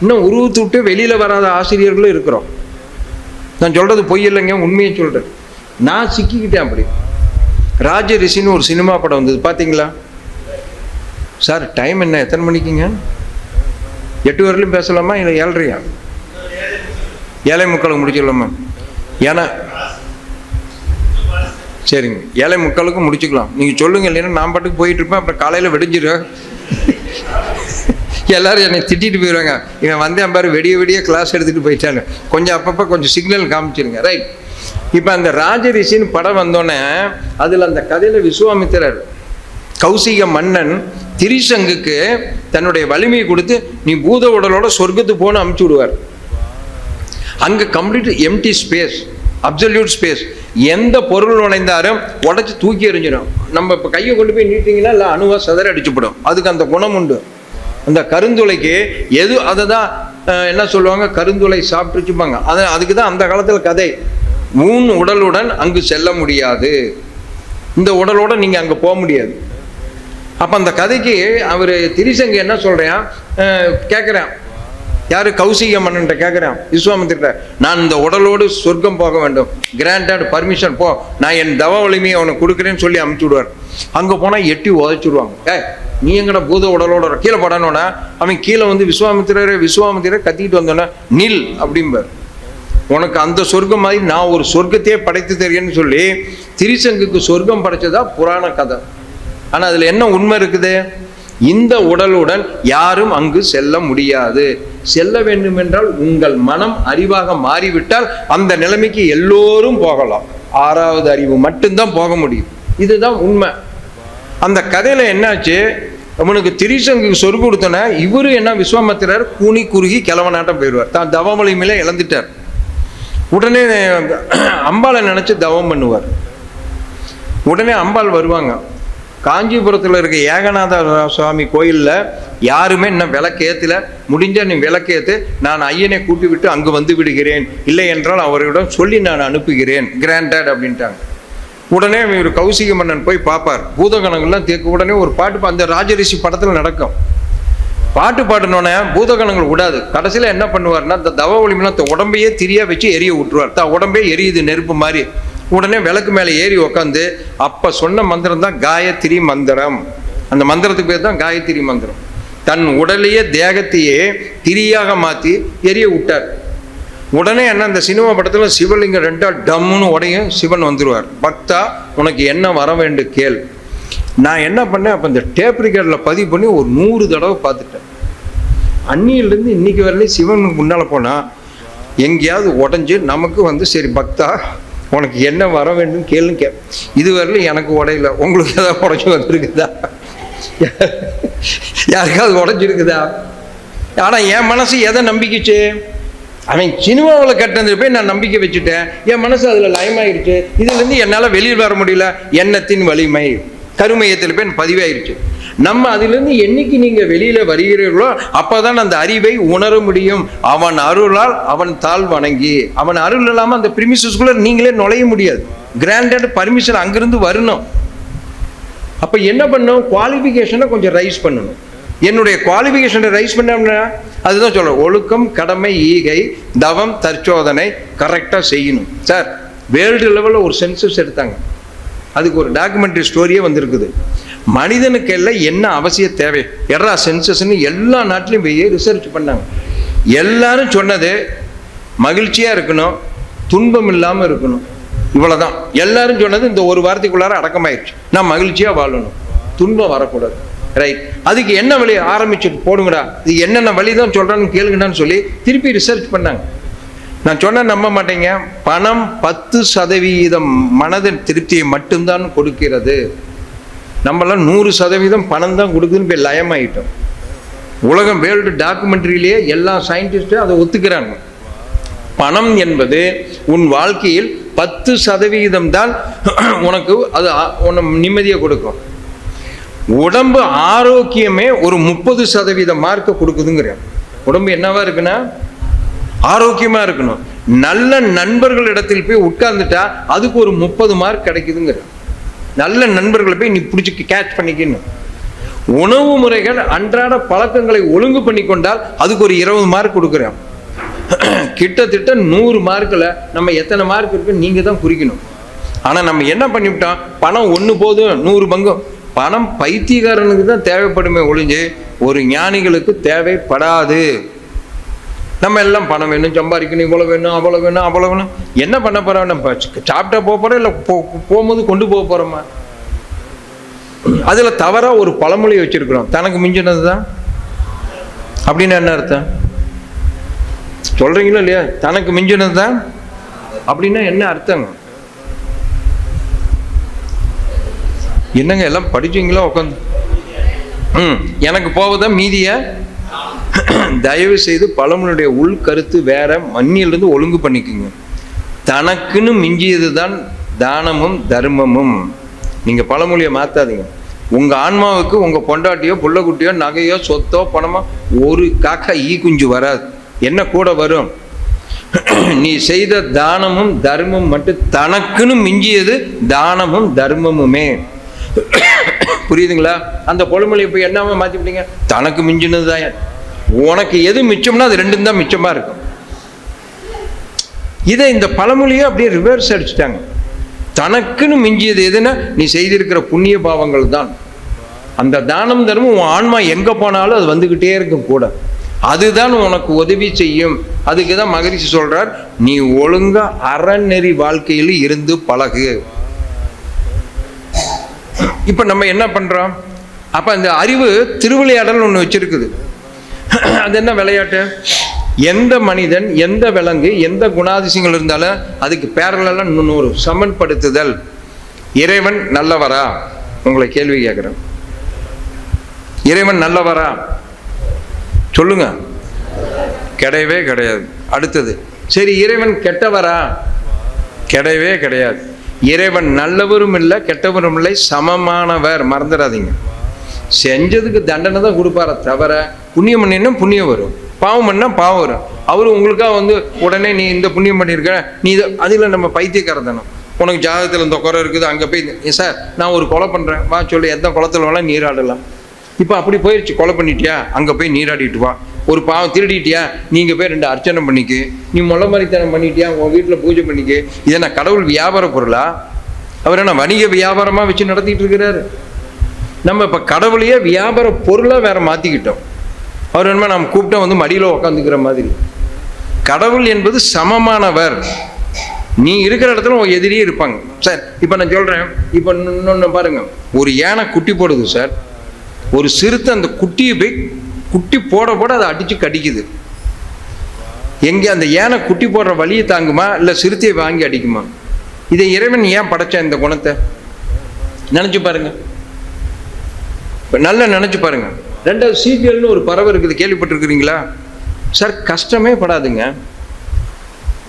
இன்னும் உருவத்தை விட்டு வெளியில வராத ஆசிரியர்களும் இருக்கிறோம். நான் சொல்றது பொய் இல்லைங்க, உண்மையை சொல்றேன். நான் சிக்கிக்கிட்டேன் அப்படி. ராஜ ரிஷின்னு ஒரு சினிமா படம் வந்தது, பார்த்தீங்களா சார்? டைம் என்ன, எத்தனை மணிக்குங்க? 8 வரையிலும் பேசலாமா இல்லை 7:30? 7:45 முடிச்சிடலாமா? ஏன்னா சரிங்க, 7:45 முடிச்சுக்கலாம். நீங்கள் சொல்லுங்க, இல்லைன்னா நான் பாட்டுக்கு போயிட்டு இருப்பேன். அப்புறம் காலையில் வெடிஞ்சிடும். எல்லாரும் என்னை திட்டிட்டு போயிடுவாங்க, இவன் வந்தேன் பாரு விடிய விடிய கிளாஸ் எடுத்துகிட்டு போயிட்டான்னு. கொஞ்சம் அப்பப்போ கொஞ்சம் சிக்னல் காமிச்சிருங்க. ரைட். இப்போ அந்த ராஜரிஷின்னு படம் வந்தோடனே அதில் அந்த கதையில் விஸ்வாமித்திரர் கௌசிக மன்னன் திரிசங்குக்கு தன்னுடைய வலிமையை கொடுத்து நீ பூத உடலோட சொர்க்கத்துக்கு போன்னு அமுச்சு விடுவார். அங்கே complete empty space, absolute space. எந்த பொருள் நுழைந்தாலும் உடச்சி தூக்கி எறிஞ்சிடும். நம்ம இப்போ கையை கொண்டு போய் நீட்டிங்கன்னா இல்லை அணுவா சதற அடிச்சுப்படும். அதுக்கு அந்த குணம் உண்டு. அந்த கருந்துளைக்கு எது அதை தான் என்ன சொல்லுவாங்க, கருந்துளை சாப்பிட்டுச்சுப்பாங்க. அதுக்கு தான் அந்த காலத்தில் கதை, ஊன் உடலுடன் அங்கு செல்ல முடியாது, இந்த உடலோட நீங்கள் அங்கே போக முடியாது. அப்போ அந்த கதைக்கு அவர் திரிசங்கு என்ன சொல்கிறேன் கேட்குறேன், யாரு? கௌசிக மன்னன்ட்ட கேட்குறேன், விஸ்வாமித்திர, நான் இந்த உடலோடு சொர்க்கம் போக வேண்டும், கிராண்டட் பர்மிஷன் போ, நான் என் தவ வலிமையை அவனுக்கு கொடுக்குறேன்னு சொல்லி அமுச்சு விடுவார். அங்கே போனால் எட்டி உதச்சிடுவாங்க. நீ எங்கட பூத உடலோட கீழே படணும்னா அவன் கீழே வந்து விஸ்வாமித்திரரை கத்திக்கிட்டு வந்தோன்னா நில் அப்படிம்பார். உனக்கு அந்த சொர்க்கம் மாதிரி நான் ஒரு சொர்க்கத்தையே படைத்து தருகிறேன்னு சொல்லி திரிசங்குக்கு சொர்க்கம் படைச்சதா புராண கதை. ஆனால் அதில் என்ன உண்மை இருக்குது? இந்த உடலுடன் யாரும் அங்கு செல்ல முடியாது. செல்ல வேண்டும் என்றால் உங்கள் மனம் அறிவாக மாறிவிட்டால் அந்த நிலைமைக்கு எல்லோரும் போகலாம். 6வது அறிவு மட்டும்தான் போக முடியும். இதுதான் உண்மை. அந்த கதையில என்னாச்சு, அவனுக்கு திரிசங்கு சொர்க்கம் கொடுத்தோன்னா இவரு என்ன, விஸ்வாமித்திரர் கூனி குறுகி கிழவனாட்டம் போயிடுவார். தான் தவமொழி மேலே இழந்துட்டார். உடனே அம்பாளை நினைச்சு தவம் பண்ணுவார். உடனே அம்பாள் வருவாங்க. காஞ்சிபுரத்தில் இருக்க ஏகநாத சுவாமி கோயிலில் யாருமே இன்னும் விளக்கேற்றல. முடிஞ்ச நீ விளக்கேற்று, நான் ஐயனை கூட்டி விட்டு அங்கு வந்து விடுகிறேன், இல்லை என்றால் அவரிடம் சொல்லி நான் அனுப்புகிறேன், கிராண்டட் அப்படின்ட்டாங்க. உடனே இவர் கௌசிக மன்னன் போய் பார்ப்பார். பூதகணங்கள்லாம் தேக்க. உடனே ஒரு பாட்டு அந்த ராஜரிஷி படத்தில் நடக்கும். பாட்டு பாடினோடனே பூதகணங்கள் விடாது. கடைசியில் என்ன பண்ணுவார்னா, இந்த தவ ஒளிமெல்லாம் உடம்பையே திரியா வச்சு எரிய விட்டுருவார். உடம்பே எரியுது நெருப்பு மாதிரி. உடனே விளக்கு மேலே ஏறி உக்காந்து அப்ப சொன்ன மந்திரம் தான் காயத்ரி மந்திரம். அந்த மந்திரத்துக்கு பேர் தான் காயத்ரி மந்திரம். தன் உடலையே தேகத்தையே திரியாக மாற்றி எரிய விட்டார். உடனே என்ன, அந்த சினிமா படத்தில் சிவலிங்கம் 2 டம்முன்னு உடையும், சிவன் வந்துடுவார். பக்தா உனக்கு என்ன வர வேண்டும் கேள். நான் என்ன பண்ணேன், அப்போ இந்த டேப் ரிகார்டில் பதிவு பண்ணி ஒரு 100 தடவை பார்த்துட்டேன். அன்னியிலேருந்து இன்னைக்கு வரலையும் சிவனுக்கு முன்னால் போனால் எங்கேயாவது உடஞ்சி நமக்கு வந்து சரி பக்தா உனக்கு என்ன வர வேண்டும் கேளுன்னு இது வரலையும் எனக்கு உடையில. உங்களுக்கு ஏதாவது உடஞ்சி வந்துருக்குதா? யாருக்காவது உடஞ்சிருக்குதா? ஆனால் என் மனசு எதை நம்பிக்கிச்சு, அவன் சினிமாவில் கட்டினது போய் நான் நம்பிக்கை வச்சுட்டேன். என் மனசு அதில் லயமாயிடுச்சு. இதுலேருந்து என்னால் வெளியில் வர முடியல. எண்ணத்தின் வலிமை கருமையத்தில் போய் பதிவாயிருச்சு. நம்ம அதிலிருந்து என்னைக்கு நீங்க வெளியில வருகிறீர்களோ அப்பதான் அந்த அறிவை உணர முடியும். அவன் அருளால் அவன் தாழ் வணங்கி, அவன் அருள் இல்லாம அந்த பிரிமிசஸ்குள்ள நீங்களே நுழைய முடியாது. கிராண்டட் பர்மிஷன் அங்கிருந்து வரணும். அப்ப என்ன பண்ணும், குவாலிஃபிகேஷனை கொஞ்சம் ரைஸ் பண்ணணும். என்னுடைய குவாலிஃபிகேஷனை ரைஸ் பண்ண அதுதான் சொல்றேன், ஒழுக்கம், கடமை, ஈகை, தவம், தற்சோதனை கரெக்டா செய்யணும். சார் வேர்ல்டு லெவலில் ஒரு சென்சஸ் எடுத்தாங்க, அதுக்கு ஒரு டாக்குமெண்ட்ரி ஸ்டோரியே வந்திருக்குது. மனிதனுக்கு எல்லாம் என்ன அவசிய தேவை எட்ரா சென்சஸ்ன்னு எல்லா நாட்டிலையும் போய் ரிசர்ச் பண்ணாங்க. எல்லாரும் சொன்னது மகிழ்ச்சியா இருக்கணும், துன்பம் இல்லாமல் இருக்கணும், இவ்வளவுதான். எல்லாரும் சொன்னது இந்த ஒரு வாரத்துக்குள்ளார அடக்கமாயிடுச்சு. நான் மகிழ்ச்சியா வாழணும், துன்பம் வரக்கூடாது. ரைட், அதுக்கு என்ன வழி ஆரம்பிச்சுட்டு போடுங்கடா, இது என்னென்ன வழி தான் சொல்றான்னு கேளுங்கடான்னு சொல்லி திருப்பி ரிசர்ச் பண்ணாங்க. நான் சொன்ன நம்ப மாட்டேங்க, பணம் 10% மனதின் திருப்தியை மட்டும்தான் கொடுக்கிறது. நம்மளாம் 100% பணம் தான் கொடுக்குதுன்னு போய் லயமாயிட்டோம். உலகம் வேர்ல்டு டாக்குமெண்ட்ரியிலேயே எல்லா சயின்டிஸ்டும் அதை ஒத்துக்கிறாங்க. பணம் என்பது உன் வாழ்க்கையில் 10% தான் உனக்கு அது நிம்மதியை கொடுக்கும். உடம்பு ஆரோக்கியமே ஒரு 30% மார்க்கை கொடுக்குதுங்கிற. உடம்பு என்னவா இருக்குன்னா ஆரோக்கியமா இருக்கணும். நல்ல நண்பர்கள் இடத்தில் போய் உட்கார்ந்துட்டா அதுக்கு ஒரு 30 மார்க் கிடைக்குதுங்கிற. நல்ல நண்பர்களை போய் நீ பிடிச்சி கேட்ச் பண்ணிக்கணும். உணவு முறைகள், அன்றாட பழக்கங்களை ஒழுங்கு பண்ணி கொண்டால் அதுக்கு ஒரு 20 மார்க் கொடுக்குறேன். கிட்டத்தட்ட 100 மார்க்கில் நம்ம எத்தனை மார்க் இருக்குன்னு நீங்க தான் குறிக்கணும். ஆனா நம்ம என்ன பண்ணிவிட்டோம், பணம் ஒன்று போதும் 100 பங்கம். பணம் பைத்தியக்காரனுக்கு தான் தேவைப்படுமே ஒழிஞ்சு ஒரு ஞானிகளுக்கு தேவைப்படாது. நம்ம எல்லாம் பணம் வேணும், சம்பாதிக்கணும், இவ்வளோ வேணும், அவ்வளோ வேணும், அவ்வளோ வேணும். என்ன பண்ண போறோம், நம்ம சாப்பிட்டா போக போறோம், இல்லை போகும்போது கொண்டு போக போறோமா? அதுல தவறா ஒரு பழமொழி வச்சிருக்கிறோம், தனக்கு மிஞ்சினது தான் அப்படின்னு. என்ன அர்த்தம் சொல்றீங்களோ இல்லையா? தனக்கு மிஞ்சினது தான் அப்படின்னா என்ன அர்த்தங்க? என்னங்க எல்லாம் படிச்சீங்களா உட்காந்து? எனக்கு போவதான் மீதிய தயவு செய்து பழமொழியுடைய உள் கருத்து வேற, மண்ணிலிருந்து ஒழுங்கு பண்ணிக்குங்க. தனக்குன்னு மிஞ்சியது தான் தானமும் தர்மமும். நீங்க பழமொழியை மாத்தாதீங்க. உங்க ஆன்மாவுக்கு உங்க பொண்டாட்டியோ புள்ளக்குட்டியோ நகையோ சொத்தோ பணமோ ஒரு காக்கா ஈ குஞ்சு வராது. என்ன கூட வரும்? நீ செய்த தானமும் தர்மம் மட்டும். தனக்குன்னு மிஞ்சியது தானமும் தர்மமுமே. புரியுதுங்களா? அந்த பழமொழியை போய் என்னவா மாத்திவிட்டீங்க, தனக்கு மிஞ்சினது தான். உனக்கு எது மிச்சம்னா அது ரெண்டும் தான் மிச்சமா இருக்கும். இதை இந்த பழமொழியை அப்படியே ரிவர்ஸ் அடிச்சுட்டாங்க. தனக்குன்னு மிஞ்சியது எதுன்னா நீ செய்திருக்கிற புண்ணிய பாவங்கள் தான். அந்த தானம் தர்மம் உன் ஆன்மா எங்க போனாலும் அது வந்துகிட்டே இருக்கும் கூட. அதுதான் உனக்கு உதவி செய்யும். அதுக்கு தான் மகரிஷி சொல்றார், நீ ஒழுங்கா அறநெறி வாழ்க்கையில் இருந்து பழகு. இப்ப நம்ம என்ன பண்றோம்? அப்ப அந்த அறிவு திருவிளையாடல் ஒண்ணு வச்சிருக்குது. அது என்ன விளையாட்டு? எந்த மனிதன், எந்த விலங்கு, எந்த குணாதிசயங்கள் இருந்தாலும் அதுக்கு பேரலாம் இன்னொரு சமன்படுத்துதல். இறைவன் நல்லவரா? உங்களை கேள்வி கேட்கிறேன். இறைவன் நல்லவரா சொல்லுங்க. கிடையவே கிடையாது. அடுத்தது, சரி இறைவன் கெட்டவரா? கிடையவே கிடையாது. இறைவன் நல்லவரும் இல்லை கெட்டவரும் இல்லை, சமமானவர். மறந்துடாதீங்க. செஞ்சதுக்கு தண்டனை தான் கொடுப்பார தவிர புண்ணியம் பண்ணினா புண்ணியம் வரும், பாவம் பண்ணா பாவம் வரும். அவரு உங்களுக்காக உடனே நீ இந்த புண்ணியம் பண்ணியிருக்க, நீ அதில் நம்ம பைத்தியக்காரத்தனம். உனக்கு ஜாதகத்தில் இந்த குறை இருக்குது, அங்கே போய் சார் நான் ஒரு கொலை பண்ணுறேன் வா சொல்லி எந்த குளத்துல வேணாலும் நீராடலாம். இப்போ அப்படி போயிடுச்சு, கொலை பண்ணிட்டியா அங்கே போய் நீராடிட்டு வா. ஒரு பாவம் திருடிட்டியா, நீங்கள் போய் 2 அர்ச்சனை பண்ணிக்கு. நீ முளை மாதிரித்தனம் பண்ணிட்டியா, உன் வீட்டில் பூஜை பண்ணிக்கு. இதை நான் கடவுள் வியாபார பொருளா? அவர் என்ன வணிக வியாபாரமாக வச்சு நடத்திட்டு இருக்கிறாரு? நம்ம இப்போ கடவுளையே வியாபார பொருளாக வேற மாற்றிக்கிட்டோம். அவர் என்ன நம்ம கூப்பிட்டா மடியில் உக்காந்துக்கிற மாதிரி. கடவுள் என்பது சமமானவர். நீ இருக்கிற இடத்துல உன் எதிரியே இருப்பாங்க சார். இப்போ நான் சொல்கிறேன், இப்போ இன்னொன்று பாருங்க, ஒரு யானை குட்டி போடுது சார். ஒரு சிறுத்தை அந்த குட்டியை போய் குட்டி போட போட அதை அடித்து கடிக்குது. எங்கே அந்த யானை குட்டி போடுற வழியை தாங்குமா, இல்லை சிறுத்தையை வாங்கி அடிக்குமா? இதை இறைவன் ஏன் படைச்சா இந்த குணத்தை? நினச்சி பாருங்க, நல்லா நினச்சி பாருங்க. 2வது சீகல்னு ஒரு பறவை இருக்குது, கேள்விப்பட்டிருக்கிறீங்களா சார்? கஷ்டமே படாதுங்க.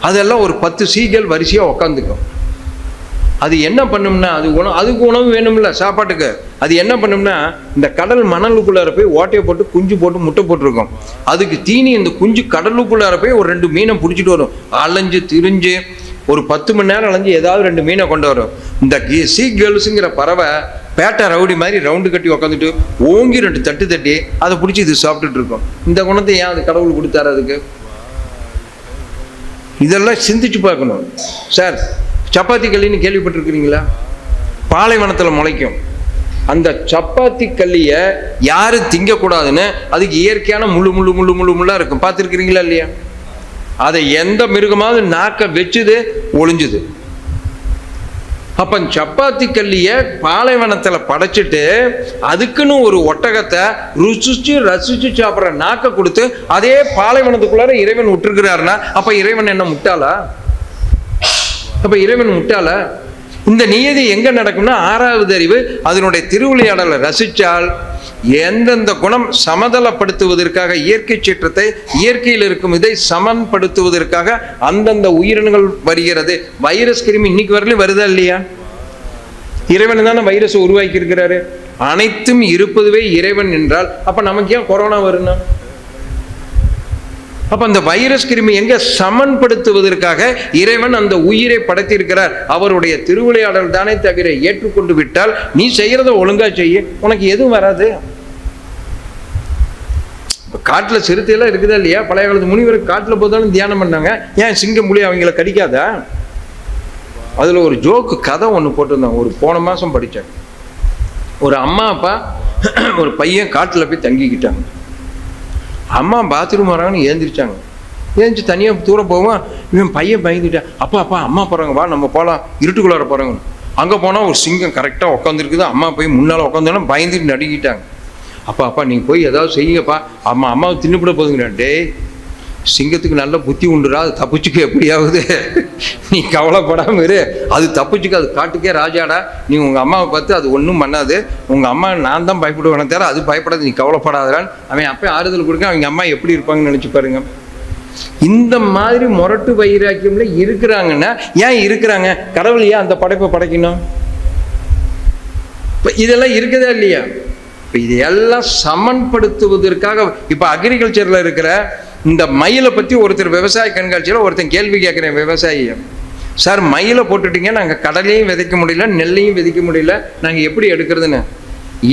அதெல்லாம் ஒரு 10 சீகல் வரிசையாக உக்காந்துக்கும். அது என்ன பண்ணும்னா, அதுக்கு உணவு வேணும்ல சாப்பாட்டுக்கு. அது என்ன பண்ணும்னா, இந்த கடல் மணலுக்குள்ளார போய் ஓட்டையை போட்டு குஞ்சு போட்டு முட்டை போட்டிருக்கும். அதுக்கு தீனி இந்த குஞ்சு கடலுக்குள்ளார போய் ஒரு 2 மீனை பிடிச்சிட்டு வரும். அலைஞ்சு திரிஞ்சு ஒரு 10 மணி நேரம் அலைஞ்சு ஏதாவது 2 மீனை கொண்டு வரும். இந்த சீ கேர்ள்ஸுங்கிற பறவை பேட்டை ரவுடி மாதிரி ரவுண்டு கட்டி உக்காந்துட்டு ஓங்கி 2 தட்டு தட்டி அதை பிடிச்சி இது சாப்பிட்டுட்டு இருக்கும். இந்த குணத்தை ஏன் அது கடவுள் கொடுத்தாரு அதுக்கு? இதெல்லாம் சிந்திச்சு பார்க்கணும். சார், சப்பாத்தி கல்லின்னு கேள்விப்பட்டிருக்கிறீங்களா? பாலைவனத்தில் முளைக்கும். அந்த சப்பாத்தி கல்லியை யாரும் திங்கக்கூடாதுன்னு அதுக்கு இயற்கையான முள்ளா இருக்கும். பார்த்துருக்கிறீங்களா இல்லையா? அதை எந்த மிருகமாவது நாக்க வச்சுது ஒளிஞ்சுது. அப்ப சப்பாத்தி கல்லிய பாலைவனத்துல படைச்சிட்டு அதுக்குன்னு ஒரு ஒட்டகத்தை ரசிச்சு சாப்பிட்ற நாக்க கொடுத்து அதே பாலைவனத்துக்குள்ளார இறைவன் விட்டுருக்கிறாருன்னா அப்ப இறைவன் என்ன முட்டாளா? அப்ப இறைவன் முட்டாளா? இந்த நியதி எங்க நடக்கும்னா 6வது அறிவு அதனுடைய திருவிளையாடலை ரசிச்சால் எந்தெந்த குணம் சமதளப்படுத்துவதற்காக இயற்கை சீற்றத்தை இயற்கையில் இருக்கும் இதை சமன்படுத்துவதற்காக அந்தந்த உயிரினங்கள் வருகிறது. வைரஸ் கிருமி இன்னைக்கு வரலையும் வருதா இல்லையா? இறைவன் தானே வைரஸ் உருவாக்கி இருக்கிறாரு. அனைத்தும் இருப்பதுவே இறைவன் என்றால் அப்ப நமக்கு ஏன் கொரோனா வரும்னா? அப்ப அந்த வைரஸ் கிருமி எங்க சமன்படுத்துவதற்காக இறைவன் அந்த உயிரை படைத்திருக்கிறார். அவருடைய திருவிளையாடல் தானே தவிர ஏற்றுக்கொண்டு விட்டால் நீ செய்யறத ஒழுங்கா செய்ய, உனக்கு எதுவும் வராது. காட்டுல சிறுத்தையெல்லாம் இருக்குதா இல்லையா? பழைய காலத்து முனிவர் காட்டுல போதாலும் தியானம் பண்ணாங்க. ஏன் சிங்கம் புலி அவங்கள கடிக்காதா? அதுல ஒரு ஜோக்கு கதை ஒண்ணு போட்டிருந்தாங்க. ஒரு போன மாசம் படிச்சேன். ஒரு அம்மா அப்பா ஒரு பையன் காட்டுல போய் தங்கிக்கிட்டாங்க. அம்மா பாத்ரூம் வராங்கன்னு ஏந்திரிச்சாங்க. ஏந்திச்சு தனியாக தூரம் போவோம். இவன் பையன் பயந்துட்டான். அப்பா அம்மா போகிறாங்க, வா நம்ம போகலாம், இருட்டுக்குள்ளார போகிறாங்க. அங்கே போனால் ஒரு சிங்கம் கரெக்டாக உட்காந்துருக்குது. அம்மா போய் முன்னால் உட்காந்தோன்னா பயந்துட்டு நடுங்கிட்டாங்க. அப்பா நீங்கள் போய் ஏதாவது செய்யுங்கப்பா, அம்மாவை தின்னுபிட போதுங்கிறேன். டே, சிங்கத்துக்கு நல்ல புத்தி உண்டுரா, அது தப்பிச்சுக்க எப்படியாவது, நீ கவலைப்படாமல் இரு, அது தப்பிச்சுக்க, அது காட்டுக்கே ராஜாடா, நீ உங்கள் அம்மாவை பார்த்து அது ஒன்றும் பண்ணாது, உங்கள் அம்மா நான் தான் பயப்படுவேன் தவிர அது பயப்படாது, நீ கவலைப்படாதான்னு அவன் அப்போ ஆறுதல் கொடுக்க. அவங்க அம்மா எப்படி இருப்பாங்கன்னு நினச்சி பாருங்க. இந்த மாதிரி முரட்டு வைராக்கியம்ல இருக்கிறாங்கன்னா ஏன் இருக்கிறாங்க? கடவுள் ஏன் அந்த படைப்பை படைக்கணும்? இப்போ இதெல்லாம் இருக்குதா இல்லையா? இப்போ இதையெல்லாம் சமன்படுத்துவதற்காக இப்போ அக்ரிகல்ச்சரில் இருக்கிற இந்த மயிலை பற்றி ஒருத்தர் விவசாய கண்காட்சியில் ஒருத்தன் கேள்வி கேட்குறேன். விவசாயியை, சார் மயிலை போட்டுட்டீங்க, நாங்கள் கடலையும் விதைக்க முடியல, நெல்லையும் விதைக்க முடியல, நாங்கள் எப்படி எடுக்கிறதுன்னு.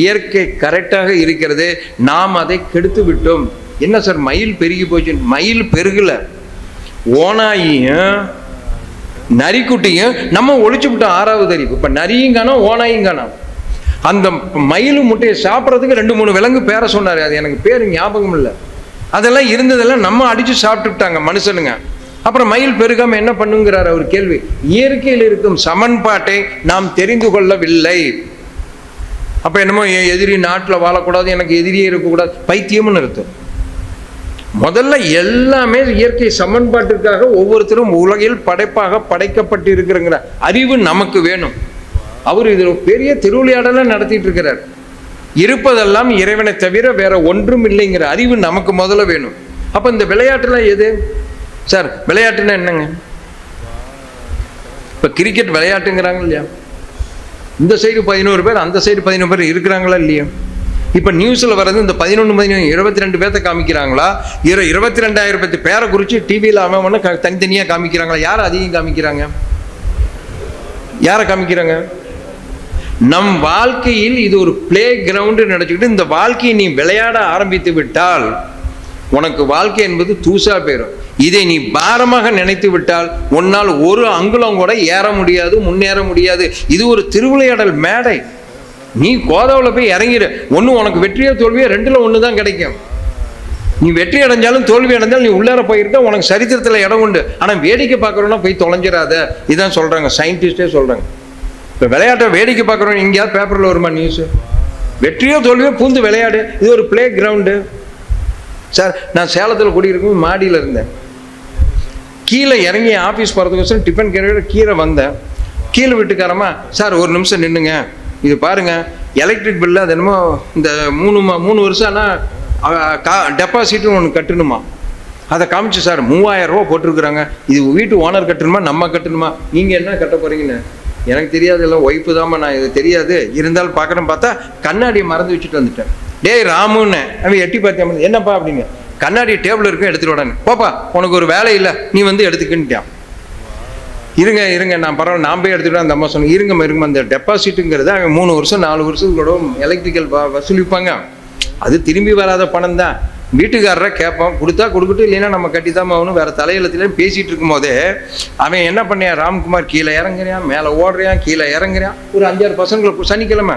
இயற்கை கரெக்டாக இருக்கிறது, நாம் அதை கெடுத்து விட்டோம். என்ன சார் மயில் பெருகி போச்சு? மயில் பெருகல, ஓனாயும் நரிக்குட்டியும் நம்ம ஒழிச்சு விட்டோம். 6வது அறிவு. இப்போ நரியும் காணோம், ஓனாயும் காணோம். அந்த மயில் முட்டையை சாப்பிட்றதுக்கு 2-3 விலங்கு பேரை சொன்னார். அது எனக்கு பேர் ஞாபகம் இல்லை. அதெல்லாம் இருந்ததெல்லாம் நம்ம அடிச்சு சாப்பிட்டுட்டாங்க மனுஷனுங்க. அப்புறம் மயில் பெருகாம என்ன பண்ணுங்கிறார் அவர் கேள்வி. இயற்கையில் இருக்கும் சமன்பாட்டை நாம் தெரிந்து கொள்ளவில்லை. அப்ப என்னமோ எதிரி நாட்டில் வாழக்கூடாது, எனக்கு எதிரியே இருக்கக்கூடாது, பைத்தியம்னு அர்த்தம். முதல்ல எல்லாமே இயற்கை சமன்பாட்டிற்காக ஒவ்வொருத்தரும் உலகில் படைப்பாக படைக்கப்பட்டு இருக்கிறங்கிற அறிவு நமக்கு வேணும். அவர் இது பெரிய திருவிளையாடலாம் நடத்திட்டு இருக்கிறார். இருப்பதெல்லாம் இறைவனை தவிர வேற ஒன்றும் இல்லைங்கிற அறிவு நமக்கு முதல்ல வேணும். அப்ப இந்த விளையாட்டுல எது சார்? விளையாட்டுன்னா என்னங்க? இப்ப கிரிக்கெட் விளையாட்டுங்கிறாங்க இல்லையா? இந்த சைடு 11 பேர், அந்த சைடு 11 பேர் இருக்கிறாங்களா இல்லையா? இப்ப நியூஸ்ல வர்றது இந்த 11 22 பேர்த்த காமிக்கிறாங்களா? 22,000 பேரை குறிச்சு டிவியில அவன் தனித்தனியா காமிக்கிறாங்களா? யாரை அதிகம் காமிக்கிறாங்க? யாரை காமிக்கிறாங்க? நம் வாழ்க்கையில் இது ஒரு பிளே கிரவுண்டு நினைச்சுக்கிட்டு இந்த வாழ்க்கையை நீ விளையாட ஆரம்பித்து விட்டால் உனக்கு வாழ்க்கை என்பது தூசா போயிடும். இதை நீ பாரமாக நினைத்து விட்டால் உன்னால் ஒரு அங்குலம் கூட ஏற முடியாது, முன்னேற முடியாது. இது ஒரு திருவிளையாடல் மேடை. நீ கோதாவில் போய் இறங்கிடு. ஒன்று உனக்கு வெற்றியோ தோல்வியோ 2ல் 1 தான் கிடைக்கும். நீ வெற்றி அடைஞ்சாலும் தோல்வி அடைஞ்சாலும் நீ உள்ளார போயிருக்க, உனக்கு சரித்திரத்தில் இடம் உண்டு. ஆனால் வேடிக்கை பார்க்குறோன்னா போய் தொலைஞ்சிடாத. இதான் சொல்கிறாங்க, சயின்டிஸ்டே சொல்கிறாங்க. இப்போ விளையாட்டை வேடிக்கை பார்க்குறோம், எங்கேயாவது பேப்பரில் வருமா நியூஸு? வெற்றியோ தோல்வியோ பூந்து விளையாடு, இது ஒரு பிளே கிரவுண்டு. சார், நான் சேலத்தில் குடியிருக்கும் மாடியில் இருந்தேன். கீழே இறங்கி ஆஃபீஸ் போகிறதுக்கோசரம் டிஃபன் கேரியர் கீழே வந்தேன். கீழே வீட்டுக்காரமா, சார் ஒரு நிமிஷம் நின்றுங்க, இது பாருங்க எலக்ட்ரிக் பில்லு அது என்னமோ இந்த 3 வருஷம் ஆனால் டெபாசிட்னு ஒன்று கட்டணுமா, அதை காமிச்சு சார் 3000 ரூபா போட்டிருக்கிறாங்க, இது வீட்டு ஓனர் கட்டணுமா நம்ம கட்டணுமா, நீங்கள் என்ன கட்ட போகிறீங்கன்னு. எனக்கு தெரியாது, இல்லை ஒய்ஃபு தாம்மா, நான் இது தெரியாது, இருந்தாலும் பார்க்குறேன்னு பார்த்தா கண்ணாடியை மறந்து வச்சுட்டு வந்துட்டேன். டேய் ராமுன்னு அவன் எட்டி பார்த்தேன். என்னப்பா அப்படிங்க, கண்ணாடி டேபிள் இருக்கும் எடுத்துட்டு உடனே, போப்பா உனக்கு ஒரு வேலை இல்லை, நீ வந்து எடுத்துக்கிட்டான். இருங்க நான் பரவாயில்ல, நான் போய் எடுத்துகிட்டு அந்த அம்மா சொன்னேன், இருங்கம்மா அந்த டெபாசிட்டுங்கிறது அவன் 3 வருஷம் 4 வருஷத்துக்கூட எலக்ட்ரிக்கல் வசூலிப்பாங்க. அது திரும்பி வராத பணம் தான். வீட்டுக்காரரை கேட்போம், கொடுத்தா கொடுக்கட்டும், இல்லைன்னா நம்ம கட்டித்தாம ஆகணும், வேறு தலையெழுத்துலேயும் பேசிகிட்டு இருக்கும் போதே அவன் என்ன பண்ணியான், ராம்குமார் கீழே இறங்குறான், மேலே ஓடுறான், கீழே இறங்குறான். ஒரு 5-6 பசங்களை சனிக்கிழமை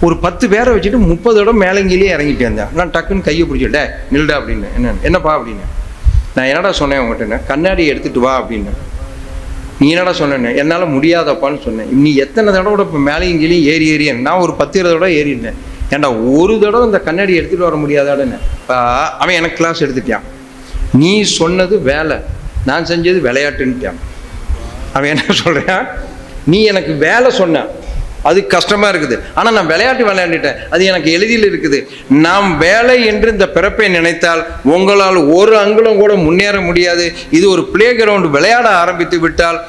ஒரு 10 பேரை வச்சுட்டு 30 இடம் மேலங்கிலேயே இறங்கிட்டு வந்தேன். நான் டக்குன்னு கையை பிடிச்சிட்டேன், நில்டா அப்படின்னு. என்னப்பா அப்படின்னு. நான் என்னடா சொன்னேன் உங்கள்கிட்ட, கண்ணாடி எடுத்துகிட்டு வா அப்படின்னு. நீ என்னடா சொன்னேன்னு, என்னால் முடியாதப்பான்னு சொன்னேன். நீ எத்தனை தடவை இப்போ மேலேயும் கீழே ஏறியேன், நான் ஒரு 10-20 தடவை ஏறிட்டேன். ஏன்டா ஒரு தடவை இந்த கண்ணாடி எடுத்துகிட்டு வர முடியாதாடுன்னு. அவன் எனக்கு கிளாஸ் எடுத்துட்டான். நீ சொன்னது வேலை, நான் செஞ்சது விளையாட்டுன்ட்டான். அவன் என்ன சொல்கிறான், நீ எனக்கு வேலை சொன்ன, அது கஷ்டமாக இருக்குது, ஆனால் நான் விளையாண்டுட்டேன், அது எனக்கு எளிதில் இருக்குது. நாம் வேலை என்று இந்த பிறப்பை நினைத்தால் உங்களால் ஒரு அங்குலம் கூட முன்னேற முடியாது. இது ஒரு பிளே கிரவுண்ட், விளையாட ஆரம்பித்து விட்டால்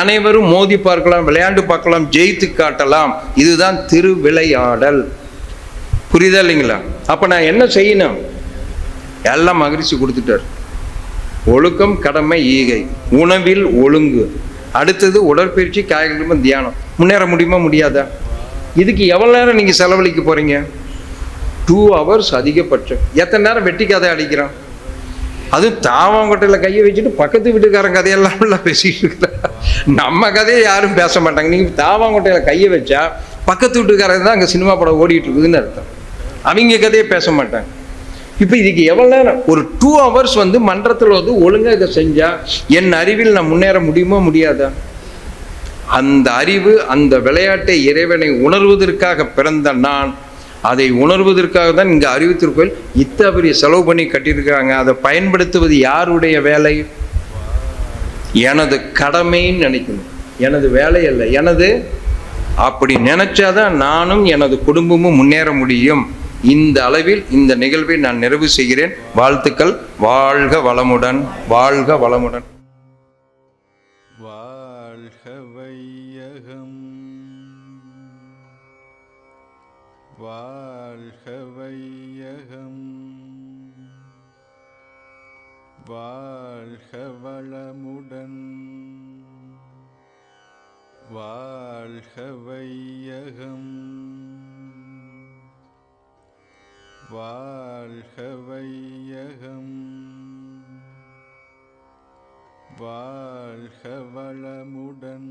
அனைவரும் மோதி பார்க்கலாம், விளையாண்டு பார்க்கலாம், ஜெயித்து காட்டலாம். இதுதான் திருவிளையாடல். புரியுதா இல்லைங்களா? அப்போ நான் என்ன செய்யணும், எல்லாம் மகிழ்ச்சி கொடுத்துட்டார். ஒழுக்கம், கடமை, ஈகை, உணவில் ஒழுங்கு, அடுத்தது உடற்பயிற்சி, காய்கறிகளும் தியானம். முன்னேற முடியுமா முடியாதா? இதுக்கு எவ்வளோ நேரம் நீங்கள் செலவழிக்க போகிறீங்க? 2 hours அதிகபட்சம். எத்தனை நேரம் வெட்டி கதை அடிக்கிறான்? அதுவும் தாவாங்கொட்டையில் கையை வச்சுட்டு பக்கத்து வீட்டுக்காரன் கதையெல்லாம் பேசிட்டு இருக்கிற. நம்ம கதையை யாரும் பேச மாட்டாங்க. நீங்கள் தாவாங்கொட்டையில் கையை வச்சா பக்கத்து வீட்டுக்காரங்க தான் அங்கே சினிமா படம் ஓடிட்டு இருக்குதுன்னு அர்த்தம். அவங்க கதையை பேச மாட்டாங்க. இப்போ இதுக்கு எவ்வளோ நேரம்? ஒரு 2 hours வந்து மன்றத்தில் வந்து ஒழுங்காக இதை செஞ்சால் என் அறிவில் நான் முன்னேற முடியுமா முடியாதா? அந்த அறிவு, அந்த விளையாட்டை இறைவனை உணர்வதற்காக பிறந்த நான், அதை உணர்வதற்காக தான் இங்கே அறிவு திருக்கோயில் இத்தனை பெரிய செலவு பண்ணி கட்டியிருக்காங்க. அதை பயன்படுத்துவது யாருடைய வேலை? எனது கடமைன்னு நினைக்கணும், எனது வேலை அல்ல, எனது. அப்படி நினைச்சாதான் நானும் எனது குடும்பமும் முன்னேற முடியும். இந்த அளவில் இந்த நிகழ்வை நான் நிறைவு செய்கிறேன். வாழ்த்துக்கள். வாழ்க வளமுடன், வாழ்க வளமுடன். வாழ்க வையகம், வாழ்க வையகம், வாழ்க வளமுடன், வாழ்க வையகம், வாழ்க வையகம், வாழ்க வளமுடன்.